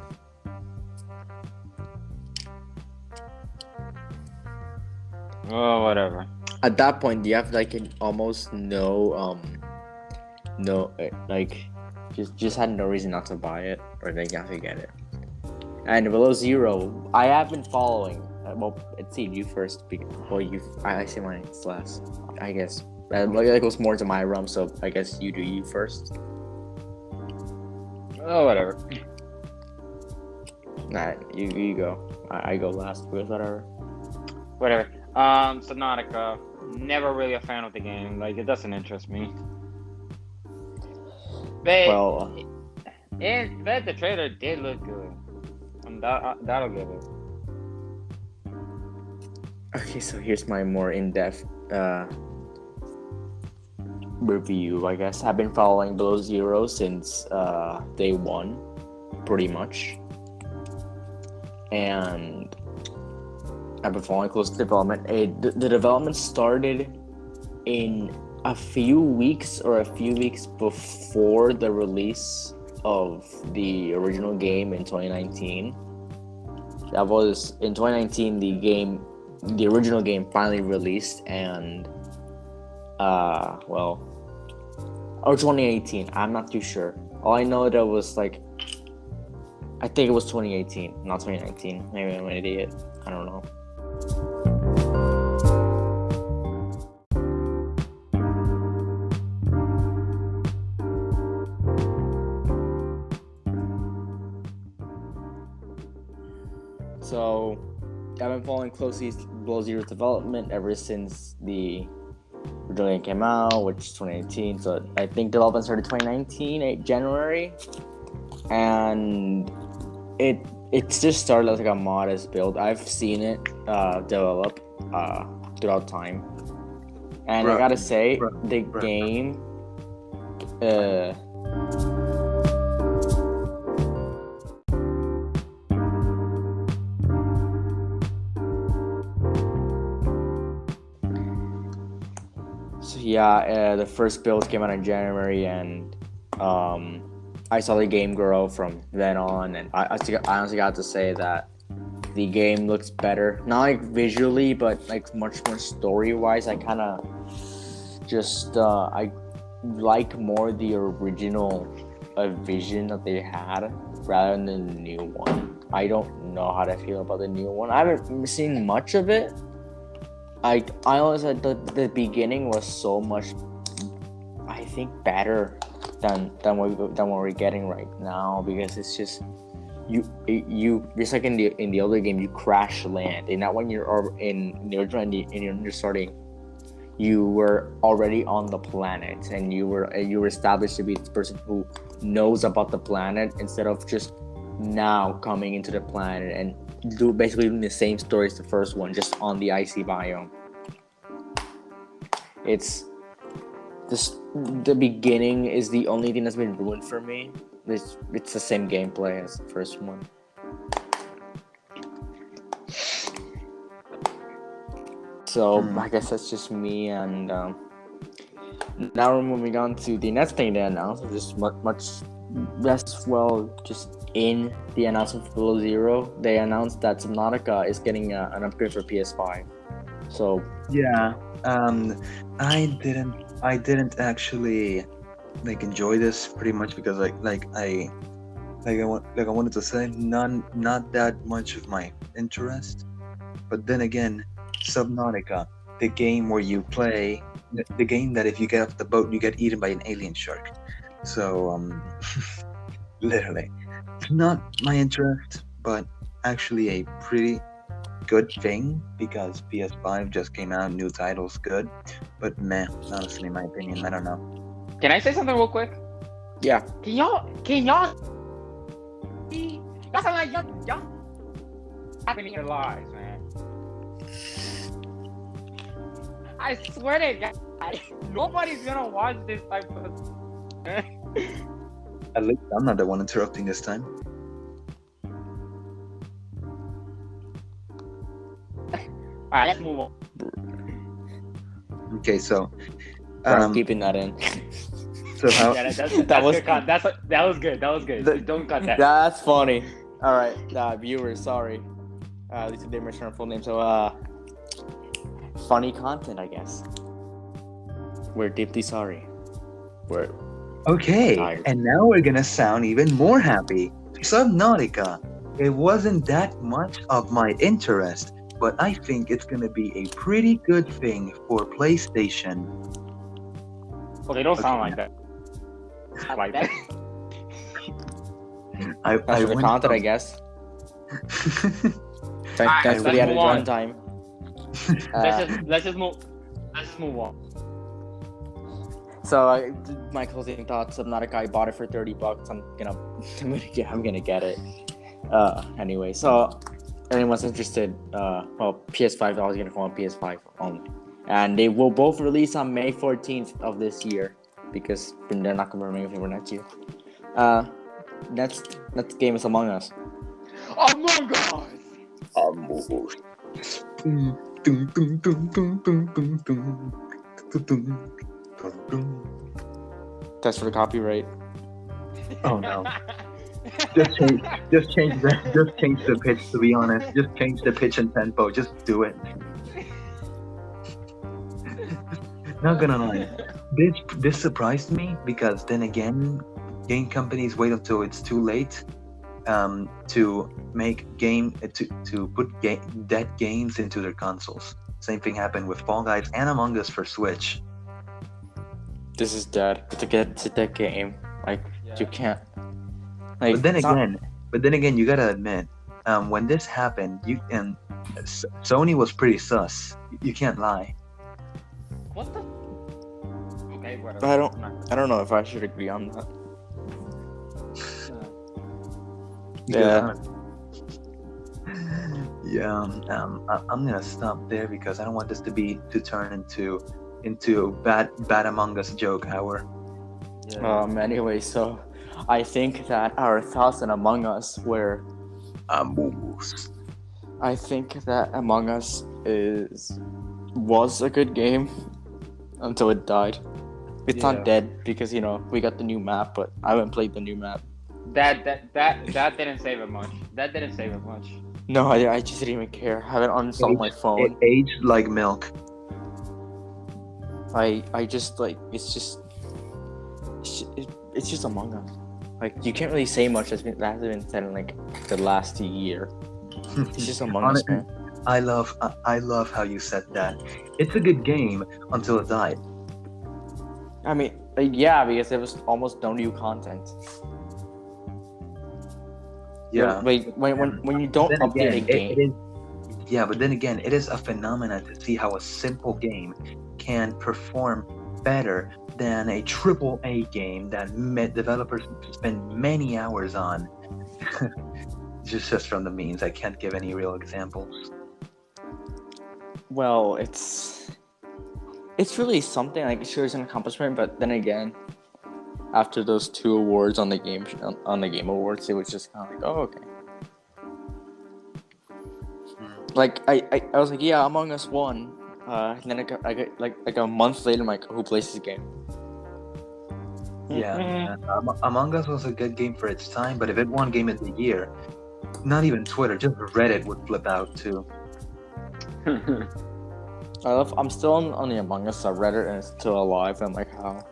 Oh, whatever. At that point, you have like almost just had no reason not to buy it, or then you have to get it. And Below Zero, I have been following. Well, let's see, you first. I say mine last. I guess that goes more to my realm, so I guess you do you first. Oh, whatever. Alright, you go. I go last because whatever. Whatever. Subnautica. Never really a fan of the game. Like, it doesn't interest me. But the trailer did look good. That'll give it. Okay, so here's my more in-depth review, I guess. I've been following Below Zero since day one, pretty much. and I've been following close to development. The development started in a few weeks before the release of the original game in 2019. That was in 2019. The original game finally released, and or 2018. I'm not too sure. All I know that was like, I think it was 2018, not 2019. Maybe I'm an idiot. I don't know. So, I've been following closely Below Zero's development ever since the original game came out, which is 2018. So, I think development started 2019, January, and it's just started as like a modest build. I've seen it develop throughout time, and I gotta say, the game. The first build came out in January, and I saw the game grow from then on, and I honestly got to say that the game looks better, not like visually, but like much more story-wise. I kind of just I like more the original vision that they had rather than the new one. I don't know how to feel about the new one. I haven't seen much of it. I honestly, the beginning was so much, I think, better than what we're getting right now, because it's just you just like in the other game, you crash land, and not when you're in the original and you're starting, you were already on the planet, and you were established to be this person who knows about the planet instead of just now coming into the planet and basically doing the same story as the first one, just on the icy biome. It's just the beginning is the only thing that's been ruined for me. It's the same gameplay as the first one. So I guess that's just me, and now we're moving on to the next thing they announced, which is much less just in the announcement for Below Zero. They announced that Subnautica is getting an upgrade for PS5. So yeah, I didn't actually like enjoy this pretty much because I wanted to say not that much of my interest, but then again, Subnautica, the game where you play, the game that if you get off the boat you get eaten by an alien shark. So literally, it's not my interest, but actually a pretty good thing because PS5 just came out, new titles, good, but meh, honestly, in my opinion, I don't know. Can I say something real quick? yeah, Can y'all sound like y'all happening in your lives, man. I swear to God, nobody's gonna watch this type of At least I'm not the one interrupting this time. Alright, let's move on. Okay, so I'm keeping that in. so how Yeah, that was was good. That was good. That was good. Don't cut that. That's funny. All right, viewers, sorry. At least I didn't mention our full name. So, funny content, I guess. We're deeply sorry. We're okay, tired. and now we're gonna sound even more happy. Subnautica, it wasn't that much of my interest, but I think it's gonna be a pretty good thing for PlayStation. Okay, don't sound like that. I like that. I That's for the went content, I from- guess. Alright, Thanks for the let's added move on. runtime. Let's just move on. So, my closing thoughts. Subnautica, I bought it for $30. I'm gonna get it. Anyway, so anyone's interested, PS5. I was gonna call it PS5 only, and they will both release on May 14th of this year because they're not gonna remain for next year. That's Game is Among Us. Among Us. Among Us. Dun, dun, dun, dun, dun, dun, dun, dun. Dun, dun, dun. That's for the copyright. Oh no. Just change the pitch, to be honest. Just change the pitch and tempo. Just do it. Not gonna lie. This surprised me because then again, game companies wait until it's too late to make to put dead games into their consoles. Same thing happened with Fall Guys and Among Us for Switch. This is dead. It's a dead game. Like you can't. Like, But then again, you gotta admit, when this happened, Sony was pretty sus. You can't lie. What the? Okay, whatever. I don't know if I should agree on that. Yeah. I'm gonna stop there because I don't want this to turn into bad Among Us joke hour. Anyway, so I think that our thoughts on Among Us were. Among Us. I think that Among Us was a good game until it died. It's not dead because we got the new map, but I haven't played the new map. That didn't save it much. That didn't save it much. No, I just didn't even care. I haven't uninstalled my phone. It aged like milk. I just like it's just Among Us. Like you can't really say much that hasn't been said in like the last year. It's just Among Us, man. I love how you said that. It's a good game until it died. I mean, yeah, because there was almost no new content. Yeah. Like when you don't update a game. But then again, it is a phenomenon to see how a simple game can perform better than a AAA game that developers spend many hours on. just from the means, I can't give any real examples. Well, it's really something. Like, sure, it's an accomplishment, but then again, after those 2 awards on the Game Awards, it was just kind of like, oh, okay. Like I was like, yeah, Among Us won. And then I got like a month later, I'm like, who plays this game? Yeah, Among Us was a good game for its time, but if it won Game of the Year, not even Twitter, just Reddit would flip out too. I'm still on the Among Us subreddit, and it's still alive. I'm like, how?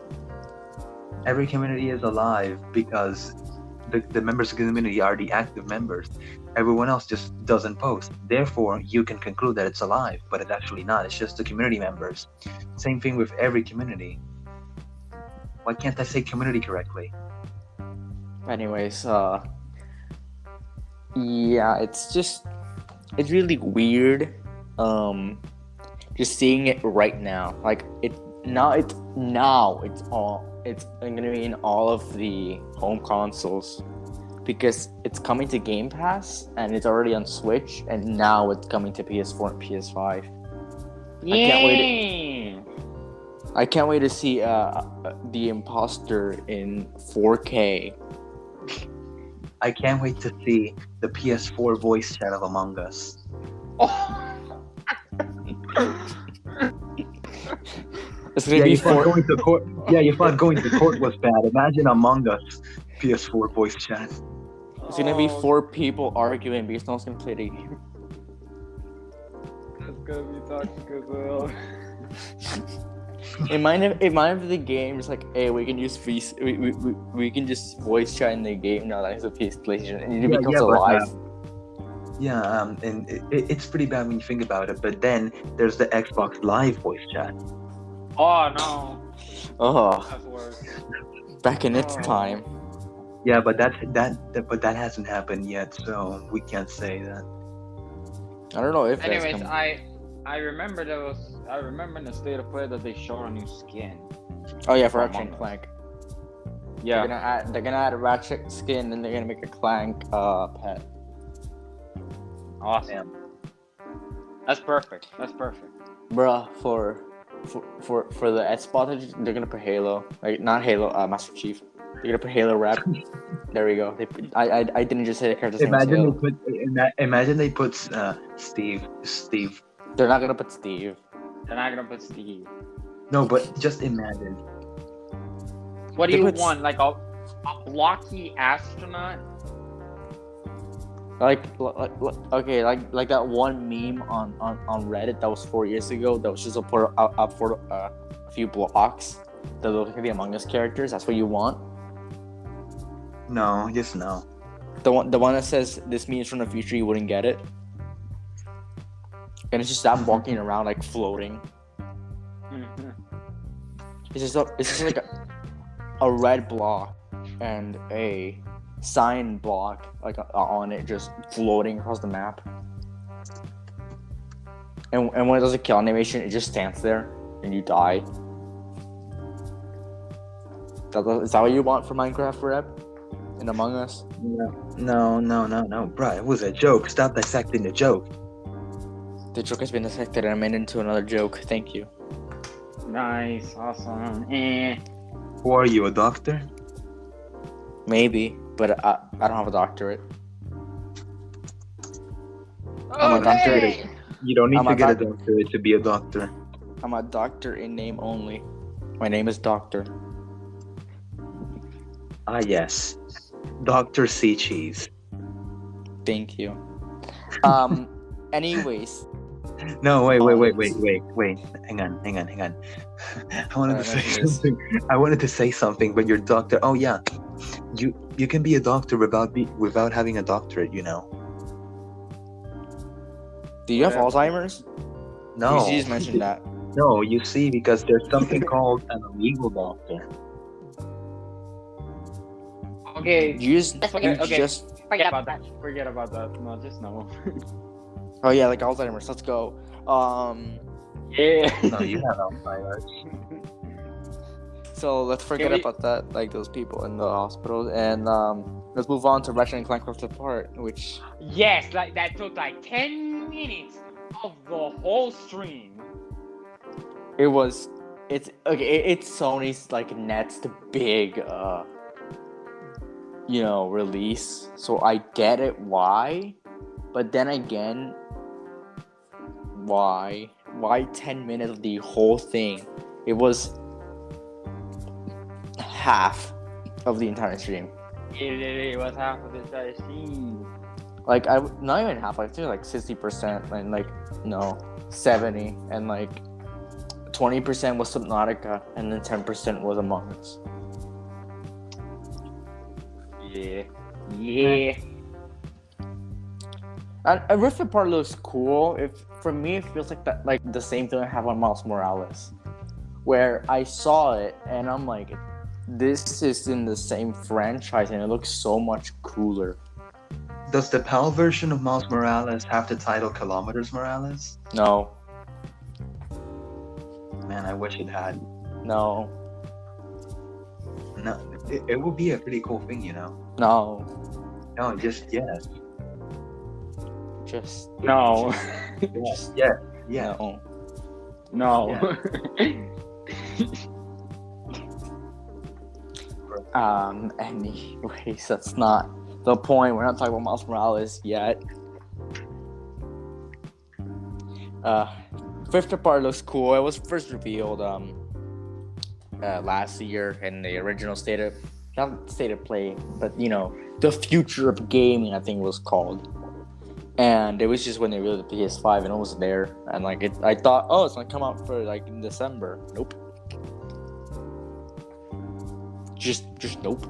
Every community is alive because the members of the community are the active members. Everyone else just doesn't post. Therefore, you can conclude that it's alive, but it's actually not. It's just the community members. Same thing with every community. Why can't I say community correctly? Anyways, yeah, it's really weird. Just seeing it right now. Like it's gonna be in all of the home consoles because it's coming to Game Pass and it's already on Switch, and now it's coming to PS4 and PS5. Yeah. I can't wait to see the Imposter in 4K. I can't wait to see the PS4 voice chat of Among Us. It's gonna be you thought going to court. Yeah, you thought going to court was bad. Imagine Among Us PS4 voice chat. It's gonna be 4 people arguing because no one's gonna play the game. That's gonna be toxic as well. It might have the game is like, hey, we can just we can just voice chat in the game now that it's a PlayStation, and it becomes alive. And it's pretty bad when you think about it. But then there's the Xbox Live voice chat. Oh no! Oh, That's worse. back in its time. Yeah, but that hasn't happened yet, so we can't say that. I don't know if. Anyways, I remember in the State of Play that they showed a new skin. Oh yeah, for Ratchet and Clank. Yeah. They're gonna add a Ratchet skin, and they're gonna make a Clank pet. Awesome. That's perfect. Bruh, for the S spot, they're gonna put Halo, like not Halo, Master Chief. You're gonna put Halo rap. There we go. I didn't just say the character's name was Imagine Halo. imagine they put Steve. They're not gonna put Steve. They're not gonna put Steve. No, but just imagine. What do They you put want? Like a blocky astronaut? Okay, like that one meme on Reddit that was 4 years ago. That was just up for a few blocks. That look like the Among Us characters. That's what you want. No, just no. The one that says this means from the future, you wouldn't get it. And it's just that walking around like floating. Mm-hmm. It's just like a red block and a sign block like on it, just floating across the map. And when it does a kill animation, it just stands there and you die. Is that what you want for Minecraft rep in Among Us? No, bro. It was a joke. Stop dissecting the joke. The joke has been dissected and I made into another joke. Thank you. Nice, awesome. Who are you, a doctor? Maybe, but I don't have a doctorate. I'm a doctor. You don't need I'm to a get a doctor. doctorate to be a doctor. I'm a doctor in name only. My name is Doctor. Ah, yes. Dr. C. Cheese. Thank you. Anyways. No, wait. Hang on. I wanted to say something. I wanted to say something, but your doctor. Oh yeah, you can be a doctor without having a doctorate. You know. Do you have Alzheimer's? No. You just mentioned that. No, you see, because there's something called an illegal doctor. Okay, Forget about that. Forget about that. No, just no. Oh yeah, like Alzheimer's. Let's go. Yeah. No, you have Alzheimer's. So let's forget about that, like those people in the hospital, and let's move on to Ratchet and Clank Rift Apart, which Yes, like that took like 10 minutes of the whole stream. it's Sony's like next big release, so I get it why, but then again, why 10 minutes of the whole thing? It was half of the entire stream. It was half of the entire stream. Like not even half, I think like 60%, and like 70, and like 20% was Subnautica, and then 10% was Among Us. Yeah. And Rift Apart looks cool. For me, it feels like that, like the same thing I have on Miles Morales, where I saw it and I'm like, this is in the same franchise and it looks so much cooler. Does the PAL version of Miles Morales have the title Kilometers Morales? No. Man, I wish it had. No. No, it would be a pretty cool thing, you know. No. No, just yes. Just No. Yeah. No. Anyways, that's not the point. We're not talking about Miles Morales yet. Rift Apart looks cool. It was first revealed last year in the original state of play, but the future of gaming, I think it was called. And it was just when they revealed the PS5 and it was there, and like I thought, oh, it's gonna come out for like in December. Nope. Just nope.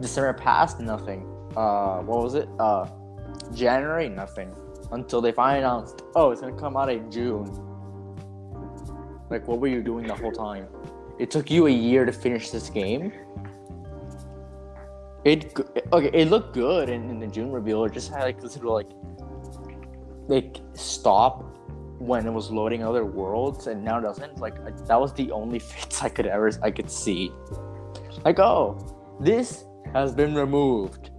December passed, nothing. What was it? January, nothing. Until they finally announced, oh, it's gonna come out in June. Like, what were you doing the whole time? It took you a year to finish this game. It looked good in the June reveal. It just had like this little like stop when it was loading other worlds, and now it doesn't. Like that was the only fix I could see. Like, oh, this has been removed.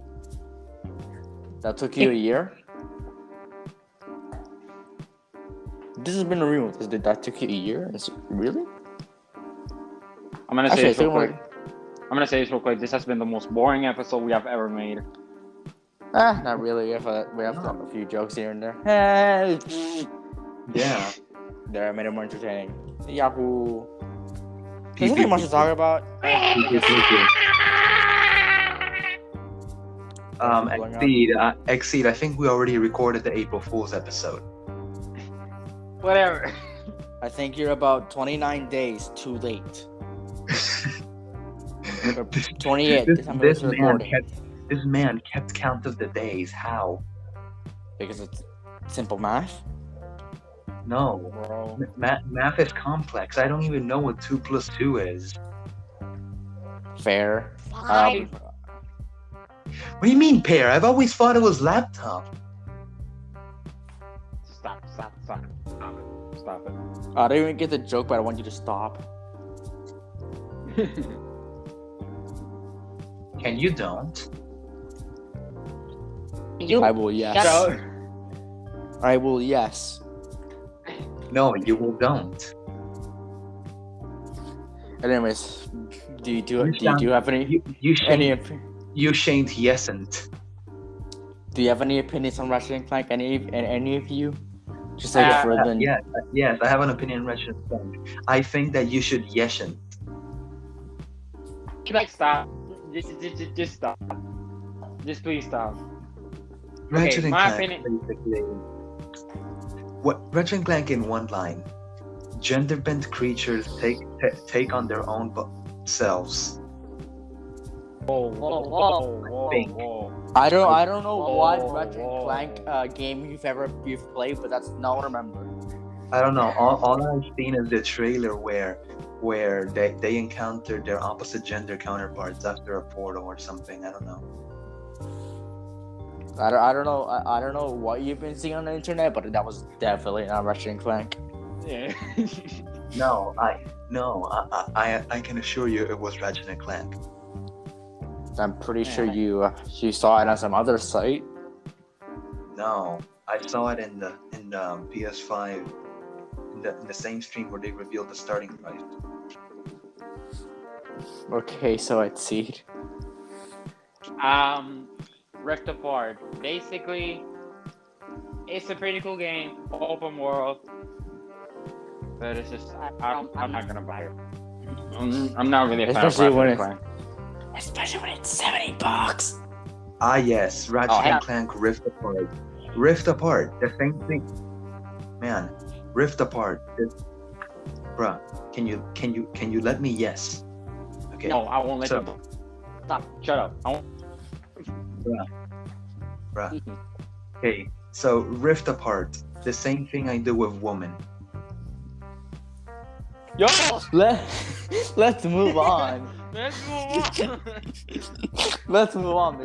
That took you a year. This has been removed. That took you a year? Really? I'm gonna say this real quick. I'm gonna say this real quick. This has been the most boring episode we have ever made. Not really. We have a few jokes here and there. Hey. Yeah. There, I made it more entertaining. Yahoo. There's nothing much to talk about. Exceed, I think we already recorded the April Fool's episode. Whatever. I think you're about 29 days too late. 28. This man kept count of the days. How? Because it's simple math. No. Bro. Math is complex. I don't even know what 2 plus 2 is. Fair. Five. What do you mean pair? I've always thought it was laptop. Stop it. I don't even get the joke, but I want you to stop. And you don't. I will, yes. Shut up. I will, yes. No, you will don't. Anyways, do you have any You shan't yesn't. Do you have any opinions on Ratchet and Clank? Any of you? Just like further than yes, I have an opinion on Ratchet and Clank. I think that you should yesn't. Can I stop? Just stop. Just please stop. Ratchet and my Clank, opinion. basically. What Ratchet and Clank in one line? Gender-bent creatures take on their own selves. Whoa. I don't know what Ratchet and Clank game you've played, but that's not what I remember. I don't know. All I've seen is the trailer where they encounter their opposite gender counterparts after a portal or something. I don't know. I don't know what you've been seeing on the internet, but that was definitely not Ratchet and Clank. Yeah. No, I can assure you it was Ratchet and Clank. I'm pretty sure you saw it on some other site. No, I saw it in the PS5 in the same stream where they revealed the starting price. Okay, so I'd see. Rift Apart. Basically, it's a pretty cool game, open world, but it's just I'm not gonna buy it. I'm not really a fan of Ratchet and Clank. Especially when it's $70. Ah yes, Ratchet and Clank Rift Apart. Rift Apart, the same thing. Man, Rift Apart. Bruh, can you let me yes? Okay. No, I won't let you. Stop. Shut up. I won't. Bruh. Okay, so Rift Apart, the same thing I do with Woman. Yo! Let's move on. Let's move on. Let's move on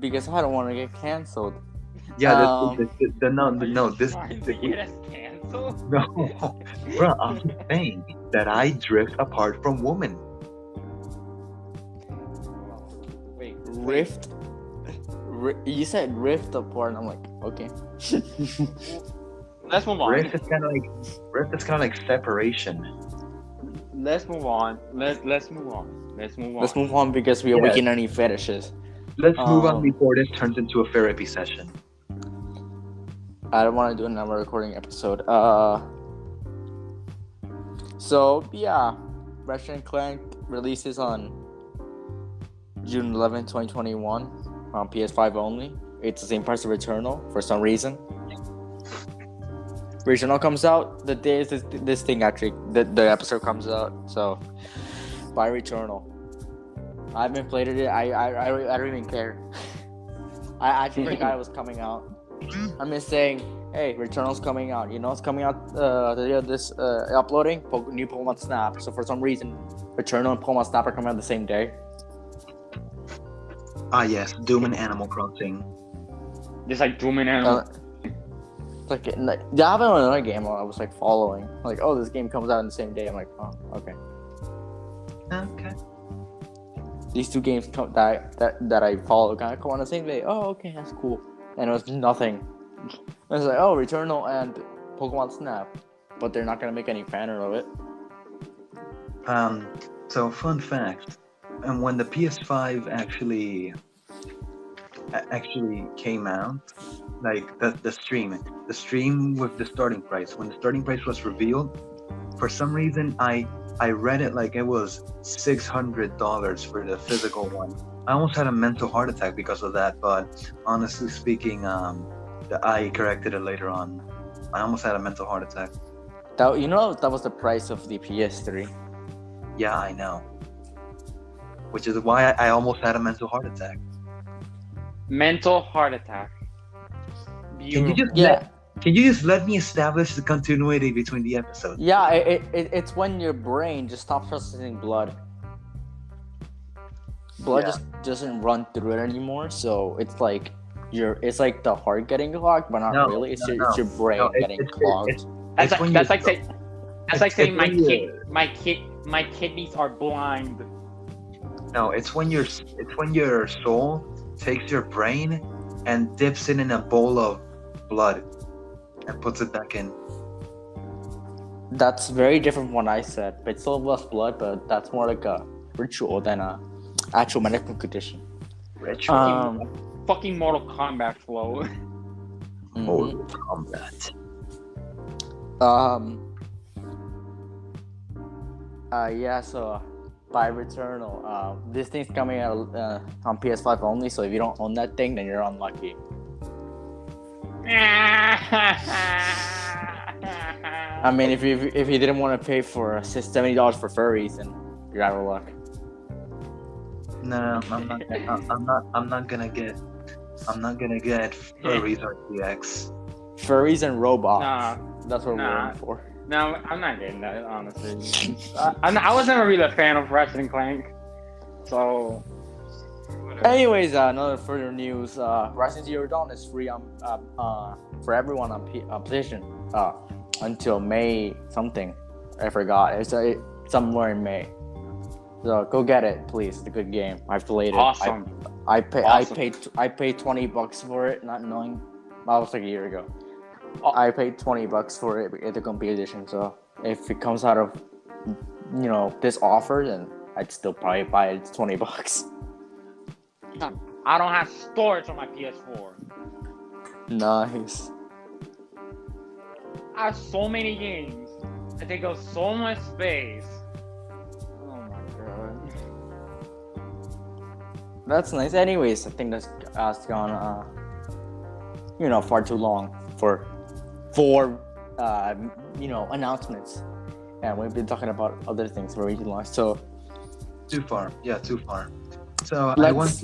because I don't want to get canceled. Yeah, this Trying to get us canceled? no, bro. I'm saying that I drift apart from Woman. Wait. Rift. You said Rift Apart, and I'm like, okay. Let's move on. Rift is kind of like separation. Let's move on. Let's move on. Let's move on because we awaken any fetishes. Let's move on before this turns into a therapy session. I don't want to do another recording episode. So yeah, Ratchet and Clank releases on June 11, 2021 on PS5 only. It's the same price of Returnal for some reason. Returnal comes out the day this thing actually the episode comes out. So buy Returnal. I haven't played it. I don't even care. I actually forgot it was coming out. I'm just saying, hey, Returnal's coming out. You know it's coming out the day of this uploading new Pokemon Snap. So for some reason, Returnal and Pokemon Snap are coming out the same day. Ah yes, Doom and Animal Crossing. Just like Doom and Animal. Like I have another game I was like following. Like, oh, this game comes out on the same day. I'm like, oh, okay. Okay. These two games that I follow kind of come on the same day. Oh, okay, that's cool. And it was nothing. It was like, oh, Returnal and Pokemon Snap, but they're not gonna make any banner of it. So fun fact: and when the PS5 actually came out, like the stream with the starting price. When the starting price was revealed, for some reason I read it like it was $600 for the physical one. I almost had a mental heart attack because of that, but honestly speaking, I corrected it later on. I almost had a mental heart attack. That was the price of the PS3. Yeah, I know. Which is why I almost had a mental heart attack. Mental heart attack. Can you Beautiful. just let me establish the continuity between the episodes? Yeah, it's when your brain just stops processing blood. Blood Yeah. just doesn't run through it anymore, so it's like it's like the heart getting clogged, but not No, really. It's no, your brain No, getting clogged. That's it's when like you're- saying when you're- my kidneys are blind. No, it's when your soul takes your brain and dips it in a bowl of blood and puts it back in. That's very different from what I said. But it's still less blood, but that's more like a ritual than a actual medical condition. Ritual. Fucking Mortal Kombat flow. Mhm. Mortal Kombat. Yeah, so by Returnal, this thing's coming out on PS5 only, so if you don't own that thing, then you're unlucky. I mean, if you didn't want to pay for $70 for furries, then you're out of luck. No, I'm not gonna get Furries RTX. Furries and robots. Nah, That's what nah. we're in for. no, I'm not getting that, honestly. I was never really a fan of Ratchet and Clank, so. Anyways, another further news. Horizon Zero Dawn is free on for everyone on PlayStation until May something. I forgot. It's somewhere in May. So go get it, please. It's a good game. I've played it. Awesome. I paid $20 for it, not knowing. That was like a year ago. I paid $20 for it at the Compilation. So if it comes out of this offer, then I'd still probably buy it. It's $20. I don't have storage on my PS4. Nice. I have so many games that take up so much space. Oh my god. That's nice. Anyways, I think that's gone far too long for announcements, and we've been talking about other things for way too long. So Too far. Yeah, too far. So I want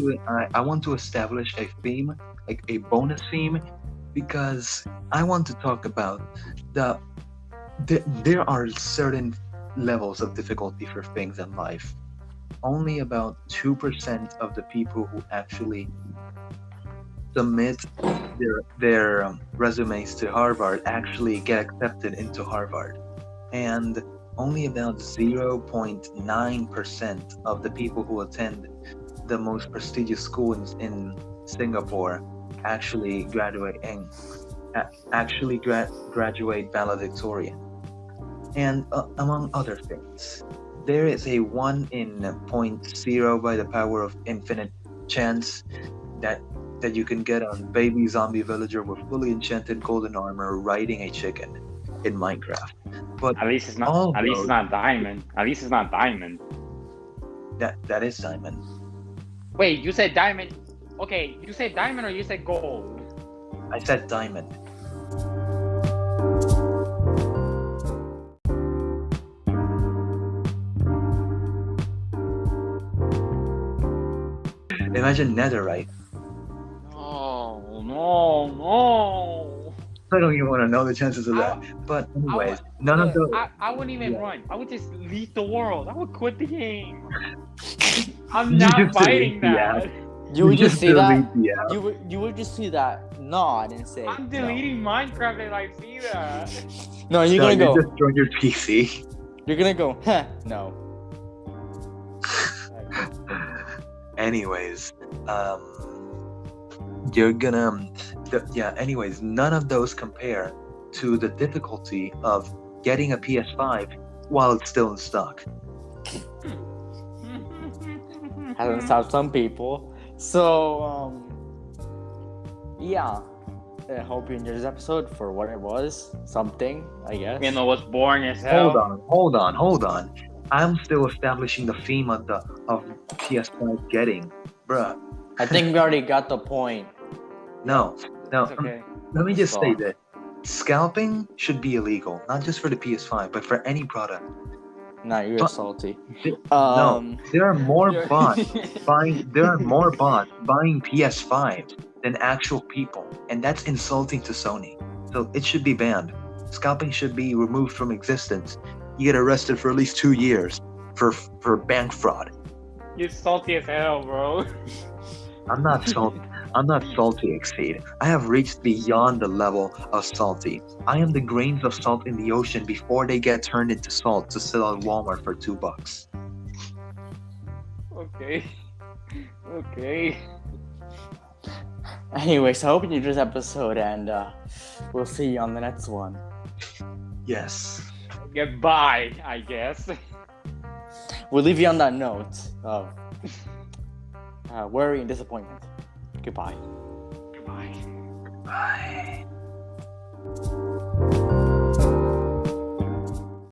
to establish a theme, like a bonus theme, because I want to talk about there are certain levels of difficulty for things in life. Only about 2% of the people who actually submit their resumes to Harvard actually get accepted into Harvard, and only about 0.9% of the people who attend the most prestigious school in Singapore actually graduate valedictorian. And among other things, there is a 1 in 0.0 by the power of infinite chance that you can get a baby zombie villager with fully enchanted golden armor riding a chicken in Minecraft. But At least it's not. all At least it's those- not diamond. At least it's not diamond. that is diamond. Wait, you said diamond. Okay, you said diamond or you said gold? I said diamond. Imagine netherite. No. I don't even want to know the chances of that. But anyways, none of those. I wouldn't even run. I would just leave the world. I would quit the game. I'm You not just fighting delete the that. you would just see that. delete the app. You would just see that nod and say, I'm deleting Minecraft if I see that. No, you're No, gonna go. you just join your PC. You're gonna go. No. Anyways, you're gonna anyways, none of those compare to the difficulty of getting a PS5 while it's still in stock. hasn't stopped some people. So, yeah. I hope you enjoyed this episode for what it was. Something, I guess. You know what's boring as hell? Hold on. I'm still establishing the theme of PS5 getting, bruh. I think we already got the point. No. It's okay. Let me just say Stop. that scalping should be illegal, not just for the PS5, but for any product. Nah, you're But- salty. No, there are more You're- bots buying. There are more bots buying PS5 than actual people, and that's insulting to Sony. So it should be banned. Scalping should be removed from existence. You get arrested for at least 2 years for bank fraud. You're salty as hell, bro. I'm not salty. I'm not salty, Exceed. I have reached beyond the level of salty. I am the grains of salt in the ocean before they get turned into salt to sell at Walmart for $2. Okay. Okay. Anyways, I hope you enjoyed this episode, and we'll see you on the next one. Yes. Goodbye, I guess. We'll leave you on that note of worry and disappointment. Goodbye. Goodbye. Bye.